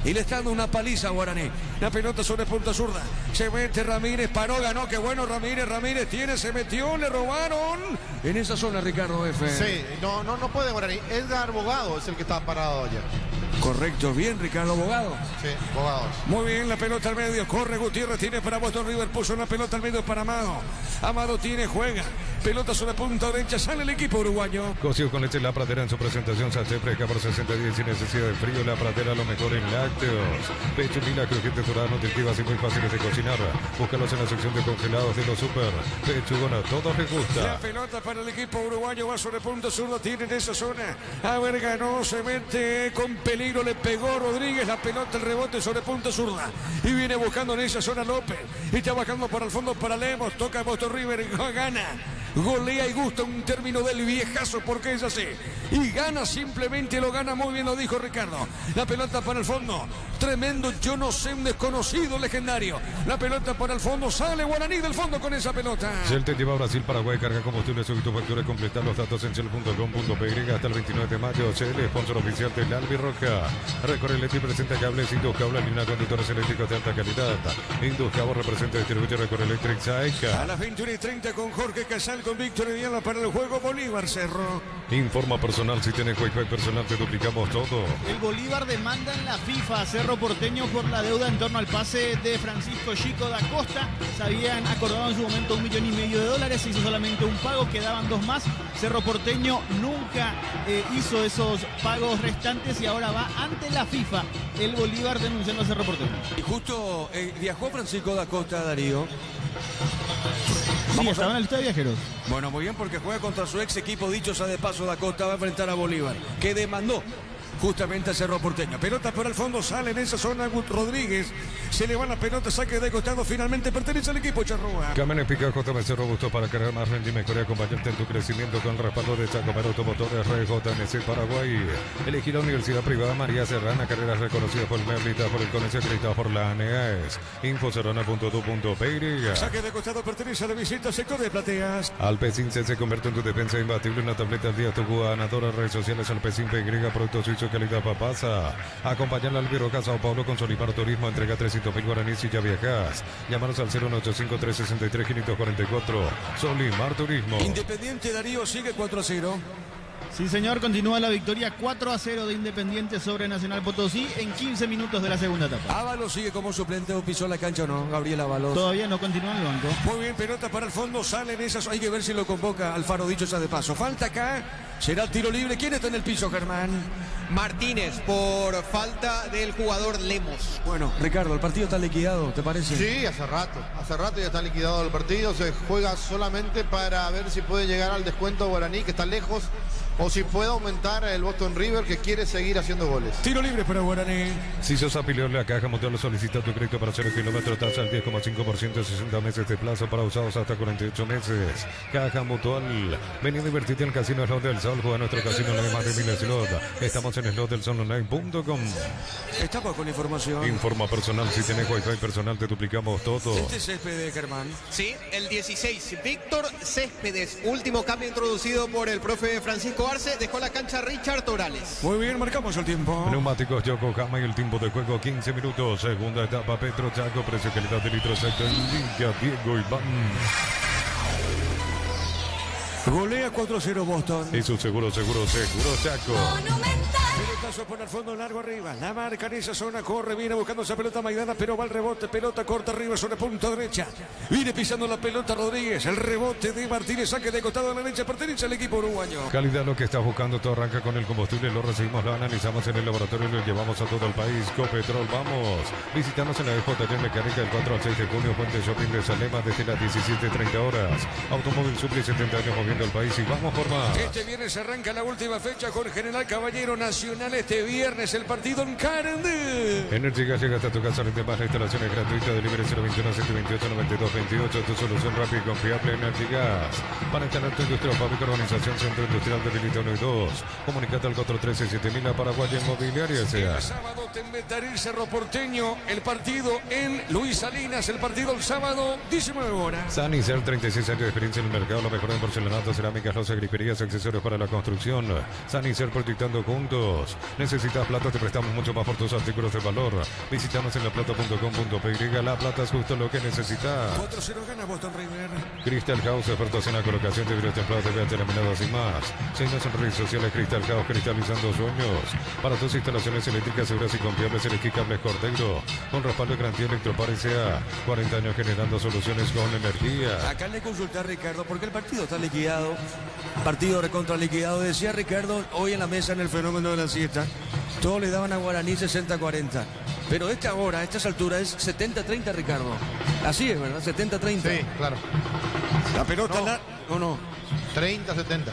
Y le está dando una paliza a Guaraní. La pelota sobre punta zurda. Se mete Ramírez, paró, ganó. Qué bueno Ramírez tiene, se metió, le robaron. En esa zona, Ricardo F. Sí, no puede Guaraní. Edgar Bogado es el que está parado ayer. Correcto, bien, Ricardo Bogado. Sí, Bogado. Muy bien, la pelota al medio. Corre Gutiérrez, tiene para Boston River. Puso una pelota al medio para Amado. Amado tiene, juega. Pelota sobre punta derecha, sale el equipo uruguayo. Cocido con leche La Pradera en su presentación. Sachet fresca por 60 días sin necesidad de frío. La Pradera, lo mejor en lácteos. Pecho Lila, crujientes doradas, nutritivas y muy fáciles de cocinar. Búscalos en la sección de congelados de los super. Pechugona, a todos les gusta. La pelota para el equipo uruguayo va sobre punta zurda. Tiene en esa zona. A ver, ganó, se mete con peligro. Le pegó Rodríguez. La pelota, el rebote sobre punta zurda. Y viene buscando en esa zona López. Y está bajando para el fondo para Lemos. Toca Boston River. Gana. Golea y gusta un término del viejazo porque es así. Y gana, simplemente lo gana muy bien, lo dijo Ricardo. La pelota para el fondo. Tremendo, yo no sé, un desconocido legendario. La pelota para el fondo, sale Guaraní del fondo con esa pelota. Shell te lleva a Brasil, Paraguay, carga combustible, sube tu factura y completa los datos en shell.com.py hasta el 29 de mayo. Shell, sponsor oficial del Albirroja. Recorre el y presenta cables, Induscable, línea de conductores eléctricos de alta calidad. Induscable representa y distribuye Recorre Electric Saica. A las 21:30 con Jorge Casal, con Víctor Ediala para el juego Bolívar Cerro. Informa personal, si tienes Wi-Fi personal te duplicamos todo. El Bolívar demanda en la FIFA a Cerro Porteño por la deuda en torno al pase de Francisco Chico da Costa. Se habían acordado en su momento $1,5 millones, se hizo solamente un pago, quedaban 2 más. Cerro Porteño nunca hizo esos pagos restantes y ahora va ante la FIFA el Bolívar denunciando a Cerro Porteño. Y justo viajó Francisco da Costa, Darío. Sí, estaba en la lista de viajeros. Bueno, muy bien, porque juega contra su ex equipo, dicho sea de paso, da Costa va a enfrentar a Bolívar, que demandó justamente a Cerro Porteño. Pelota por el fondo, sale en esa zona Rodríguez. Se le va la pelota, saque de costado, finalmente pertenece al equipo Charrúa. Cámenes Pica JMC Robusto para cargar más rendimiento y acompañarte en tu crecimiento con el respaldo de Chacomar Automotores RJMC Paraguay. Elegí la Universidad Privada María Serrana, carreras reconocidas por el Merlita, por el Conejo acreditado por la ANEAES. Infoserrana.tu.py. Saque de costado, pertenece a la visita, sector de plateas. Alpecin se convierte en tu defensa imbatible, una tableta al día, tu ganadora, redes sociales, Alpecin PY, producto suizo, calidad papasa. Acompañar al Viroca Sao Paulo con Solimar Turismo, entrega 300.000 guaraníes y ya viajas. Llámanos al 0185363-544. Solimar Turismo. Independiente Darío sigue 4-0. Sí, señor, continúa la victoria 4-0 de Independiente sobre Nacional Potosí en 15 minutos de la segunda etapa. Ábalos sigue como suplente, o pisó la cancha o no, Gabriel Ábalos. Todavía no continúa en el banco. Muy bien, pelota para el fondo, sale en esas, hay que ver si lo convoca Alfaro, dicho sea de paso. Falta acá, será tiro libre. ¿Quién está en el piso, Germán? Martínez, por falta del jugador Lemos. Bueno, Ricardo, ¿el partido está liquidado, te parece? Sí, hace rato ya está liquidado el partido. Se juega solamente para ver si puede llegar al descuento Guaraní, que está lejos, o si puede aumentar el Boston River, que quiere seguir haciendo goles. Tiro libre para Guaraní. Si sos afiliado en la Caja Mutual, solicita tu crédito para 0 kilómetros, tasa al 10,5%, 60 meses de plazo para usados hasta 48 meses. Caja Mutual, ven y divertirte en el Casino Slot del Sol, juega nuestro casino online más de 1000 slot. Estamos en slotdelsolonline.com. Estamos con información. Informa personal, si tenés wifi personal te duplicamos todo. Este Céspedes, Germán. Sí, el 16, Víctor Céspedes, último cambio introducido por el profe Francisco Arce, dejó la cancha Richard Torales. Muy bien, marcamos el tiempo. Neumáticos Yokohama y el tiempo de juego 15 minutos. Segunda etapa Petro Chaco, precio calidad de litro sector. Liga Diego Iván. Golea 4-0 Boston. Eso seguro Chaco. Pelotazo por el fondo, largo arriba. La marca en esa zona, corre, viene buscando esa pelota Maidana, pero va al rebote. Pelota corta arriba sobre punta derecha. Viene pisando la pelota Rodríguez. El rebote de Martínez, saque de costado a la derecha, pertenece al equipo uruguayo. Calidad lo que estás buscando, todo arranca con el combustible. Lo recibimos, lo analizamos en el laboratorio y lo llevamos a todo el país. Copetrol, vamos. Visitamos en la Taller Mecánica el 4 al 6 de junio. Puente Shopping de Salema desde las 17:30 horas. Automóvil Supli, 70 años moviendo el país y vamos por más. Este viernes arranca la última fecha con General Caballero Nacional. Este viernes el partido en Carandé. Energy Gas llega hasta tu casa, rinde más, la instalación es gratuita, delivery 021-728-9228, tu solución rápida y confiable. Energy Gas, para instalar tu industria o fábrica, organización, centro industrial de Vilita 1 y 2, comunicate al 413-7000 a Paraguay Inmobiliaria S.A. El sábado Tembetaril Cerro Porteño, el partido en Luis Salinas, el partido el sábado 19 horas. Sanicer, 36 años de experiencia en el mercado, lo mejor en porcelanato, cerámicas, losas, griferías, accesorios para la construcción. Sanicer, proyectando juntos. Necesitas plata, te prestamos mucho más por tus artículos de valor. Visítanos en laplata.com.py. La Plata es justo lo que necesitas. 4-0 gana Boston River. Crystal House, expertos en la colocación de vidrios templados de VH laminados y más. Seguimos en redes sociales Crystal House, cristalizando sueños. Para tus instalaciones eléctricas seguras y confiables, elegí Cables Cordeiro, con respaldo de garantía Electropar S.A. 40 años generando soluciones con energía. Acá le consulté a Ricardo porque el partido está liquidado. Partido recontra liquidado. Decía Ricardo hoy en la mesa en el fenómeno de la siesta. Todos le daban a Guaraní 60-40. Pero esta hora, a estas alturas, es 70-30, Ricardo. Así es, ¿verdad? 70-30. Sí, claro. La pelota No. ¿O no? 30-70.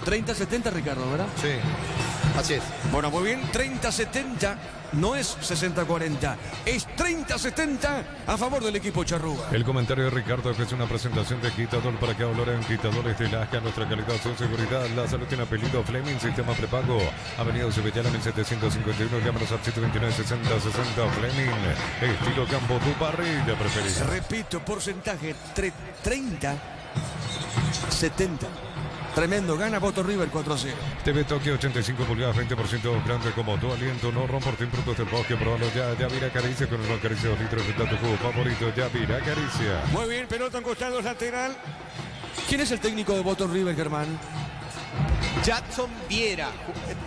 30-70, Ricardo, ¿verdad? Sí, así es. Bueno, muy bien, 30-70. No es 60-40, es 30-70 a favor del equipo Charrúa. El comentario de Ricardo, que es una presentación de Quitador para que hablar en Quitadores de Lasca, nuestra calidad, su seguridad. La salud tiene apellido Fleming, sistema prepago. Avenida Subellana 1751, llámanos al 729-6060 Fleming. Estilo campo, tu parrilla preferida. Repito, porcentaje 30-70. Tremendo, gana Boston River 4-0. TV Tokio 85 pulgadas, 20% grande como tu aliento. No romportín productos del bosque, probalo ya. Yavira Caricia con una caricia de 2 litros de tu jugo favorito. Yavira Caricia. Muy bien, pelota en costado lateral. ¿Quién es el técnico de Boston River, Germán? Jackson Viera,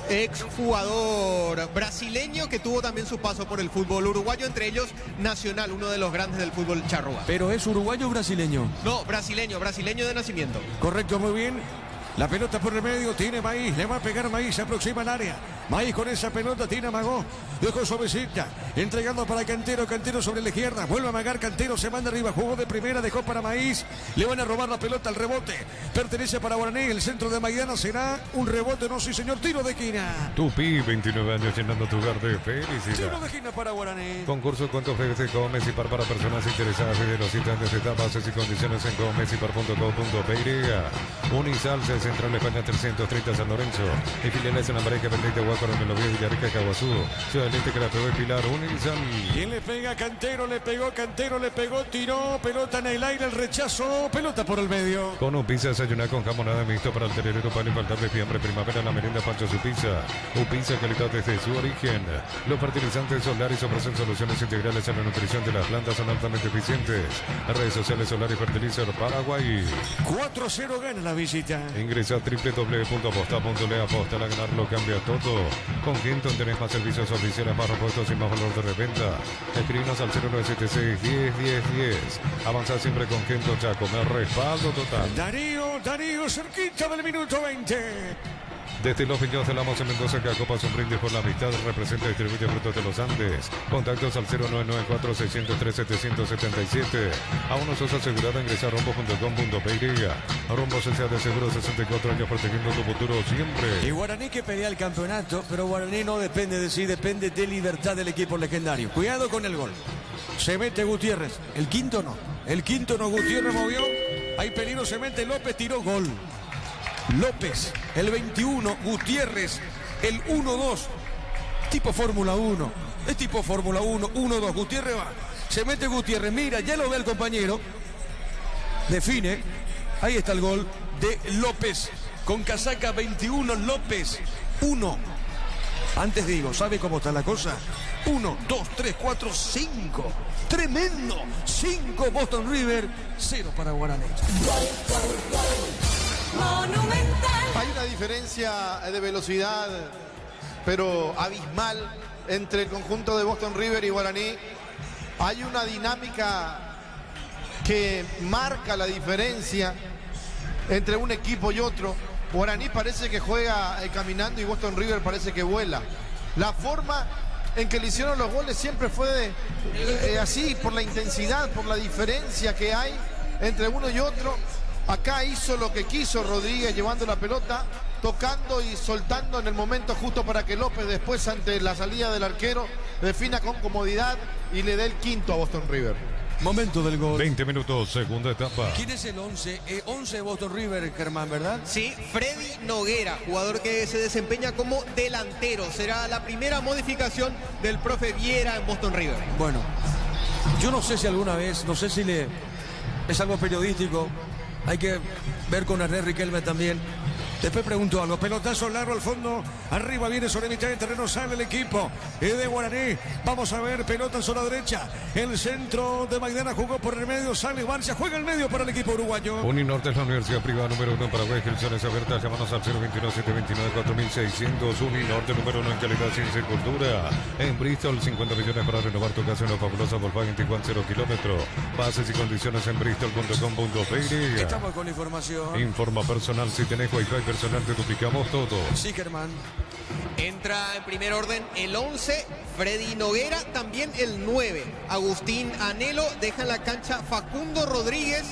exjugador brasileño que tuvo también su paso por el fútbol uruguayo, entre ellos Nacional, uno de los grandes del fútbol charrúa. ¿Pero es uruguayo o brasileño? No, brasileño de nacimiento. Correcto, muy bien. La pelota por el medio, tiene Maíz, le va a pegar Maíz, se aproxima al área. Maíz con esa pelota, tiene amagó, dejó suavecita, entregando para Cantero, Cantero sobre la izquierda, vuelve a amagar Cantero, se manda arriba, jugó de primera, dejó para Maíz, le van a robar la pelota al rebote, pertenece para Guaraní, el centro de Maidana será un rebote, no, sí señor, tiro de esquina. Tupi, 29 años llenando tu hogar de felicidad. Tiro de esquina para Guaraní. Concurso ¿Cuánto ofrece Comecipar para personas interesadas de los instantes de bases y condiciones en comecipar.com.py. Unisal, Central España 330 San Lorenzo y filiales en la América Pendiente Huácaro en el Oviedo Villarrica Caguazú. Ciudad del Este que la pegó el Pilar. Unisal. ¿Quién le pega? Cantero, le pegó, tiró, pelota en el aire, el rechazo, pelota por el medio. Con un pizza desayunar con jamonada mixto para el tererero para infaltable fiambre primavera, la merienda Pancho su pizza. Un pizza calidad desde su origen. Los fertilizantes solares ofrecen soluciones integrales a la nutrición de las plantas, son altamente eficientes. Redes sociales Solar y Fertilizer Paraguay. 4-0 gana la visita. Ingresa a www.aposta.le. Aposta, la ganar lo cambia todo. Con Kenton tenés más servicios oficiales, más repuestos y más valor de reventa. Escribinos al 0976 10 10 10. Avanza siempre con Kenton Chaco. Me respaldo total. Darío, cerquita del minuto 20. Desde Los Piños de Lamos en Mendoza, que acopa un brindis por la amistad, representa y distribuye Frutos de los Andes. Contactos al 0994-603-777. A uno sos asegurada, ingresa a rombo.com.py. Rombo S.A. de Seguro, 64 años protegiendo tu futuro siempre. Y Guaraní que pelea el campeonato, pero Guaraní no depende de sí, depende de Libertad del equipo legendario. Cuidado con el gol. Se mete Gutiérrez, el quinto no, Gutiérrez movió. Hay peligro, se mete López, tiró gol. López, el 21, Gutiérrez, el 1-2, tipo Fórmula 1, es tipo Fórmula 1, 1-2, Gutiérrez va, se mete Gutiérrez, mira, ya lo ve el compañero, define, ahí está el gol de López, con casaca 21, López, 1, antes digo, ¿sabe cómo está la cosa? 1, 2, 3, 4, 5, tremendo, 5 Boston River, 0 para Guaraní. Hay una diferencia de velocidad, pero abismal, entre el conjunto de Boston River y Guaraní. Hay una dinámica que marca la diferencia entre un equipo y otro. Guaraní parece que juega caminando y Boston River parece que vuela. La forma en que le hicieron los goles siempre fue así, por la intensidad, por la diferencia que hay entre uno y otro. Acá hizo lo que quiso Rodríguez, llevando la pelota, tocando y soltando en el momento justo para que López después, ante la salida del arquero, defina con comodidad y le dé el quinto a Boston River. Momento del gol. 20 minutos, segunda etapa. ¿Quién es el 11? 11 de Boston River, Germán, ¿verdad? Sí, Freddy Noguera, jugador que se desempeña como delantero. Será la primera modificación del profe Viera en Boston River. Bueno, yo no sé si alguna vez, no sé si es algo periodístico. Hay que ver con Herrera Riquelme también. Después pregunto algo. Pelotazo largo al fondo. Arriba viene sobre mitad de terreno. Sale el equipo de Guaraní. Vamos a ver. Pelota en zona derecha. El centro de Maidana jugó por el medio. Sale Barcia. Juega el medio para el equipo uruguayo. Uninorte es la universidad privada número 1 en Paraguay. Inscripciones abiertas. Llámanos al 021-729-4600. Uninorte número 1 en calidad, ciencia y cultura. En Bristol, 50 millones para renovar tu casa en la fabulosa Volkswagen Tiguan 0 kilómetros. Bases y condiciones en bristol.com.py. Estamos con información. Informa personal. Si tenés Wi-Fi personal, te duplicamos todo. Sí, Germán. Entra en primer orden el 11, Freddy Noguera, también el 9, Agustín Anelo, deja en la cancha Facundo Rodríguez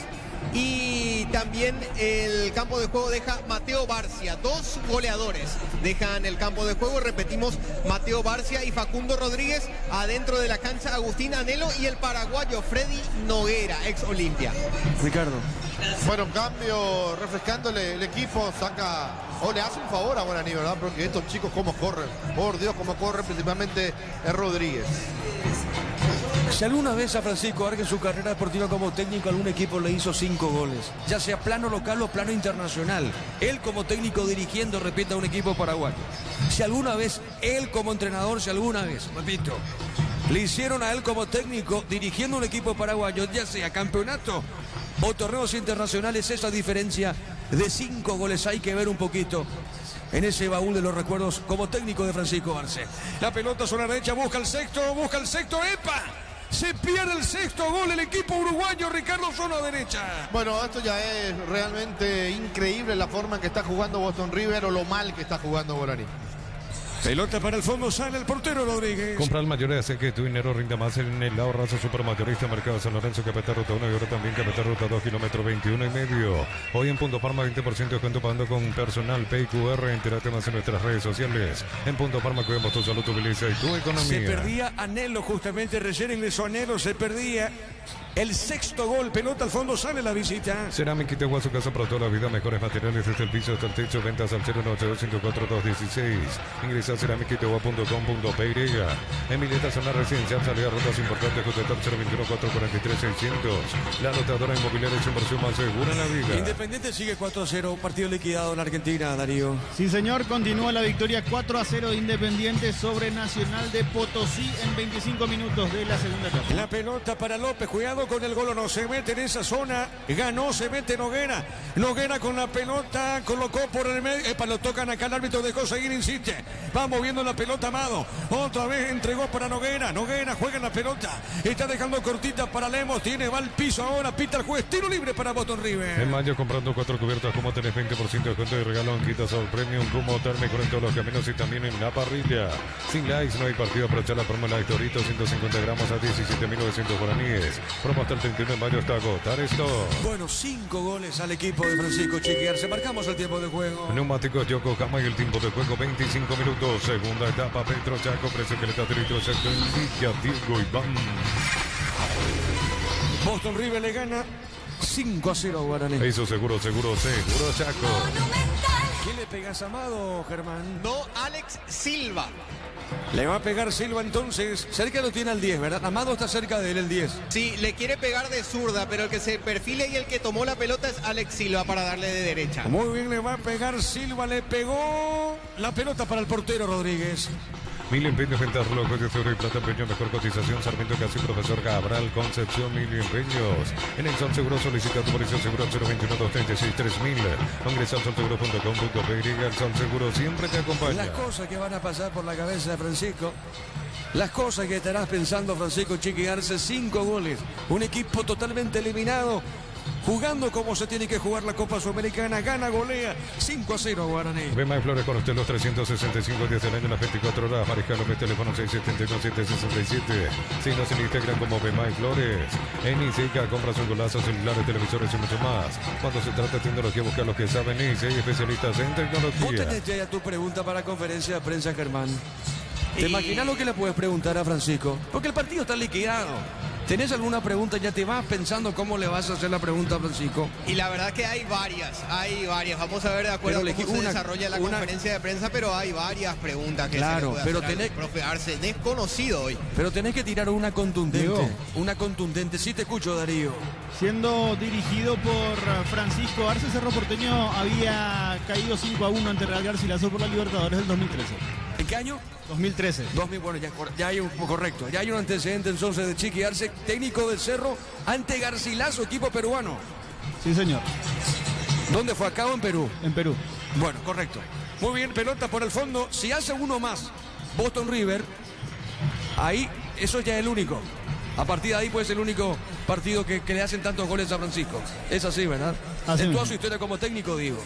y también el campo de juego deja Mateo Barcia, 2 goleadores dejan el campo de juego, repetimos, Mateo Barcia y Facundo Rodríguez, adentro de la cancha Agustín Anelo y el paraguayo Freddy Noguera, ex Olimpia. Ricardo. Bueno, cambio, refrescándole el equipo, saca o le hace un favor a Guaraní, ¿verdad? Porque estos chicos cómo corren, por Dios, cómo corren, principalmente Rodríguez. Si alguna vez a Francisco Arque en su carrera deportiva como técnico algún equipo le hizo 5 goles, ya sea plano local o plano internacional, él como técnico dirigiendo, repito, a un equipo paraguayo. Si alguna vez él como entrenador, repito, le hicieron a él como técnico dirigiendo un equipo paraguayo, ya sea campeonato o torneos internacionales, esa diferencia de 5 goles hay que ver un poquito en ese baúl de los recuerdos como técnico de Francisco Arce. La pelota sobre la derecha, busca el sexto, ¡epa! Se pierde el sexto gol el equipo uruguayo, Ricardo, zona derecha. Bueno, esto ya es realmente increíble la forma en que está jugando Boston River o lo mal que está jugando Guaraní. Pelota para el fondo, sale el portero Rodríguez. Compra el mayor hace que tu dinero rinda más en el ahorrazo supermayorista Mercado San Lorenzo, Capital Ruta 1 y ahora también Capital Ruta 2, kilómetro 21,5. Hoy en Punto Parma 20% de descuento pagando con personal PQR. Entérate más en nuestras redes sociales. En Punto Parma cuidamos tu salud, tu belleza y tu economía. Se perdía Anhelo, justamente recién ingresó Anhelo, se perdía el sexto gol. Pelota al fondo, sale la visita. Cerámica Itagua, su casa para toda la vida. Mejores materiales desde el piso hasta el techo. Ventas al 092-104-216. Ingresa a cerámicaitagua.com.py. En Mileta, zona residencial, salida a rutas importantes. Contacto al 021-443-600. La anotadora inmobiliaria es inversión más segura en la vida. Independiente sigue 4-0, partido liquidado en Argentina, Darío. Sí, señor, continúa la victoria 4-0 de Independiente sobre Nacional de Potosí en 25 minutos de la segunda etapa. La pelota para López, cuidado con el gol, no se mete en esa zona, ganó, se mete Noguera. Noguera con la pelota, colocó por el medio, lo tocan acá, el árbitro dejó seguir, insiste. Va moviendo la pelota Amado, otra vez entregó para Noguera. Noguera juega en la pelota, está dejando cortita para Lemos, va al piso ahora, pita el juez, tiro libre para Boston River. En mayo comprando 4 cubiertas, como tenés 20% de descuento de regalo en quitas al premium, como térmico en todos los caminos y también en la parrilla. Sin likes no hay partido, aprovechar la promo Light Dorito, 150 gramos a 17.900 guaraníes. Promo hasta el 31 de mayo hasta agotar esto. Bueno, 5 goles al equipo de Francisco Chiquiarse. Marcamos el tiempo de juego. Neumáticos Yokohama y el tiempo de juego 25 minutos. Segunda etapa, Petro Chaco, precio que le está tirito exacto en Villa Diego Iván. Boston River le gana 5-0 a Guaraní. Eso seguro Chaco. ¿Quién le pegas a Amado, Germán? No, Alex Silva. Le va a pegar Silva entonces. Cerca lo tiene al 10, ¿verdad? Amado está cerca de él, el 10. Sí, le quiere pegar de zurda, pero el que se perfila y el que tomó la pelota es Alex Silva para darle de derecha. Muy bien, le va a pegar Silva, le pegó la pelota para el portero Rodríguez. Mil empeños, ventas, relojes de oro y plata, empeño, mejor cotización, Sarmiento Casi, Profesor Cabral, Concepción, Mil empeños. En el Sol Seguro solicita tu póliza seguro 021-236-3000. Ingresa al solseguro.com.py. El Sol Seguro siempre te acompaña. Las cosas que van a pasar por la cabeza de Francisco, las cosas que estarás pensando Francisco Chiquiarse, 5 goles, un equipo totalmente eliminado, jugando como se tiene que jugar la Copa Sudamericana, gana, golea 5-0 a Guaraní. Bemay Flores con usted los 365 días del año, las 24 horas. Mariscal López, teléfono 671-767. Síguenos en Instagram como Bemay Flores. En ICICA compras un golazo, celulares, televisores y mucho más. Cuando se trata de tecnología, busca los que saben. ICI, especialistas en tecnología. Vos tenés ya tu pregunta para conferencia de prensa, Germán. ¿Te imaginas lo que le puedes preguntar a Francisco? Porque el partido está liquidado. ¿Tenés alguna pregunta? Ya te vas pensando cómo le vas a hacer la pregunta a Francisco. Y la verdad que hay varias. Vamos a ver de acuerdo a cómo se desarrolla la conferencia de prensa, pero hay varias preguntas que claro, se le puede pero hacer al profe Arce, desconocido hoy. Pero tenés que tirar una contundente. Diego. Una contundente. Sí te escucho, Darío. Siendo dirigido por Francisco Arce, Cerro Porteño había caído 5-1 ante Real Garcilaso por la Libertadores del 2013. ¿En qué año? 2013. 2000, bueno, ya hay un correcto. Ya hay un antecedente entonces de Chiqui Arce, técnico del Cerro, ante Garcilaso, equipo peruano. Sí, señor. ¿Dónde fue? ¿Acá o en Perú? En Perú. Bueno, correcto. Muy bien, pelota por el fondo. Si hace uno más, Boston River, ahí, eso ya es el único. A partir de ahí puede ser el único partido que le hacen tantos goles a Francisco. Es así, ¿verdad? Así en toda mismo. su historia como técnico, digo.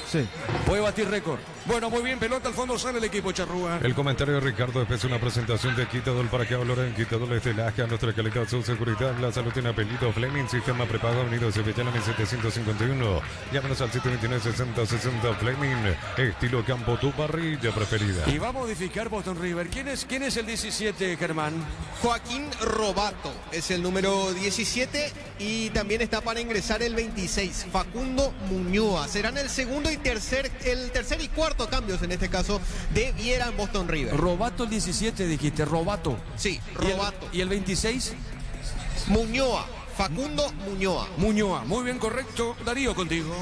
Sí. Puede batir récord. Bueno, muy bien, pelota al fondo, sale el equipo Charrúa. El comentario de Ricardo es una presentación de Quitadol para que hablar en Quitadol es de Laja, nuestra calidad, su seguridad, la salud tiene apellido Fleming, sistema prepago, Avenida Sevillana 1751. Llámanos al 729-6060 Fleming, estilo campo, tu parrilla preferida. Y va a modificar Boston River. ¿Quién es el 17, Germán? Joaquín Robato es el número 17 y también está para ingresar el 26, Facundo Muñoa. Serán el segundo y tercer y cuarto cambios en este caso de Viera en Boston River. Robato el 17 dijiste, Robato. Sí, Robato. ¿Y el 26? Muñoa, Facundo Muñoa. Muñoa, muy bien, correcto. Darío, contigo.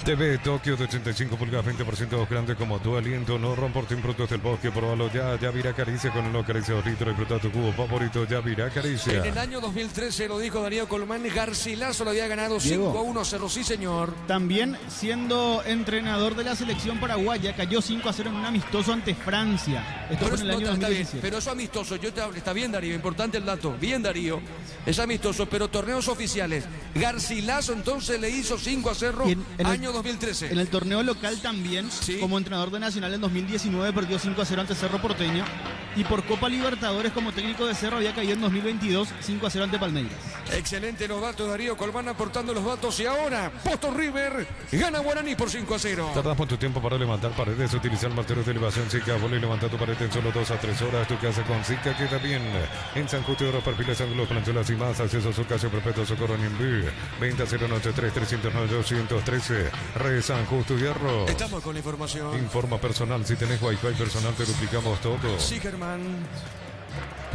TV Tokio de 85 pulgadas, 20% grande como tu aliento. No romporte productos del bosque, probalo ya. Yavira Caricia con el no caricia 2 litros. Disfruta tu cubo favorito, Yavira Caricia. En el año 2013 lo dijo Darío Colmán, Garcilaso lo había ganado 5-1 Cerro, sí señor. También siendo entrenador de la selección paraguaya, cayó 5-0 en un amistoso ante Francia. Esto fue en el año está bien, 2017. pero eso amistoso, está bien Darío, importante el dato, bien Darío, es amistoso, pero torneos oficiales. Garcilaso entonces le hizo 5-0 año 2013. En el torneo local también, como entrenador de Nacional en 2019 perdió 5-0 ante Cerro Porteño. Y por Copa Libertadores como técnico de Cerro había caído en 2022 5-0 ante Palmeiras. Excelente los datos, Darío Colmán aportando los datos. Y ahora, Boston River gana Guaraní por 5-0. Tardas mucho tiempo para levantar paredes. Utilizar martillos de elevación Zika. Vuelve y levanta tu pared en solo 2 a 3 horas. Tu casa con Zika queda bien. En San Justo de los perfiles, ángulos, planchuelas y más. Acceso a su caso perpetuo, socorro en Inví. 20-093-309-213. Re San Justo Hierro. Estamos con la información. Informa personal. Si tenés Wi-Fi personal, te duplicamos todo. Sí, Germán.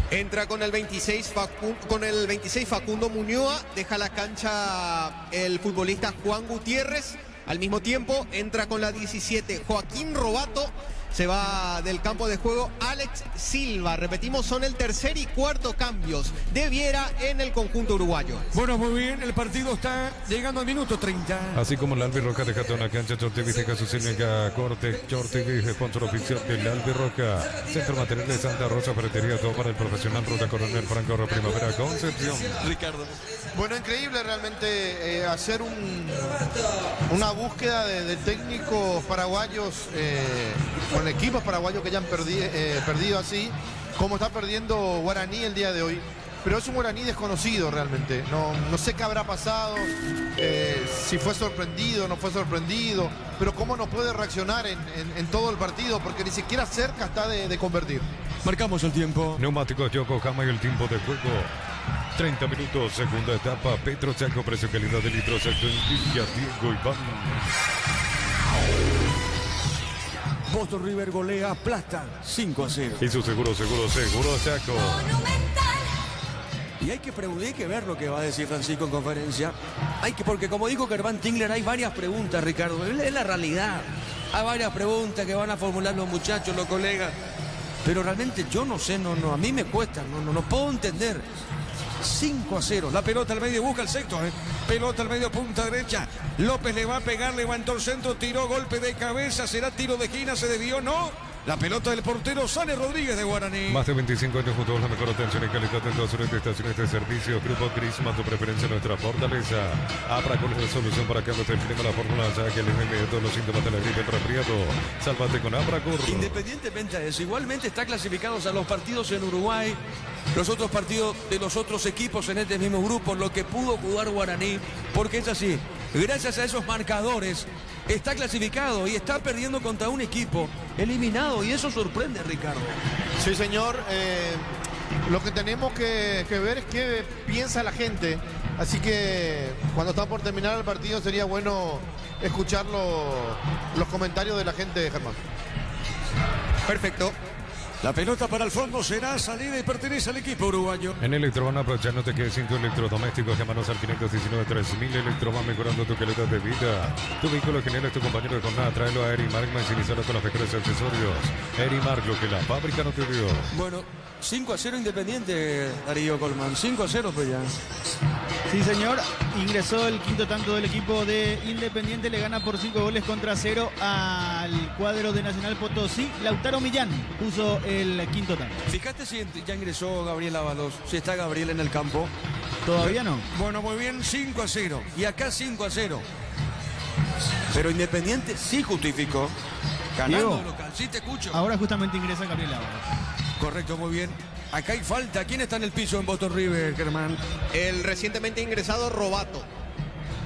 Entra con el 26 Facundo Muñoa, deja la cancha el futbolista Juan Gutiérrez. Al mismo tiempo entra con la 17 Joaquín Robato. Se va del campo de juego Alex Silva. Repetimos, son el tercer y cuarto cambios de Viera en el conjunto uruguayo. Bueno, muy bien, el partido está llegando al minuto 30. Así como el Albirroca deja toda la cancha, Chortevis deja su clínica corte. Chortevis, sponsor oficial del Albirroca. Centro Material de Santa Rosa, ferretería, todo para el profesional. Ruta Coronel Franco, Primavera, Concepción. Ricardo. Bueno, increíble realmente hacer una búsqueda de técnicos paraguayos con equipos paraguayos que ya han perdido así, como está perdiendo Guaraní el día de hoy. Pero es un Guaraní desconocido realmente. No sé qué habrá pasado, si fue sorprendido, no fue sorprendido, pero cómo no puede reaccionar en todo el partido, porque ni siquiera cerca está de convertir. Marcamos el tiempo. Neumáticos Yokohama y el tiempo de juego. 30 minutos, segunda etapa. Petro Chaco, precio calidad de litros. Acto en Villa Diego Iván. Boston River golea, aplasta 5-0. Y su seguro Chaco. Y hay que ver lo que va a decir Francisco en conferencia. Porque como dijo Germán Tingler, hay varias preguntas, Ricardo. Es la realidad. Hay varias preguntas que van a formular los muchachos, los colegas. Pero realmente yo no sé, a mí me cuesta, no puedo entender. 5-0. La pelota al medio, busca el sexto. Pelota al medio, punta derecha. López le va a pegar, levantó el centro, tiró, golpe de cabeza. ¿Será tiro de esquina? ¿Se desvió? No. La pelota del portero Sane Rodríguez de Guaraní. Más de 25 años junto a la mejor atención y calidad en todas sus estaciones de servicio. Grupo Crisma, tu preferencia, nuestra fortaleza. Abracol es la solución para cambios del clima. La fórmula saque el inmediato los síntomas de la gripe, el resfriado. Sálvate con Abracol. Independientemente de eso, igualmente está clasificados a los partidos en Uruguay. Los otros partidos de los otros equipos en este mismo grupo, lo que pudo jugar Guaraní, porque es así, gracias a esos marcadores está clasificado y está perdiendo contra un equipo eliminado, y eso sorprende, Ricardo. Sí, señor, lo que tenemos que ver es qué piensa la gente, así que cuando está por terminar el partido sería bueno escuchar los comentarios de la gente, Germán. Perfecto. La pelota para el fondo será salida y pertenece al equipo uruguayo. En Electroban, aprovecha, no te quedes sin tu electrodomésticos. Llámanos al 519-3000. Electroban, mejorando tu calidad de vida. Tu vehículo genera tu compañero de jornada. Tráelo a Erimark, maximizalo con los mejores accesorios. Erimark, lo que la fábrica no te dio. Bueno, 5-0 Independiente, Darío Colmán. 5-0 pues ya. Sí, señor. Ingresó el quinto tanto del equipo de Independiente. Le gana por 5-0 al cuadro de Nacional Potosí. Lautaro Millán puso el quinto tanto. Fíjate si ya ingresó Gabriel Ábalos, si está Gabriel en el campo. Todavía no. Bueno, muy bien, 5-0. Y acá 5-0. Pero Independiente sí justificó. Ganando Diego, local, sí te escucho. Ahora justamente ingresa Gabriel Ábalos. Correcto, muy bien. Acá hay falta. ¿Quién está en el piso en Boston River, Germán? El recientemente ingresado Robato.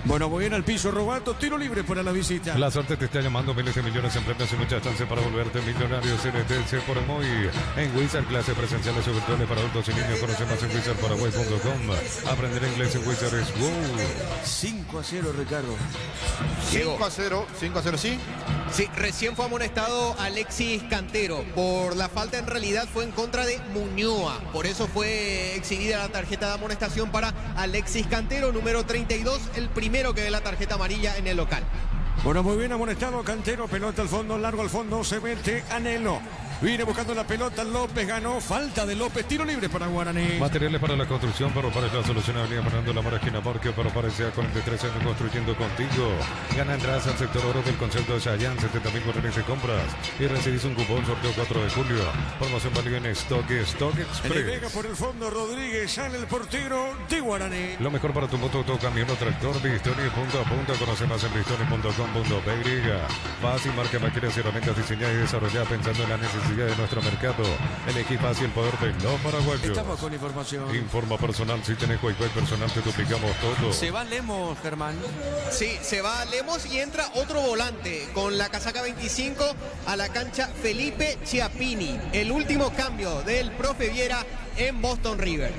Bueno, muy bien al piso, Robato. Tiro libre para la visita. La suerte te está llamando, miles de millones en premios y muchas chances para volverte millonario. CNTC por Moy. En Wizard, clases presenciales o virtuales para adultos y niños. Conoce más en wizardparaguay.com. Aprender inglés en Wizard es wow. 5-0, Ricardo. 5-0, sí. Sí, recién fue amonestado Alexis Cantero. Por la falta, en realidad fue en contra de Muñoa. Por eso fue exhibida la tarjeta de amonestación para Alexis Cantero, número 32, el primero que ve la tarjeta amarilla en el local. Bueno, muy bien amonestado Cantero. Pelota al fondo, largo al fondo. Se mete Anhelo. Viene buscando la pelota López, ganó. Falta de López, tiro libre para Guaraní. Materiales para la construcción, pero para la solución Avenida Fernando La Mora, esquina Parque, pero parecía 43 años construyendo contigo. Gana entradas al sector oro del concepto de Chayán, 70.000 guaraníes de compras. Y recibís un cupón sorteo 4 de julio. Promoción válida en Stock Express. Le pega por el fondo Rodríguez, sale el portero de Guaraní. Lo mejor para tu moto, auto, camión o tractor. Bristoni punto a punto. Conoce más en bristoni.com.py. Fácil, marca máquinas y herramientas diseñadas y desarrolladas pensando en la necesidad de nuestro mercado. Elegí fácil el poder de los paraguayos. Estamos con información. Informa personal. Si tenés Wi-Fi personal, te duplicamos todo. Se va Lemos, Germán. Sí, se va Lemos y entra otro volante con la casaca 25 a la cancha Felipe Chiappini. El último cambio del profe Viera en Boston River.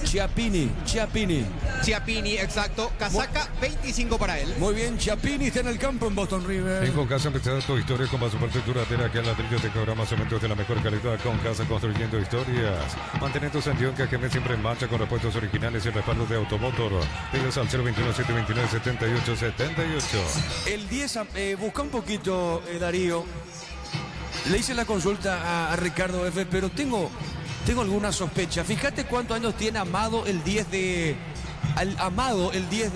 Chiappini. Chiappini, exacto. Casaca 25 para él. Muy bien, Chiappini está en el campo en Boston River. En Concasa empezar tu historia con más parte duradera que el ladrillo de programas cementos de la mejor calidad. Concasa construyendo historias. Mantén tu Santión que siempre en marcha con repuestos originales y respaldo de Automotor. Pedidos al 021-729-7878. El 10, busca un poquito, Darío. Le hice la consulta a Ricardo F, pero tengo alguna sospecha. Fíjate cuántos años tiene Amado el 10 de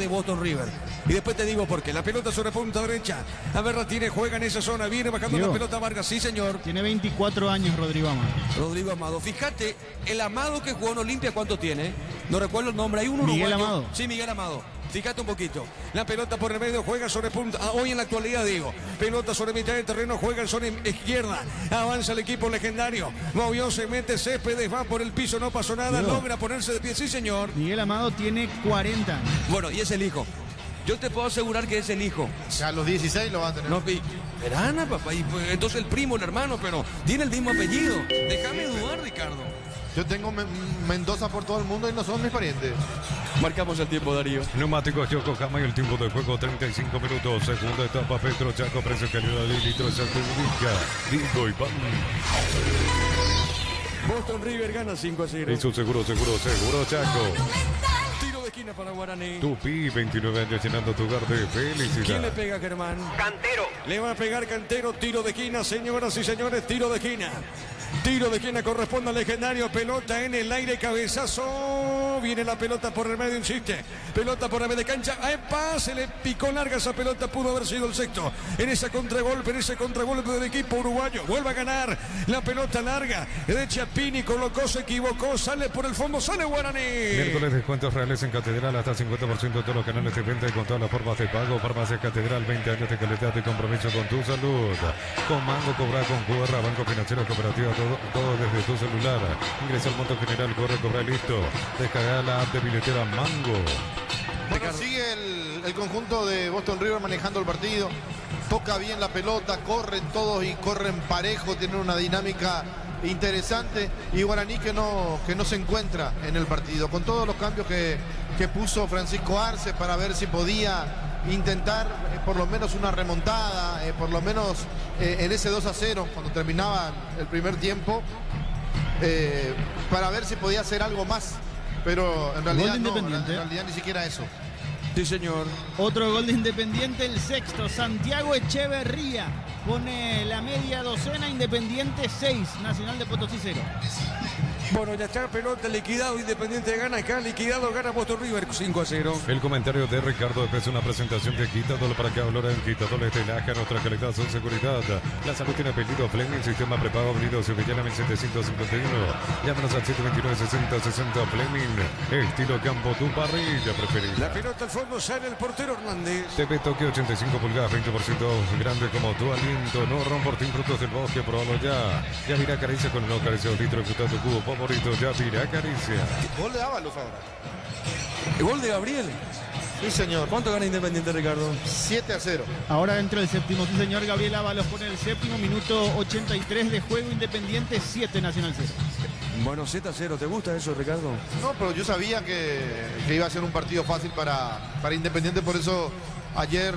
Boston River. Y después te digo por qué. La pelota sobre punta derecha. A ver, la tiene, juega en esa zona. Viene bajando la pelota Vargas. Sí, señor. Tiene 24 años Rodrigo Amado. Fíjate, el Amado que jugó en Olimpia, ¿cuánto tiene? No recuerdo el nombre. Hay un uruguayo. Miguel Amado. Sí, Miguel Amado. Fíjate un poquito. La pelota por el medio, juega sobre punta. Hoy en la actualidad, digo. Pelota sobre mitad de terreno, juega en zona izquierda. Avanza el equipo legendario. Movió, se mete Céspedes, va por el piso, no pasó nada. Logra ponerse de pie. Sí, señor. Miguel Amado tiene 40 años. Bueno, y es el hijo. Yo te puedo asegurar que es el hijo. Ya a los 16 lo va a tener. No, Verana, papá. Y pues, entonces el primo, el hermano, pero tiene el mismo apellido. Déjame dudar, Ricardo. Yo tengo Mendoza por todo el mundo y no son mis parientes. Marcamos el tiempo, Darío. Neumáticos Yokohama y el tiempo de juego 35 minutos. Segunda etapa, Petro Chaco, precio calidad de litros, Digo y pan. Boston River gana 5-0. Hizo seguro, Chaco. Tiro de esquina para Guaraní. Tupi, 29 años llenando tu hogar de felicidad. ¿Quién le pega, Germán? Cantero. Le va a pegar Cantero, tiro de esquina, señoras y señores, tiro de esquina. Tiro de esquina corresponde al legendario, pelota en el aire, cabezazo. Viene la pelota por el medio, insiste. Pelota por la media cancha. ¡Epa! Se le picó larga esa pelota, pudo haber sido el sexto. En ese contragolpe del equipo uruguayo. Vuelve a ganar la pelota larga de Chiappini, colocó, se equivocó, sale por el fondo, sale Guaraní. Miércoles descuentos reales en Catedral, hasta 50% de todos los canales de venta y con todas las formas de pago. Farmacia Catedral, 20 años de calidad y compromiso con tu salud. Con Mango, cobra con QR, Banco Financiero Cooperativa, todo desde tu celular. Ingresa al monto general, corre, cobra, listo. Descarga la app de billetera Mango. Bueno, sigue el conjunto de Boston River manejando el partido. Toca bien la pelota, corren todos y corren parejo, tienen una dinámica interesante. Y Guaraní que no se encuentra en el partido. Con todos los cambios que puso Francisco Arce para ver si podía intentar por lo menos una remontada, por lo menos en ese 2-0 cuando terminaba el primer tiempo, para ver si podía hacer algo más, pero en realidad no, en realidad ni siquiera eso. Sí, señor. Otro gol de Independiente, el sexto, Santiago Echeverría pone la media docena, Independiente 6, Nacional de Potosí 0. Bueno, ya está, pelota liquidado, Independiente gana acá, liquidado, gana Boston River 5-0. El comentario de Ricardo es una presentación de Quitadol para que valora en Quitadol de Laja, nuestra calidad, su seguridad. La salud tiene apellido Fleming, sistema prepago, avenida Sevillana 1751. Llámanos al 729-6060 Fleming, estilo campo, tu parrilla preferida. La pelota al fondo, sale el portero Hernández. TV Tokio 85 pulgadas, 20% grande como tu aliento. No Romportín, frutos del bosque, probalo ya. Ya mira caricia con el caricia, litro, disfruta tu cubo favorito, ya mira caricia. Gol de Ábalos ahora. ¿El gol de Gabriel? Sí, señor. ¿Cuánto gana Independiente, Ricardo? 7-0. Ahora dentro del séptimo, sí, señor. Gabriel Ábalos pone el séptimo, minuto 83 de juego, Independiente 7, Nacional 0. Bueno, 7-0, ¿te gusta eso, Ricardo? No, pero yo sabía que iba a ser un partido fácil para Independiente, por eso ayer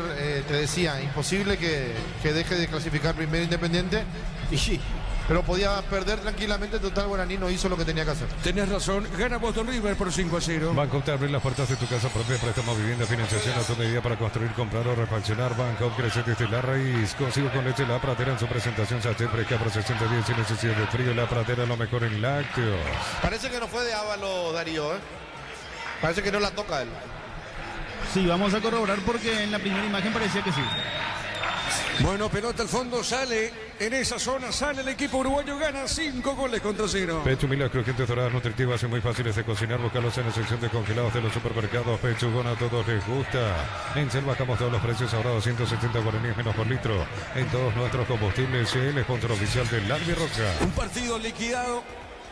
te decía, imposible que deje de clasificar primero Independiente. Y sí, pero podía perder tranquilamente. Total, Guaraní no hizo lo que tenía que hacer. Tenés razón, gana Boston River por 5-0. Banco te abre las puertas de tu casa propia, préstamo, vivienda, financiación a tu medida para construir, comprar o refaccionar. Banco crece desde la raíz. Consigo con leche La Pradera en su presentación sachet fresca por 60 días sin necesidad de frío. La Pradera, lo mejor en lácteos. Parece que no fue de Ávalo, Darío, ¿eh? Parece que no la toca él. Sí, vamos a corroborar porque en la primera imagen parecía que sí. Bueno, pelota al fondo, sale en esa zona, sale el equipo uruguayo, gana 5 goles contra 0. Pechumilas crujientes, doradas, nutritivas y muy fáciles de cocinar. Búscalos en la sección de congelados de los supermercados. Pechugón, a todos les gusta. En Shell bajamos todos los precios, ahora 270 guaraníes menos por litro. En todos nuestros combustibles, Shell, sponsor oficial del Albirroja. Un partido liquidado.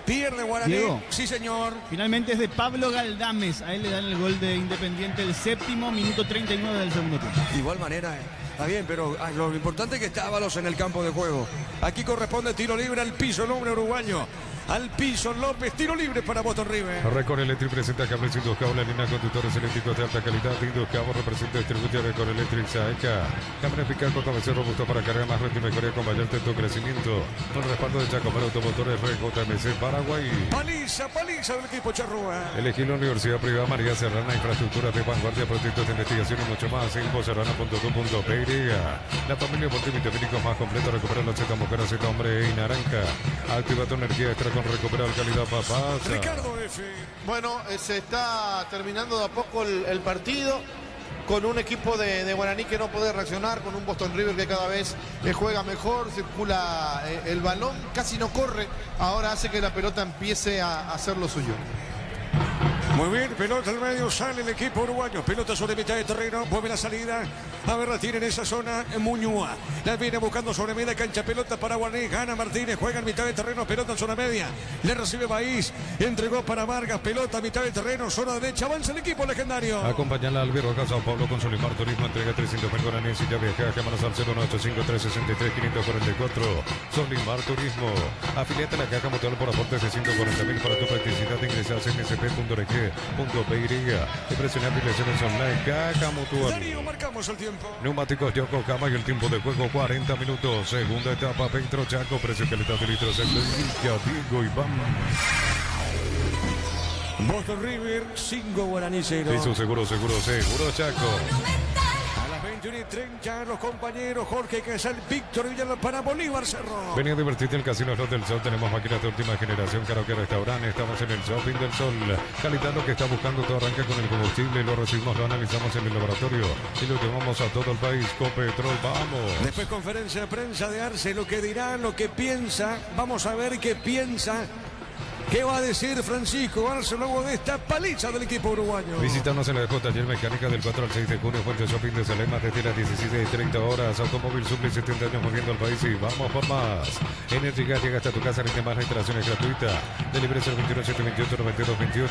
Pierde Guaraní. Diego, sí, señor. Finalmente es de Pablo Galdames. A él le dan el gol de Independiente el séptimo, minuto 39 del segundo tiempo. De igual manera, está bien, pero lo importante es que está Ábalos en el campo de juego. Aquí corresponde tiro libre al piso, el hombre uruguayo. Al piso López, tiro libre para Boston River. Record Electric presenta cables Induscabo, la línea conductores eléctricos de alta calidad. Induscabo representa distribuye Record Electric Saeca. Cámara eficaz con cabecero robusto para cargar más red y mejoría con mayor tu crecimiento. Con respaldo de Chacomar Automotores JMC Paraguay. Paliza del equipo Charrúa. Elegí la Universidad Privada María Serrana, infraestructuras de vanguardia, proyectos de investigación y mucho más. Infoserrana.com.py. La familia multivitamínicos más completa. Recupera la Z mujer, Z hombre y naranja. Activa tu energía extra con recuperar calidad papás. Ricardo F. Bueno, se está terminando de a poco el partido, con un equipo de Guaraní que no puede reaccionar, con un Boston River que cada vez juega mejor, circula el balón, casi no corre, ahora hace que la pelota empiece a hacer lo suyo. Muy bien, pelota al medio, sale el equipo uruguayo, pelota sobre mitad de terreno, mueve la salida, a ver, la tiene en esa zona Muñoa, la viene buscando sobre media cancha, pelota para Guaraní, gana Martínez, juega en mitad de terreno, pelota en zona media, le recibe Baís, entregó para Vargas, pelota a mitad de terreno, zona derecha, avanza el equipo legendario. Acompañan al Albirroja Sao Paulo con Solimar Turismo, entrega 300.000 guaraníes y ya viaja, llámanos al 0185363-544, Solimar Turismo, afiliate a la caja mutual por aportes de 140.000 para tu practicidad, ingresa a cnsp.org.py y presiona aplicaciones online, caja mutual. Darío, marcamos el tiempo. Neumáticos Yokohama y el tiempo de juego 40 minutos. Segunda etapa, Petro Chaco, precio calidad de litros en Diego Iván. Boston River, 5 Guaraní 0. Eso seguro Chaco. A las 21:30 los compañeros Jorge Casal, Víctor Villalba para Bolívar Cerro. Venía a divertirte en el Casino Slot del Sol. Tenemos máquinas de última generación, karaoke, restaurante. Estamos en el Shopping del Sol. Calidad lo que está buscando, todo arranca con el combustible. Lo recibimos, lo analizamos en el laboratorio y lo llevamos a todo el país. Copetrol, vamos. Después conferencia de prensa de Arce, lo que dirá, lo que piensa. Vamos a ver qué piensa. ¿Qué va a decir Francisco Arce luego de esta paliza del equipo uruguayo? Visítanos en la J Taller Mecánica del 4 al 6 de junio, Fuente Shopping de Salema, desde las 17:30 horas. Automóvil Suple, 70 años moviendo al país y vamos por más. Energy Gas llega hasta tu casa, rinde más, la instalación es gratuita. Delivery al 21728-9228.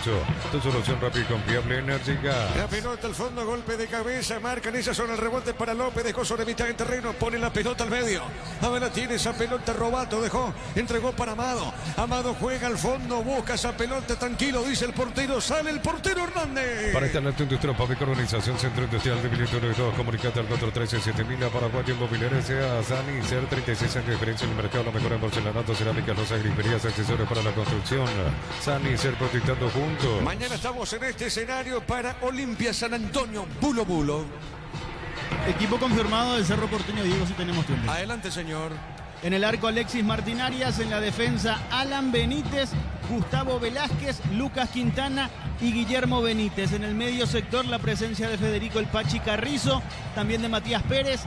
Tu solución rápida y confiable, Energy Gas. La pelota al fondo, golpe de cabeza, marca en esa zona el rebote para López, dejó sobre mitad de terreno, pone la pelota al medio. Ahora tiene esa pelota, Robato dejó, entregó para Amado. Amado juega al fondo, busca esa pelota, tranquilo, dice el portero, sale el portero Hernández. Para esta alta industria, Pavico, Organización Centro Industrial de Militoro y 2, comunicate al 413-7000 a Paraguay Inmobiliaria S.A. Sani, Ser 36 años de experiencia en el mercado, la mejor en porcelanato, cerámicas, los agriperías, accesorios para la construcción. Sani, Ser protestando juntos. Mañana estamos en este escenario para Olimpia San Antonio, Bulo Bulo. Equipo confirmado del Cerro Porteño, Diego, si tenemos tiempo. Adelante, señor. En el arco Alexis Martín Arias, en la defensa Alan Benítez, Gustavo Velázquez, Lucas Quintana y Guillermo Benítez. En el medio sector la presencia de Federico El Pachi Carrizo, también de Matías Pérez,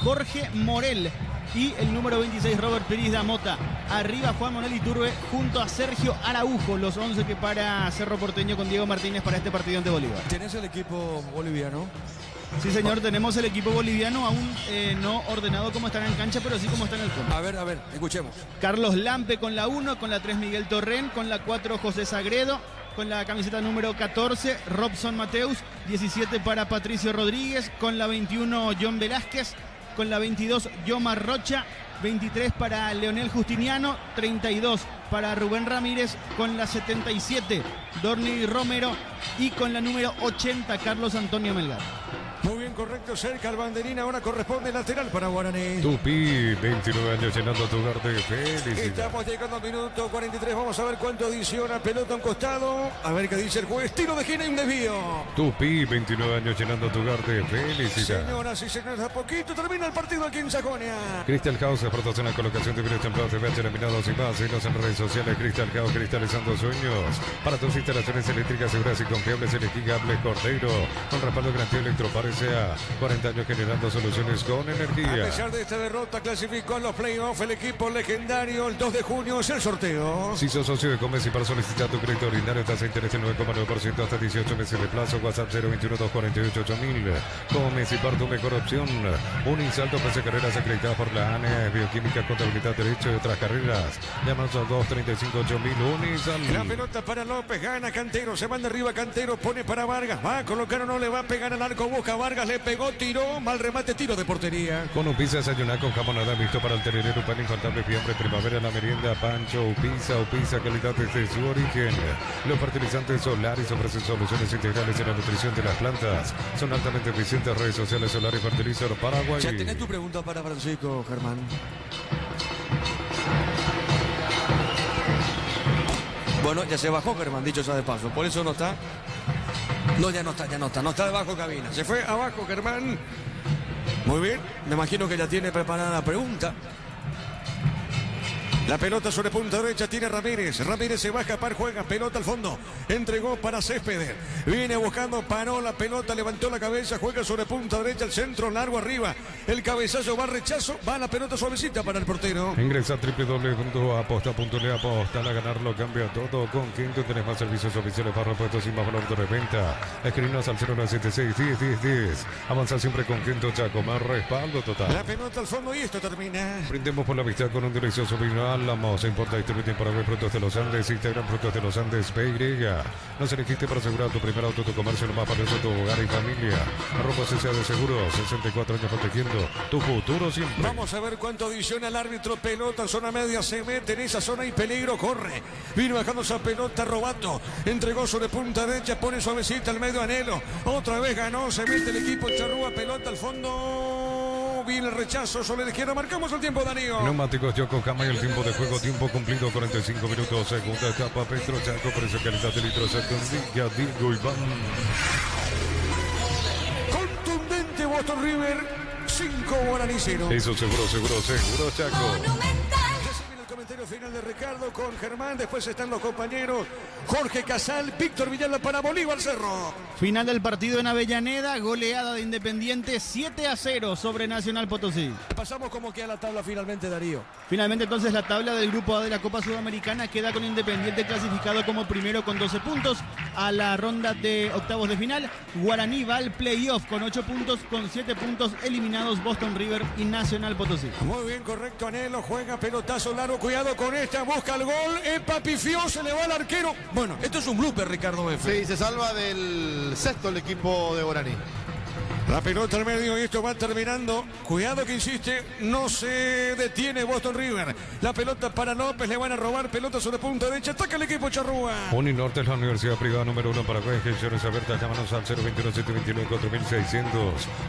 Jorge Morel y el número 26 Robert Pérez Damota. Arriba Juan Manuel Iturbe junto a Sergio Araujo, los 11 que para Cerro Porteño con Diego Martínez para este partido ante Bolívar. ¿Tenés el equipo boliviano? Sí, señor, tenemos el equipo boliviano aún no ordenado como está en cancha, pero sí como está en el campo. A ver, escuchemos. Carlos Lampe con la 1, con la 3 Miguel Torren, con la 4 José Sagredo, con la camiseta número 14 Robson Mateus, 17 para Patricio Rodríguez, con la 21 John Velázquez, con la 22 Yomar Rocha, 23 para Leonel Justiniano, 32 para Rubén Ramírez, con la 77 Dorni Romero y con la número 80 Carlos Antonio Melgar. Muy bien, correcto, cerca el banderín, ahora corresponde lateral para Guaraní. Tupi, 29 años llenando tu hogar de felicidad. Estamos llegando al minuto 43, vamos a ver cuánto adiciona, pelota a un costado, a ver qué dice el juez, tiro de esquina y un desvío. Tupi, 29 años llenando tu hogar de felicidad. Señoras y señores, a poquito termina el partido aquí en Sajonia. Crystal House, protección, colocación de videos templados de VH eliminados y más. Síguenos en redes sociales. Crystal House, cristalizando sueños. Para tus instalaciones eléctricas seguras y confiables, elegí Cable Cordero. Con respaldo garantía Electropar S.A. 40 años generando soluciones con energía. A pesar de esta derrota, clasificó a los playoffs el equipo legendario. El 2 de junio es el sorteo. Si sos socio de Comes y para solicitar tu crédito ordinario, tasa de interés del 9,9% hasta 18 meses de plazo. WhatsApp 021-248-8000. Comes y para tu mejor opción. Un insalto ofrece carreras acreditadas por la ANE, Bioquímica, Contabilidad, Derecho y otras carreras. Llámanos al 235-8000. Unisal. La pelota para López, gana Cantero, se manda arriba Cantero, pone para Vargas, va a colocar o no, le va a pegar al arco, busca Vargas, le pegó, tiró, mal remate, tiro de portería. Con Upisa desayunar con jamonada, listo para el tererero, pan infaltable, fiambre, primavera, la merienda, Pancho, Upisa, calidad desde su origen. Los fertilizantes Solaris ofrecen soluciones integrales en la nutrición de las plantas. Son altamente eficientes. Redes sociales Solaris Fertilizador Paraguay. Ya tenés tu pregunta para Francisco, Germán. Bueno, ya se bajó Germán, dicho sea de paso. Por eso no está. No, ya no está. No está debajo cabina. Se fue abajo Germán. Muy bien, me imagino que ya tiene preparada la pregunta. La pelota sobre punta derecha tiene Ramírez. Ramírez se va a escapar, juega pelota al fondo. Entregó para Céspedes. Viene buscando, paró la pelota, levantó la cabeza, juega sobre punta derecha, el centro largo arriba. El cabezazo va rechazo, va la pelota suavecita para el portero. Ingresa a www.aposta.le, aposta a ganarlo, cambia todo. Con Quinto tenés más servicios oficiales para repuestos y más valor de reventa. Escribinos al 0976-10-10-10. Avanza siempre con Quinto Chaco, más respaldo total. La pelota al fondo y esto termina. Brindemos por la vista con un delicioso vino. Alamos, importa y distribuye en Paraguay Frutos de los Andes, Instagram Frutos de los Andes, PY. Nos elegiste para asegurar tu primer auto, tu comercio, lo más valioso, tu hogar y familia. Arroba CCA de Seguros, 64 años protegiendo tu futuro siempre. Vamos a ver cuánto adiciona el árbitro. Pelota en zona media, se mete en esa zona y peligro, corre. Vino bajando esa pelota, Robato. Entregó sobre punta derecha, pone suavecita al medio Anhelo. Otra vez ganó, se mete el equipo Charrúa, pelota al fondo. Viene el rechazo sobre la izquierda, marcamos el tiempo, Darío. Neumáticos Yokohama y el tiempo de juego, tiempo cumplido, 45 minutos, segunda etapa, Petro Chaco, precio calidad de litros, Digo Iván. Contundente Boston River, 5 Guaraní 0. Eso seguro, Chaco. Comentario final de Ricardo con Germán, después están los compañeros Jorge Casal, Víctor Villalba para Bolívar Cerro. Final del partido en Avellaneda, goleada de Independiente 7-0 sobre Nacional Potosí. Pasamos como queda la tabla finalmente, Darío. Finalmente entonces la tabla del grupo A de la Copa Sudamericana queda con Independiente clasificado como primero con 12 puntos a la ronda de octavos de final. Guaraní va al playoff con 8 puntos, con 7 puntos eliminados Boston River y Nacional Potosí. Muy bien, correcto, Anhelo juega pelotazo largo, cuidado con esta, busca el gol, Epa pifió, se le va al arquero. Bueno, esto es un blooper, Ricardo F. Sí, se salva del sexto el equipo de Guaraní. La pelota al medio y esto va terminando. Cuidado que insiste, no se detiene Boston River. La pelota para López, le van a robar pelota sobre punta derecha. Ataca el equipo Charrúa. Uninorte es la universidad privada número 1 para gestiones abiertas. Llámanos al 021-729-4600.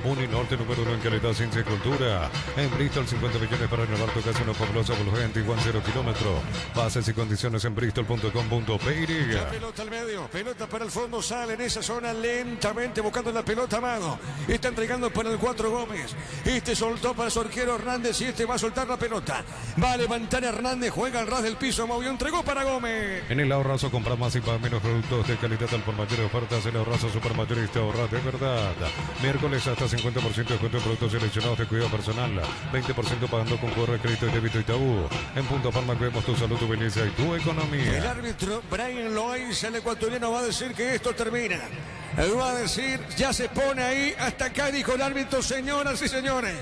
Uninorte número 1 en calidad, ciencia y cultura. En Bristol, 50 millones para renovar tu casa, una fabulosa Volkswagen Tiguan 0 kilómetros. Bases y condiciones en bristol.com.py. La pelota al medio, pelota para el fondo, sale en esa zona lentamente buscando la pelota Amado. Está entregando para el 4 Gómez. Este soltó para su arquero Hernández y este va a soltar la pelota. Va a levantar Hernández, juega al ras del piso, movió, entregó para Gómez. En el Ahorrazo compra más y paga menos productos de calidad al por mayores ofertas. En el Ahorrazo Supermayorista, ahorra de verdad. Miércoles hasta 50% de descuento en productos seleccionados de cuidado personal. 20% pagando con correo de crédito y débito Itaú. En Punto Farma vemos tu salud, tu belleza y tu economía. El árbitro Brian Loaiza, el ecuatoriano, va a decir que esto termina. Va a decir, ya se pone ahí, hasta acá dijo el árbitro, señoras y señores.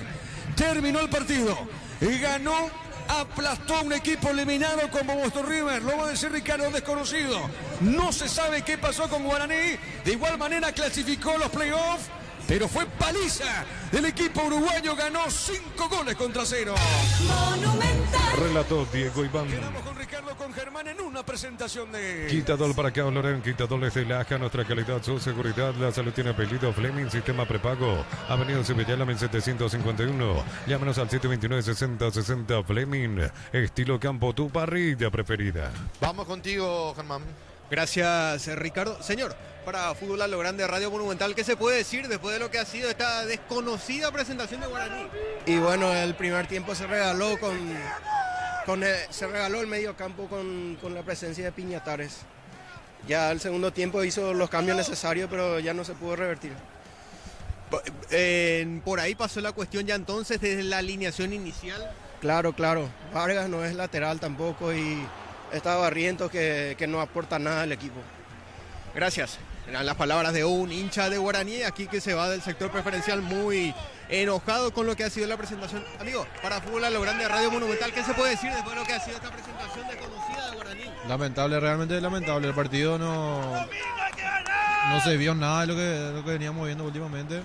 Terminó el partido y ganó, aplastó a un equipo eliminado como Boston River. Lo va a decir Ricardo, desconocido. No se sabe qué pasó con Guaraní. De igual manera clasificó los playoffs pero fue paliza del equipo uruguayo, ganó 5-0. Relató Diego Iván. Quedamos con Ricardo, con Germán en una presentación de... Quitador para acá, Loren, quitadores de Laja, nuestra calidad, su seguridad, la salud tiene apellido Fleming, sistema prepago, Avenida Cibellala, 1751, llámanos al 729-6060 Fleming, estilo campo, tu parrilla preferida. Vamos contigo, Germán. Gracias, Ricardo. Señor, para Fútbol a lo Grande, Radio Monumental, ¿qué se puede decir después de lo que ha sido esta desconocida presentación de Guaraní? Y bueno, el primer tiempo se regaló se regaló el medio campo con la presencia de Piñatares. Ya el segundo tiempo hizo los cambios necesarios, pero ya no se pudo revertir. Por ahí pasó la cuestión ya entonces desde la alineación inicial. Claro. Vargas no es lateral tampoco y está Barrientos que no aporta nada al equipo. Gracias. Eran las palabras de un hincha de Guaraní, aquí que se va del sector preferencial muy enojado con lo que ha sido la presentación. Amigo, para Fútbol a lo Grande, Radio Monumental, ¿qué se puede decir después de lo que ha sido esta presentación desconocida de Guaraní? Lamentable, realmente lamentable. El partido no se vio nada de lo que veníamos viendo últimamente.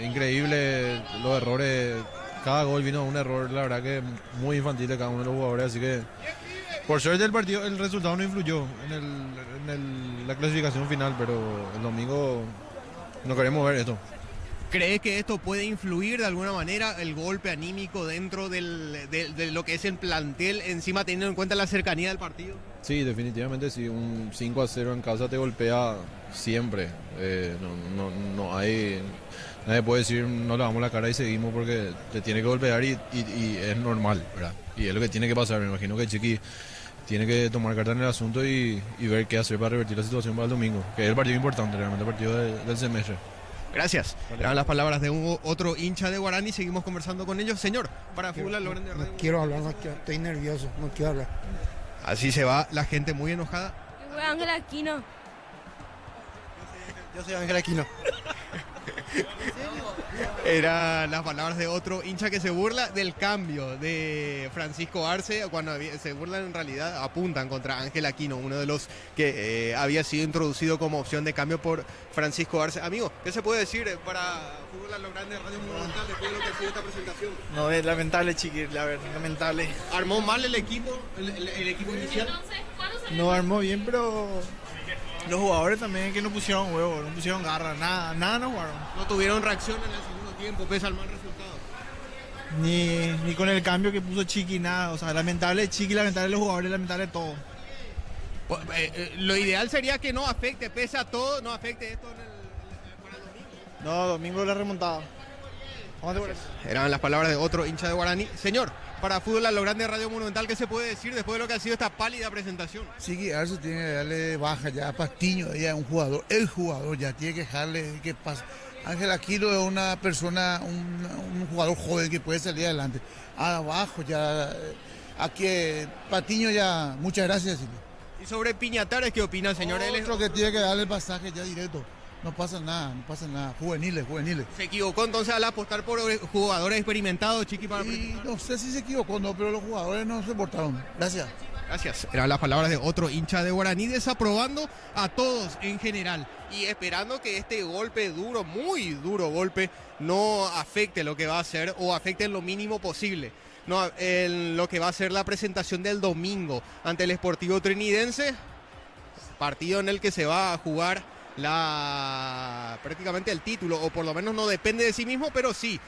Increíble los errores. Cada gol vino un error, la verdad que muy infantil de cada uno de los jugadores, así que por suerte el partido, el resultado no influyó en la clasificación final, pero el domingo no queremos ver esto. ¿Cree que esto puede influir de alguna manera el golpe anímico dentro de lo que es el plantel, encima teniendo en cuenta la cercanía del partido? Sí, definitivamente sí, un 5-0 en casa te golpea siempre. No hay... Nadie puede decir no le damos la cara y seguimos porque te tiene que golpear y es normal, ¿verdad? Y es lo que tiene que pasar. Me imagino que Chiqui tiene que tomar carta en el asunto y ver qué hacer para revertir la situación para el domingo, que es el partido importante, realmente el partido del semestre. Gracias. Eran las palabras de otro hincha de Guaraní. Seguimos conversando con ellos. Señor, para Fútbol a lo Grande, Radio. No quiero hablar, estoy nervioso, no quiero hablar. Así se va la gente muy enojada. Yo soy Ángel Aquino. Yo soy Ángel Aquino. Eran las palabras de otro hincha que se burla del cambio de Francisco Arce. Cuando se burlan, en realidad apuntan contra Ángel Aquino, uno de los que había sido introducido como opción de cambio por Francisco Arce. Amigo, ¿qué se puede decir para Fútbol a lo Grande, Radio Monumental, después de lo que ha sido esta presentación? No, es lamentable, Chiqui, la verdad, lamentable. ¿Armó mal el equipo, el equipo inicial? No armó bien, pero los jugadores también que no pusieron huevo, no pusieron garra, nada no jugaron. No tuvieron reacción en el segundo tiempo, pese al mal resultado. Ni con el cambio que puso Chiqui, nada. O sea, lamentable Chiqui, lamentable los jugadores, lamentable todo. Lo ideal sería que no afecte, pese a todo, no afecte esto para el domingo. No, domingo la remontada. Eran las palabras de otro hincha de Guaraní. Señor, para Fútbol a lo Grande, Radio Monumental, ¿qué se puede decir después de lo que ha sido esta pálida presentación? Sí, Arce tiene que darle baja ya a Patiño, ya un jugador, el jugador ya tiene que dejarle que pase. Ángel Aquino es una persona, un jugador joven que puede salir adelante. Abajo ya, aquí Patiño ya, muchas gracias. Silvio. ¿Y sobre Piñatares qué opina, señor? Otro que tiene que darle el pasaje ya directo. No pasa nada, juveniles. ¿Se equivocó entonces al apostar por jugadores experimentados, Chiqui? No sé si se equivocó, no, pero los jugadores no se portaron. Gracias. Gracias. Eran las palabras de otro hincha de Guaraní, desaprobando a todos en general y esperando que este golpe duro, muy duro golpe, no afecte lo que va a ser o afecte en lo mínimo posible. No, en lo que va a ser la presentación del domingo ante el Sportivo Trinidense, partido en el que se va a jugar prácticamente el título, o por lo menos no depende de sí mismo, pero sí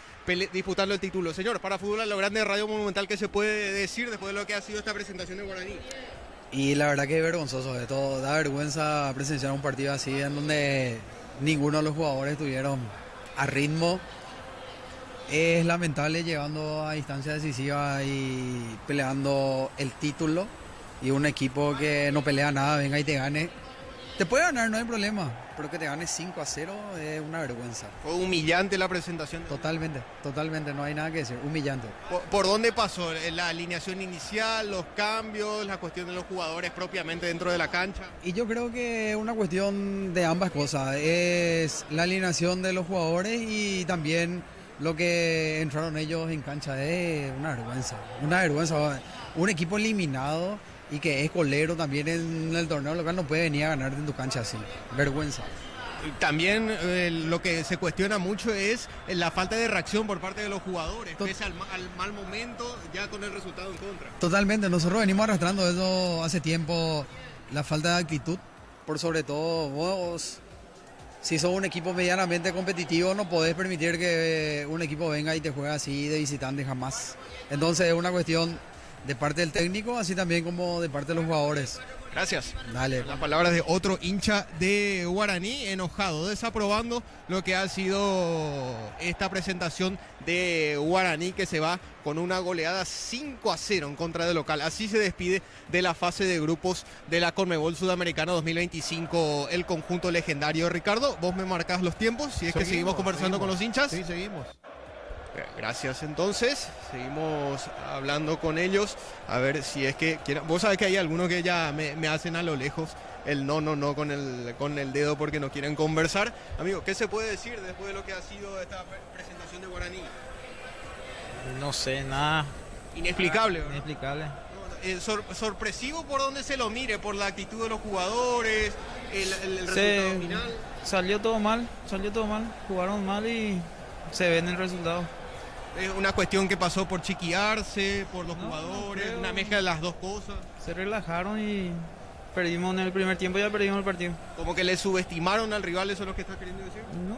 disputando el título. Señor, para Fútbol a lo Grande, Radio Monumental, ¿qué se puede decir después de lo que ha sido esta presentación de Guaraní? Y la verdad que es vergonzoso de todo, da vergüenza presenciar un partido así en donde ninguno de los jugadores estuvieron a ritmo. Es lamentable llegando a instancias decisivas y peleando el título y un equipo que no pelea nada venga y te gane. Te puede ganar, no hay problema, pero que te gane 5-0 es una vergüenza. Fue humillante la presentación. Totalmente, no hay nada que decir, humillante. ¿Por dónde pasó? ¿La alineación inicial, los cambios, la cuestión de los jugadores propiamente dentro de la cancha? Y yo creo que es una cuestión de ambas cosas, es la alineación de los jugadores y también lo que entraron ellos en cancha. Es una vergüenza, un equipo eliminado y que es colero también en el torneo local no puede venir a ganar en tu cancha así. Vergüenza. También lo que se cuestiona mucho es la falta de reacción por parte de los jugadores, pese al mal momento, ya con el resultado en contra. Totalmente, nosotros venimos arrastrando eso hace tiempo, la falta de actitud, por sobre todo vos, si sos un equipo medianamente competitivo, no podés permitir que un equipo venga y te juegue así de visitante jamás. Entonces es una cuestión de parte del técnico, así también como de parte de los jugadores. Gracias. Dale. Las palabras de otro hincha de Guaraní, enojado, desaprobando lo que ha sido esta presentación de Guaraní, que se va con una goleada 5-0 en contra del local. Así se despide de la fase de grupos de la Conmebol Sudamericana 2025 el conjunto legendario. Ricardo, vos me marcás los tiempos, si es que seguimos conversando con los hinchas. Sí, seguimos. Gracias, entonces, seguimos hablando con ellos, a ver si es que quieren. Vos sabés que hay algunos que ya me hacen a lo lejos el no con el dedo porque no quieren conversar. Amigo, ¿qué se puede decir después de lo que ha sido esta presentación de Guaraní? No sé, nada. Inexplicable, ¿verdad? Inexplicable. Sorpresivo por donde se lo mire, por la actitud de los jugadores, el resultado final. Salió todo mal, jugaron mal y se ve en el resultado. Es una cuestión que pasó por chiquearse, por los jugadores, una mezcla de las dos cosas. Se relajaron y perdimos en el primer tiempo, ya perdimos el partido. Como que le subestimaron al rival, ¿eso es lo que estás queriendo decir? No,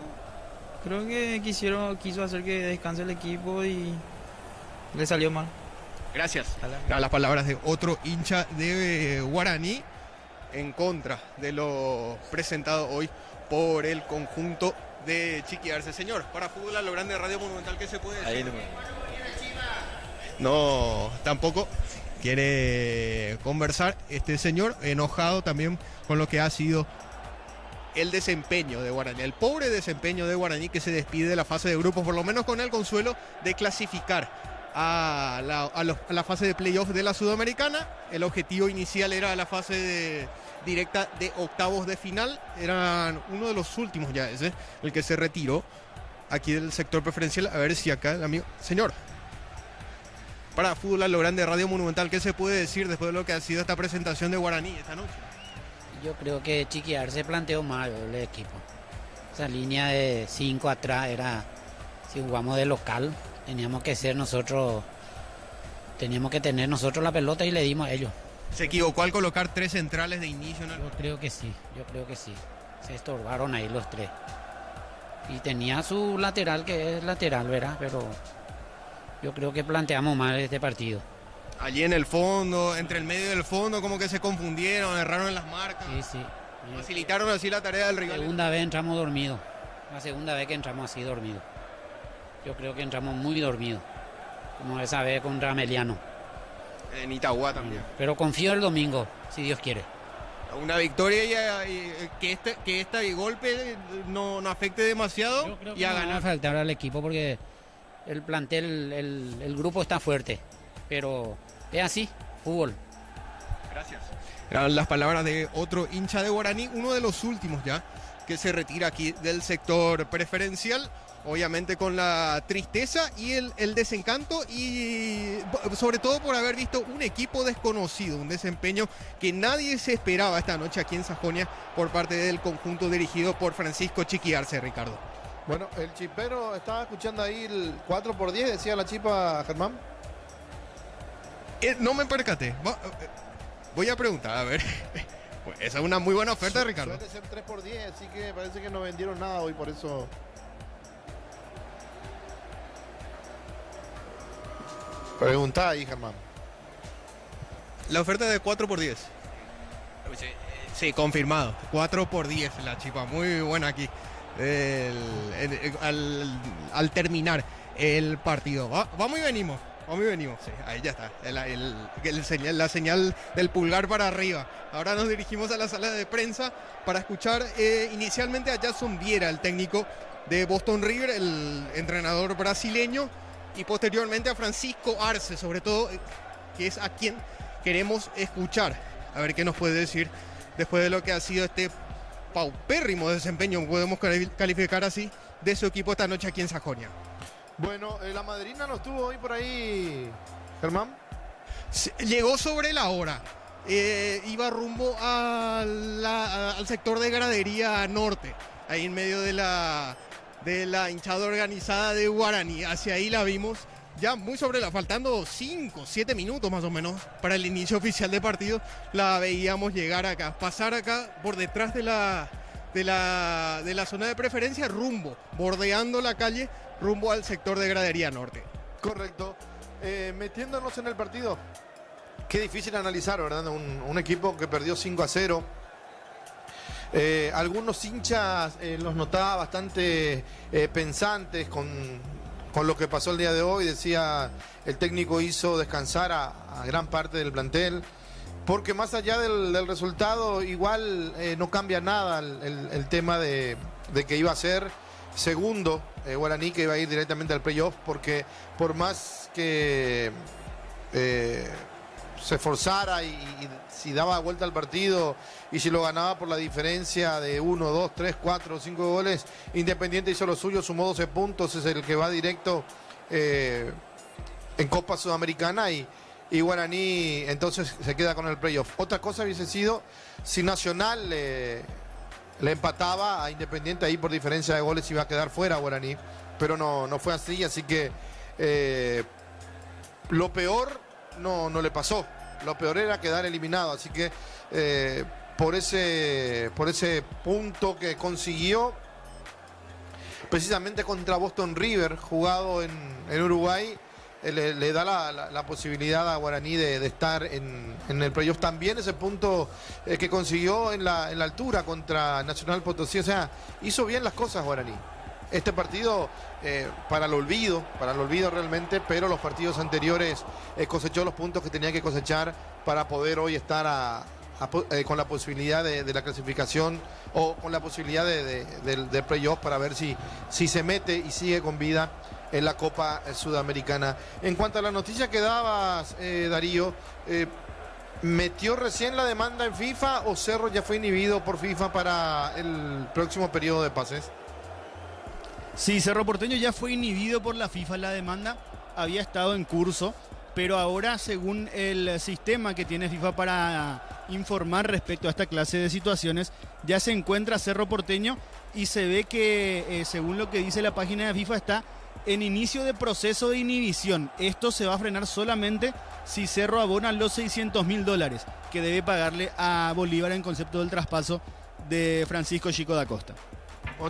creo que quiso hacer que descanse el equipo y le salió mal. Gracias. Las palabras de otro hincha de Guaraní en contra de lo presentado hoy por el conjunto de Chiquiarse. Señor, para Fútbol a lo Grande, Radio Monumental, ¿qué se puede decir? No, tampoco quiere conversar este señor, enojado también con lo que ha sido el desempeño de Guaraní, el pobre desempeño de Guaraní, que se despide de la fase de grupos, por lo menos con el consuelo de clasificar a la fase de playoff de la Sudamericana. El objetivo inicial era la fase directa de octavos de final, eran uno de los últimos ya ese, el que se retiró aquí del sector preferencial. A ver si acá el amigo, señor, para Fútbol a lo Grande, Radio Monumental, ¿qué se puede decir después de lo que ha sido esta presentación de Guaraní esta noche? Yo creo que Chiquiar se planteó mal el equipo. Esa línea de 5 atrás era, si jugamos de local, teníamos que tener nosotros la pelota y le dimos a ellos. ¿Se equivocó al colocar 3 centrales de inicio? Yo creo que sí. Se estorbaron ahí los 3. Y tenía su lateral, que es lateral, ¿verdad? Pero yo creo que planteamos mal este partido. Allí en el fondo, entre el medio del fondo, como que se confundieron, erraron en las marcas. Sí. Facilitaron así la tarea del rival. La segunda vez entramos dormidos. La segunda vez que entramos así dormidos. Yo creo que entramos muy dormidos. Como esa vez contra Meliano. En Itagua también. Pero confío el domingo, si Dios quiere. Una victoria y que este golpe no afecte demasiado. Yo creo que y a no ganar. va a faltar al equipo porque el plantel, el grupo está fuerte. Pero es así, fútbol. Gracias. Eran las palabras de otro hincha de Guaraní, uno de los últimos ya, que se retira aquí del sector preferencial. Obviamente con la tristeza y el desencanto, y sobre todo por haber visto un equipo desconocido, un desempeño que nadie se esperaba esta noche aquí en Sajonia por parte del conjunto dirigido por Francisco Chiquiarse, Ricardo. Bueno, el chipero, estaba escuchando ahí el 4x10, decía la chipa, Germán. No me percaté. Voy a preguntar, a ver. Pues esa es una muy buena oferta, Ricardo. Suele ser 3x10, así que parece que no vendieron nada hoy, por eso. Preguntá ahí, Germán. La oferta de 4x10. Sí, confirmado. 4x10 la chipa. Muy buena aquí. Al terminar el partido. Vamos y venimos. Sí, ahí ya está. La señal del pulgar para arriba. Ahora nos dirigimos a la sala de prensa para escuchar inicialmente a Jason Viera, el técnico de Boston River, el entrenador brasileño, y posteriormente a Francisco Arce, sobre todo, que es a quien queremos escuchar. A ver qué nos puede decir después de lo que ha sido este paupérrimo desempeño, podemos calificar así, de su equipo esta noche aquí en Sajonia. Bueno, la madrina no estuvo hoy por ahí, Germán. Llegó sobre la hora. Iba rumbo al sector de gradería norte. ahí en medio de la hinchada organizada de Guaraní. Hacia ahí la vimos ya muy faltando 5, 7 minutos más o menos para el inicio oficial de partido. La veíamos llegar acá, pasar acá por detrás de la zona de preferencia, bordeando la calle, rumbo al sector de Gradería Norte. Correcto. Metiéndonos en el partido, qué difícil analizar, ¿verdad? Un equipo que perdió 5-0. Algunos hinchas los notaba bastante pensantes con lo que pasó el día de hoy. Decía, el técnico hizo descansar a gran parte del plantel, porque más allá del resultado, igual no cambia nada el tema de que iba a ser segundo Guaraní, que iba a ir directamente al playoff, porque por más que se esforzara y si daba vuelta al partido y si lo ganaba por la diferencia de 1, 2, 3, 4, 5 goles, Independiente hizo lo suyo, sumó 12 puntos, es el que va directo en Copa Sudamericana, y Guaraní entonces se queda con el playoff. Otra cosa hubiese sido si Nacional le empataba a Independiente, ahí por diferencia de goles iba a quedar fuera Guaraní, pero no fue así que lo peor no le pasó. Lo peor era quedar eliminado, así que por ese punto que consiguió precisamente contra Boston River, jugado en Uruguay, le da la posibilidad a Guaraní de estar en el playoff. También ese punto que consiguió en la altura contra Nacional Potosí, o sea, hizo bien las cosas Guaraní. Este partido para el olvido realmente, pero los partidos anteriores cosechó los puntos que tenía que cosechar para poder hoy estar con la posibilidad de la clasificación, o con la posibilidad del playoff, para ver si se mete y sigue con vida en la Copa Sudamericana. En cuanto a la noticia que dabas, Darío, ¿metió recién la demanda en FIFA o Cerro ya fue inhibido por FIFA para el próximo periodo de pases? Sí, Cerro Porteño ya fue inhibido por la FIFA. La demanda había estado en curso, pero ahora, según el sistema que tiene FIFA para informar respecto a esta clase de situaciones, ya se encuentra Cerro Porteño y se ve que, según lo que dice la página de FIFA, está en inicio de proceso de inhibición. Esto se va a frenar solamente si Cerro abona los $600.000 que debe pagarle a Bolívar en concepto del traspaso de Francisco Chico da Costa.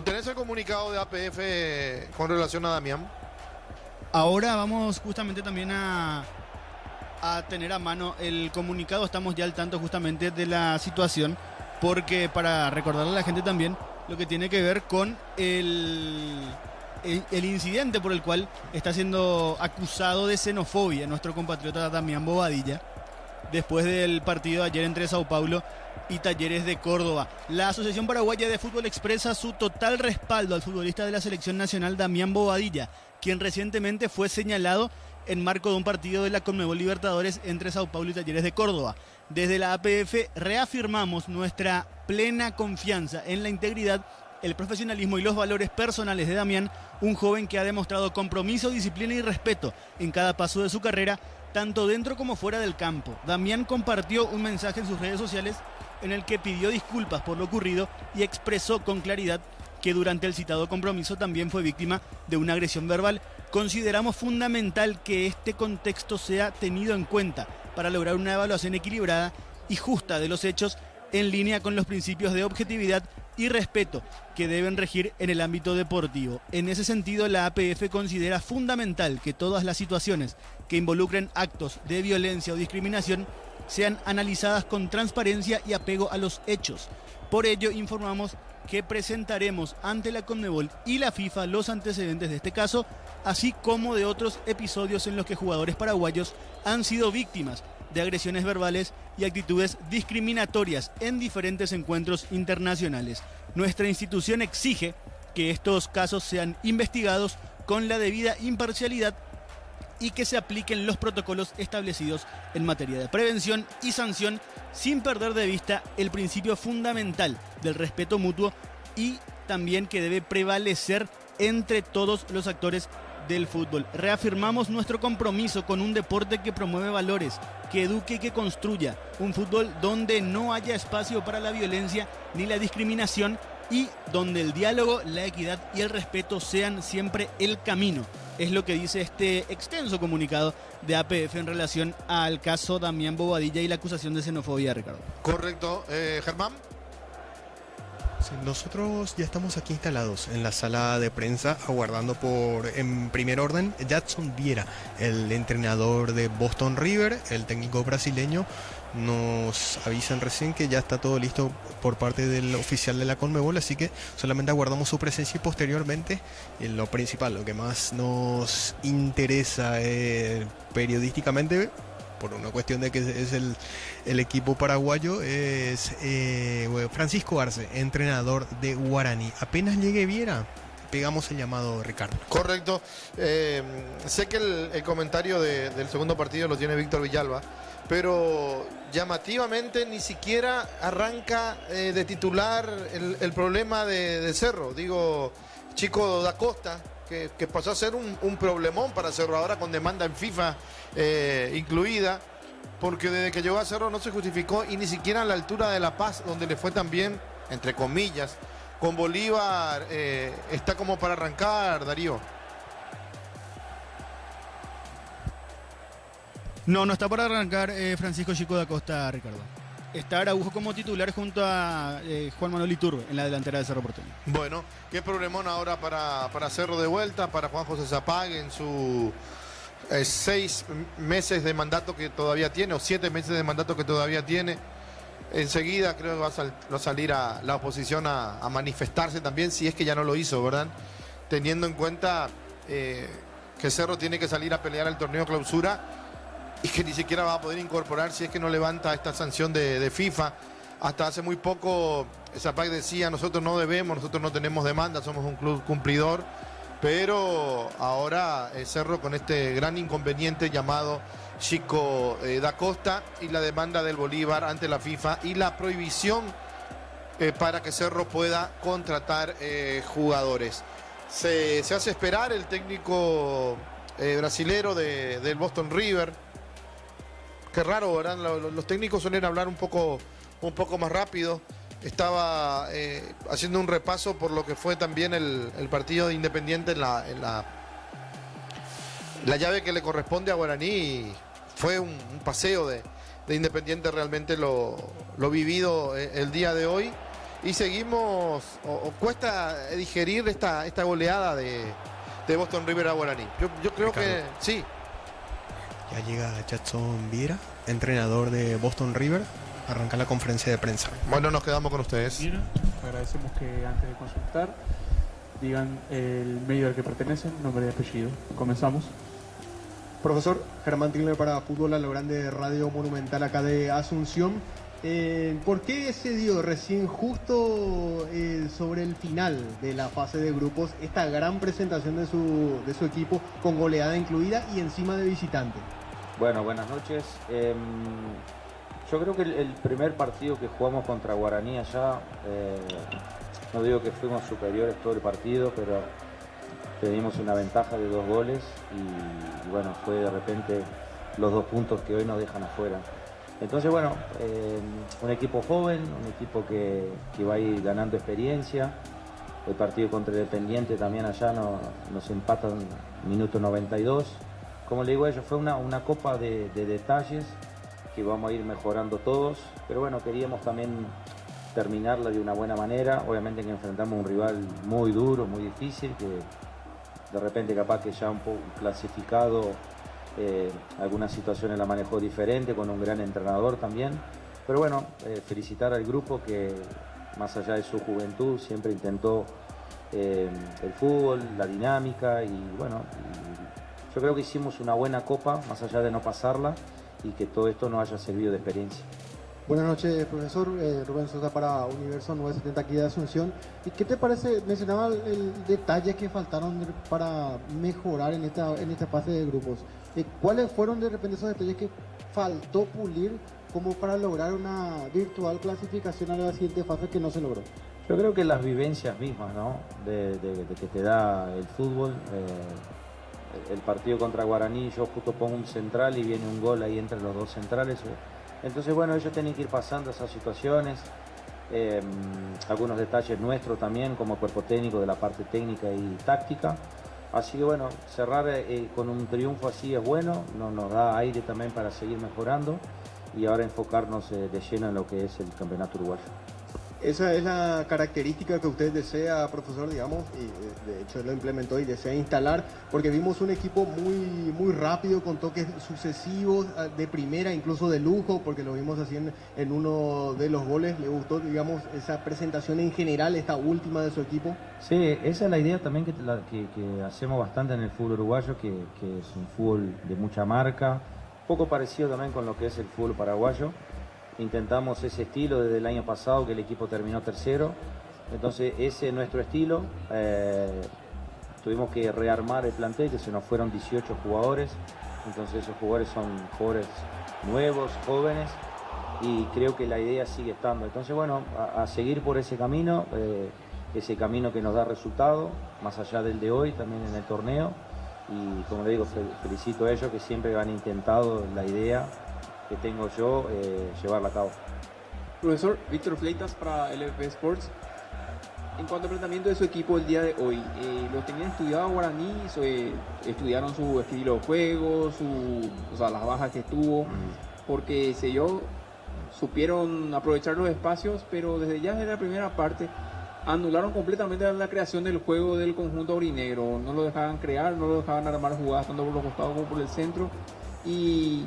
¿Tenés el comunicado de APF con relación a Damián? Ahora vamos justamente también a tener a mano el comunicado. Estamos ya al tanto justamente de la situación, porque para recordarle a la gente también lo que tiene que ver con el incidente por el cual está siendo acusado de xenofobia nuestro compatriota Damián Bobadilla, después del partido de ayer entre Sao Paulo y Talleres de Córdoba. La Asociación Paraguaya de Fútbol expresa su total respaldo al futbolista de la selección nacional Damián Bobadilla, quien recientemente fue señalado en marco de un partido de la Conmebol Libertadores entre Sao Paulo y Talleres de Córdoba. Desde la APF reafirmamos nuestra plena confianza en la integridad, el profesionalismo y los valores personales de Damián, un joven que ha demostrado compromiso, disciplina y respeto en cada paso de su carrera, tanto dentro como fuera del campo. Damián compartió un mensaje en sus redes sociales en el que pidió disculpas por lo ocurrido y expresó con claridad que durante el citado compromiso también fue víctima de una agresión verbal. Consideramos fundamental que este contexto sea tenido en cuenta para lograr una evaluación equilibrada y justa de los hechos, en línea con los principios de objetividad y respeto que deben regir en el ámbito deportivo. En ese sentido, la APF considera fundamental que todas las situaciones que involucren actos de violencia o discriminación sean analizadas con transparencia y apego a los hechos. Por ello, informamos que presentaremos ante la Conmebol y la FIFA los antecedentes de este caso, así como de otros episodios en los que jugadores paraguayos han sido víctimas de agresiones verbales y actitudes discriminatorias en diferentes encuentros internacionales. Nuestra institución exige que estos casos sean investigados con la debida imparcialidad y que se apliquen los protocolos establecidos en materia de prevención y sanción, sin perder de vista el principio fundamental del respeto mutuo, y también que debe prevalecer entre todos los actores del fútbol. Reafirmamos nuestro compromiso con un deporte que promueve valores, que eduque y que construya, un fútbol donde no haya espacio para la violencia ni la discriminación, y donde el diálogo, la equidad y el respeto sean siempre el camino. Es lo que dice este extenso comunicado de APF en relación al caso Damián Bobadilla y la acusación de xenofobia, Ricardo. Correcto. Germán. Sí, nosotros ya estamos aquí instalados en la sala de prensa aguardando en primer orden, Jadson Vieira, el entrenador de Boston River, el técnico brasileño. Nos avisan recién que ya está todo listo por parte del oficial de la Conmebol, así que solamente aguardamos su presencia y posteriormente lo principal, lo que más nos interesa periodísticamente, por una cuestión de que es el equipo paraguayo, es Francisco Arce, entrenador de Guaraní. Apenas llegue Viera, pegamos el llamado, Ricardo. Correcto. Sé que el comentario del segundo partido lo tiene Víctor Villalba, pero llamativamente ni siquiera arranca de titular el problema de Cerro. Digo, Chico da Costa, que pasó a ser un problemón para Cerro ahora con demanda en FIFA incluida, porque desde que llegó a Cerro no se justificó y ni siquiera a la altura de La Paz, donde le fue tan bien, entre comillas, con Bolívar, está como para arrancar, Darío. No está para arrancar Francisco Chico da Costa, Ricardo. Está Araujo como titular junto a Juan Manuel Iturbe en la delantera de Cerro Porteño. Bueno, qué problemón ahora para Cerro de vuelta, para Juan José Zapague en su 6 meses de mandato que todavía tiene, o 7 meses de mandato que todavía tiene. Enseguida creo que va a salir a la oposición a manifestarse también, si es que ya no lo hizo, ¿verdad? Teniendo en cuenta que Cerro tiene que salir a pelear el torneo clausura y que ni siquiera va a poder incorporar si es que no levanta esta sanción de FIFA. Hasta hace muy poco Zapac decía, nosotros no debemos, nosotros no tenemos demanda, somos un club cumplidor, pero ahora Cerro con este gran inconveniente llamado Chico da Costa y la demanda del Bolívar ante la FIFA y la prohibición para que Cerro pueda contratar jugadores. Se hace esperar el técnico brasilero del Boston River. Qué raro, ¿verdad? Los técnicos suelen hablar un poco más rápido. Estaba haciendo un repaso por lo que fue también el partido de Independiente en la llave que le corresponde a Guaraní. Fue un paseo de Independiente realmente lo vivido el día de hoy. Y seguimos, o cuesta digerir esta goleada de Boston River a Guaraní. Yo creo Ricardo, que sí. Ya llega Jadson Vieira, entrenador de Boston River. Arranca la conferencia de prensa. Bueno, nos quedamos con ustedes. Agradecemos que antes de consultar digan el medio al que pertenecen, nombre y apellido. Comenzamos. Profesor Germán Tilner para Fútbol a lo Grande, Radio Monumental acá de Asunción. ¿Por qué se dio recién justo sobre el final de la fase de grupos esta gran presentación de su equipo con goleada incluida y encima de visitante? Bueno, buenas noches. Yo creo que el primer partido que jugamos contra Guaraní allá, no digo que fuimos superiores todo el partido, pero tuvimos una ventaja de 2 goles y bueno, fue de repente los 2 puntos que hoy nos dejan afuera. Entonces bueno, un equipo joven, un equipo que va a ir ganando experiencia. El partido contra Independiente también allá nos empatan minuto 92. Como le digo a ellos, fue una copa de detalles que vamos a ir mejorando todos, pero bueno, queríamos también terminarla de una buena manera. Obviamente que enfrentamos a un rival muy duro, muy difícil, que de repente capaz que ya un poco clasificado, algunas situaciones la manejó diferente, con un gran entrenador también. Pero bueno, felicitar al grupo que más allá de su juventud siempre intentó el fútbol, la dinámica y bueno, yo creo que hicimos una buena copa, más allá de no pasarla, y que todo esto nos haya servido de experiencia. Buenas noches, profesor. Rubén Sosa para Universo 970 aquí de Asunción. ¿Y qué te parece? Mencionaba el detalle que faltaron para mejorar en esta fase de grupos. ¿Cuáles fueron de repente esos detalles que faltó pulir como para lograr una virtual clasificación a la siguiente fase que no se logró? Yo creo que las vivencias mismas, ¿no? de que te da el fútbol. El partido contra Guaraní, yo justo pongo un central y viene un gol ahí entre los 2 centrales. Entonces, bueno, ellos tienen que ir pasando esas situaciones. algunos detalles nuestros también como cuerpo técnico de la parte técnica y táctica. Así que bueno, cerrar con un triunfo así es bueno, nos da aire también para seguir mejorando y ahora enfocarnos de lleno en lo que es el campeonato uruguayo. Esa es la característica que usted desea, profesor, digamos, y de hecho lo implementó y desea instalar, porque vimos un equipo muy rápido, con toques sucesivos, de primera, incluso de lujo, porque lo vimos así en uno de los goles. ¿Le gustó, digamos, esa presentación en general, esta última de su equipo? Sí, esa es la idea también que hacemos bastante en el fútbol uruguayo, que es un fútbol de mucha marca, un poco parecido también con lo que es el fútbol paraguayo. Intentamos ese estilo desde el año pasado, que el equipo terminó tercero. Entonces ese es nuestro estilo. Tuvimos que rearmar el plantel, que se nos fueron 18 jugadores. Entonces esos jugadores son jugadores nuevos, jóvenes, y creo que la idea sigue estando. Entonces bueno, a seguir por ese camino que nos da resultado, más allá del de hoy, también en el torneo. Y como le digo, felicito a ellos que siempre han intentado la idea que tengo yo, llevarla a cabo. Profesor Víctor Fleitas para LFP Sports. En cuanto al planteamiento de su equipo el día de hoy, ¿los tenían estudiado Guaraní? ¿Estudiaron su estilo de juego, las bajas que tuvo? Porque supieron aprovechar los espacios, pero desde ya desde la primera parte anularon completamente la creación del juego del conjunto aurinegro. No lo dejaban crear, no lo dejaban armar jugadas tanto por los costados como por el centro, y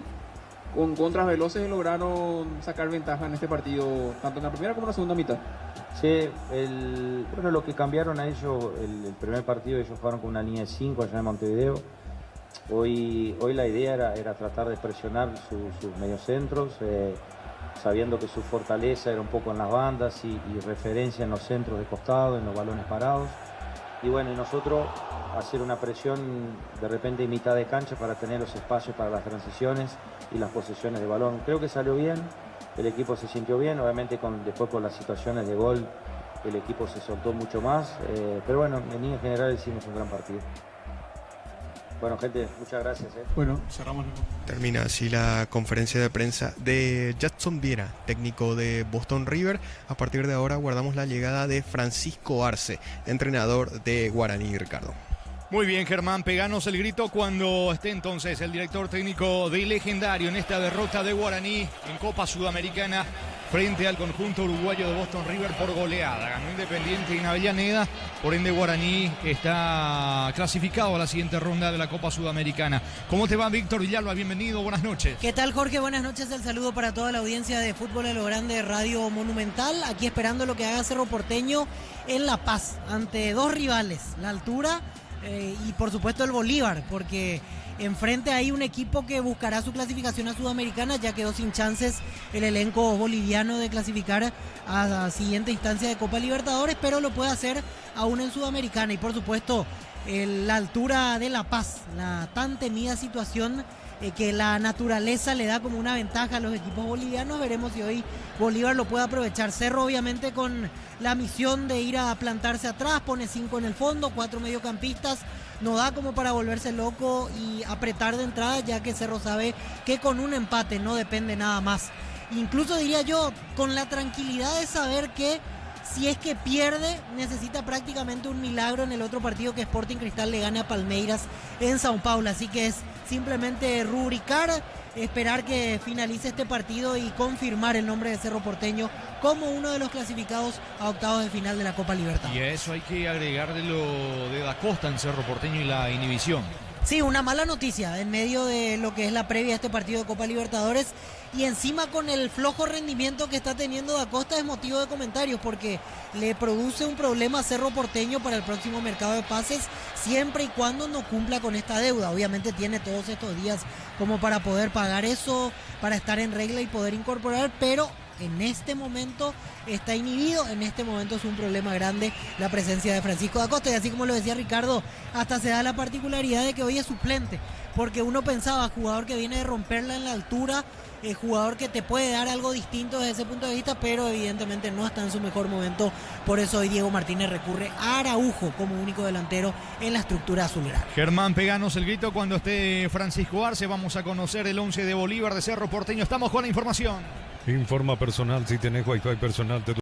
con contras veloces lograron sacar ventaja en este partido, tanto en la primera como en la segunda mitad. Sí, lo que cambiaron a ellos, el primer partido ellos jugaron con una línea de 5 allá en Montevideo. Hoy la idea era tratar de presionar sus mediocentros, sabiendo que su fortaleza era un poco en las bandas y referencia en los centros de costado, en los balones parados. Y bueno, y nosotros hacer una presión de repente en mitad de cancha para tener los espacios para las transiciones y las posesiones de balón. Creo que salió bien, el equipo se sintió bien, obviamente después con las situaciones de gol el equipo se soltó mucho más, pero bueno, en línea general hicimos un gran partido. Bueno, gente, muchas gracias. Bueno, cerramos. Termina así la conferencia de prensa de Jadson Viera, técnico de Boston River. A partir de ahora guardamos la llegada de Francisco Arce, entrenador de Guaraní, Ricardo. Muy bien, Germán, peganos el grito cuando esté entonces el director técnico de Legendario en esta derrota de Guaraní en Copa Sudamericana frente al conjunto uruguayo de Boston River por goleada. Ganó Independiente en Avellaneda, por ende Guaraní está clasificado a la siguiente ronda de la Copa Sudamericana. ¿Cómo te va, Víctor Villalba? Bienvenido, buenas noches. ¿Qué tal, Jorge? Buenas noches, el saludo para toda la audiencia de Fútbol a lo Grande, Radio Monumental. Aquí esperando lo que haga Cerro Porteño en La Paz, ante dos rivales, la altura y por supuesto el Bolívar, porque enfrente hay un equipo que buscará su clasificación a Sudamericana. Ya quedó sin chances el elenco boliviano de clasificar a la siguiente instancia de Copa Libertadores, pero lo puede hacer aún en Sudamericana. Y por supuesto la altura de La Paz, la tan temida situación que la naturaleza le da como una ventaja a los equipos bolivianos. Veremos si hoy Bolívar lo puede aprovechar. Cerro obviamente con la misión de ir a plantarse atrás, pone 5 en el fondo, 4 mediocampistas, no da como para volverse loco y apretar de entrada, ya que Cerro sabe que con un empate no depende nada más. Incluso diría yo, con la tranquilidad de saber que si es que pierde, necesita prácticamente un milagro en el otro partido, que Sporting Cristal le gane a Palmeiras en Sao Paulo. Así que es simplemente rubricar, esperar que finalice este partido y confirmar el nombre de Cerro Porteño como uno de los clasificados a octavos de final de la Copa Libertadores. Y a eso hay que agregarle lo de Da Costa en Cerro Porteño y la inhibición. Sí, una mala noticia en medio de lo que es la previa a este partido de Copa Libertadores, y encima con el flojo rendimiento que está teniendo Da Costa es motivo de comentarios, porque le produce un problema a Cerro Porteño para el próximo mercado de pases, siempre y cuando no cumpla con esta deuda. Obviamente tiene todos estos días como para poder pagar eso, para estar en regla y poder incorporar, pero en este momento está inhibido, en este momento es un problema grande la presencia de Francisco Da Costa. Y así como lo decía Ricardo, hasta se da la particularidad de que hoy es suplente, porque uno pensaba, jugador que viene de romperla en la altura, jugador que te puede dar algo distinto desde ese punto de vista, pero evidentemente no está en su mejor momento. Por eso hoy Diego Martínez recurre a Araujo como único delantero en la estructura azulgrana. Germán, peganos el grito cuando esté Francisco Arce. Vamos a conocer el 11 de Bolívar de Cerro Porteño. Estamos con la información. Informa personal, si tenés Wi-Fi personal te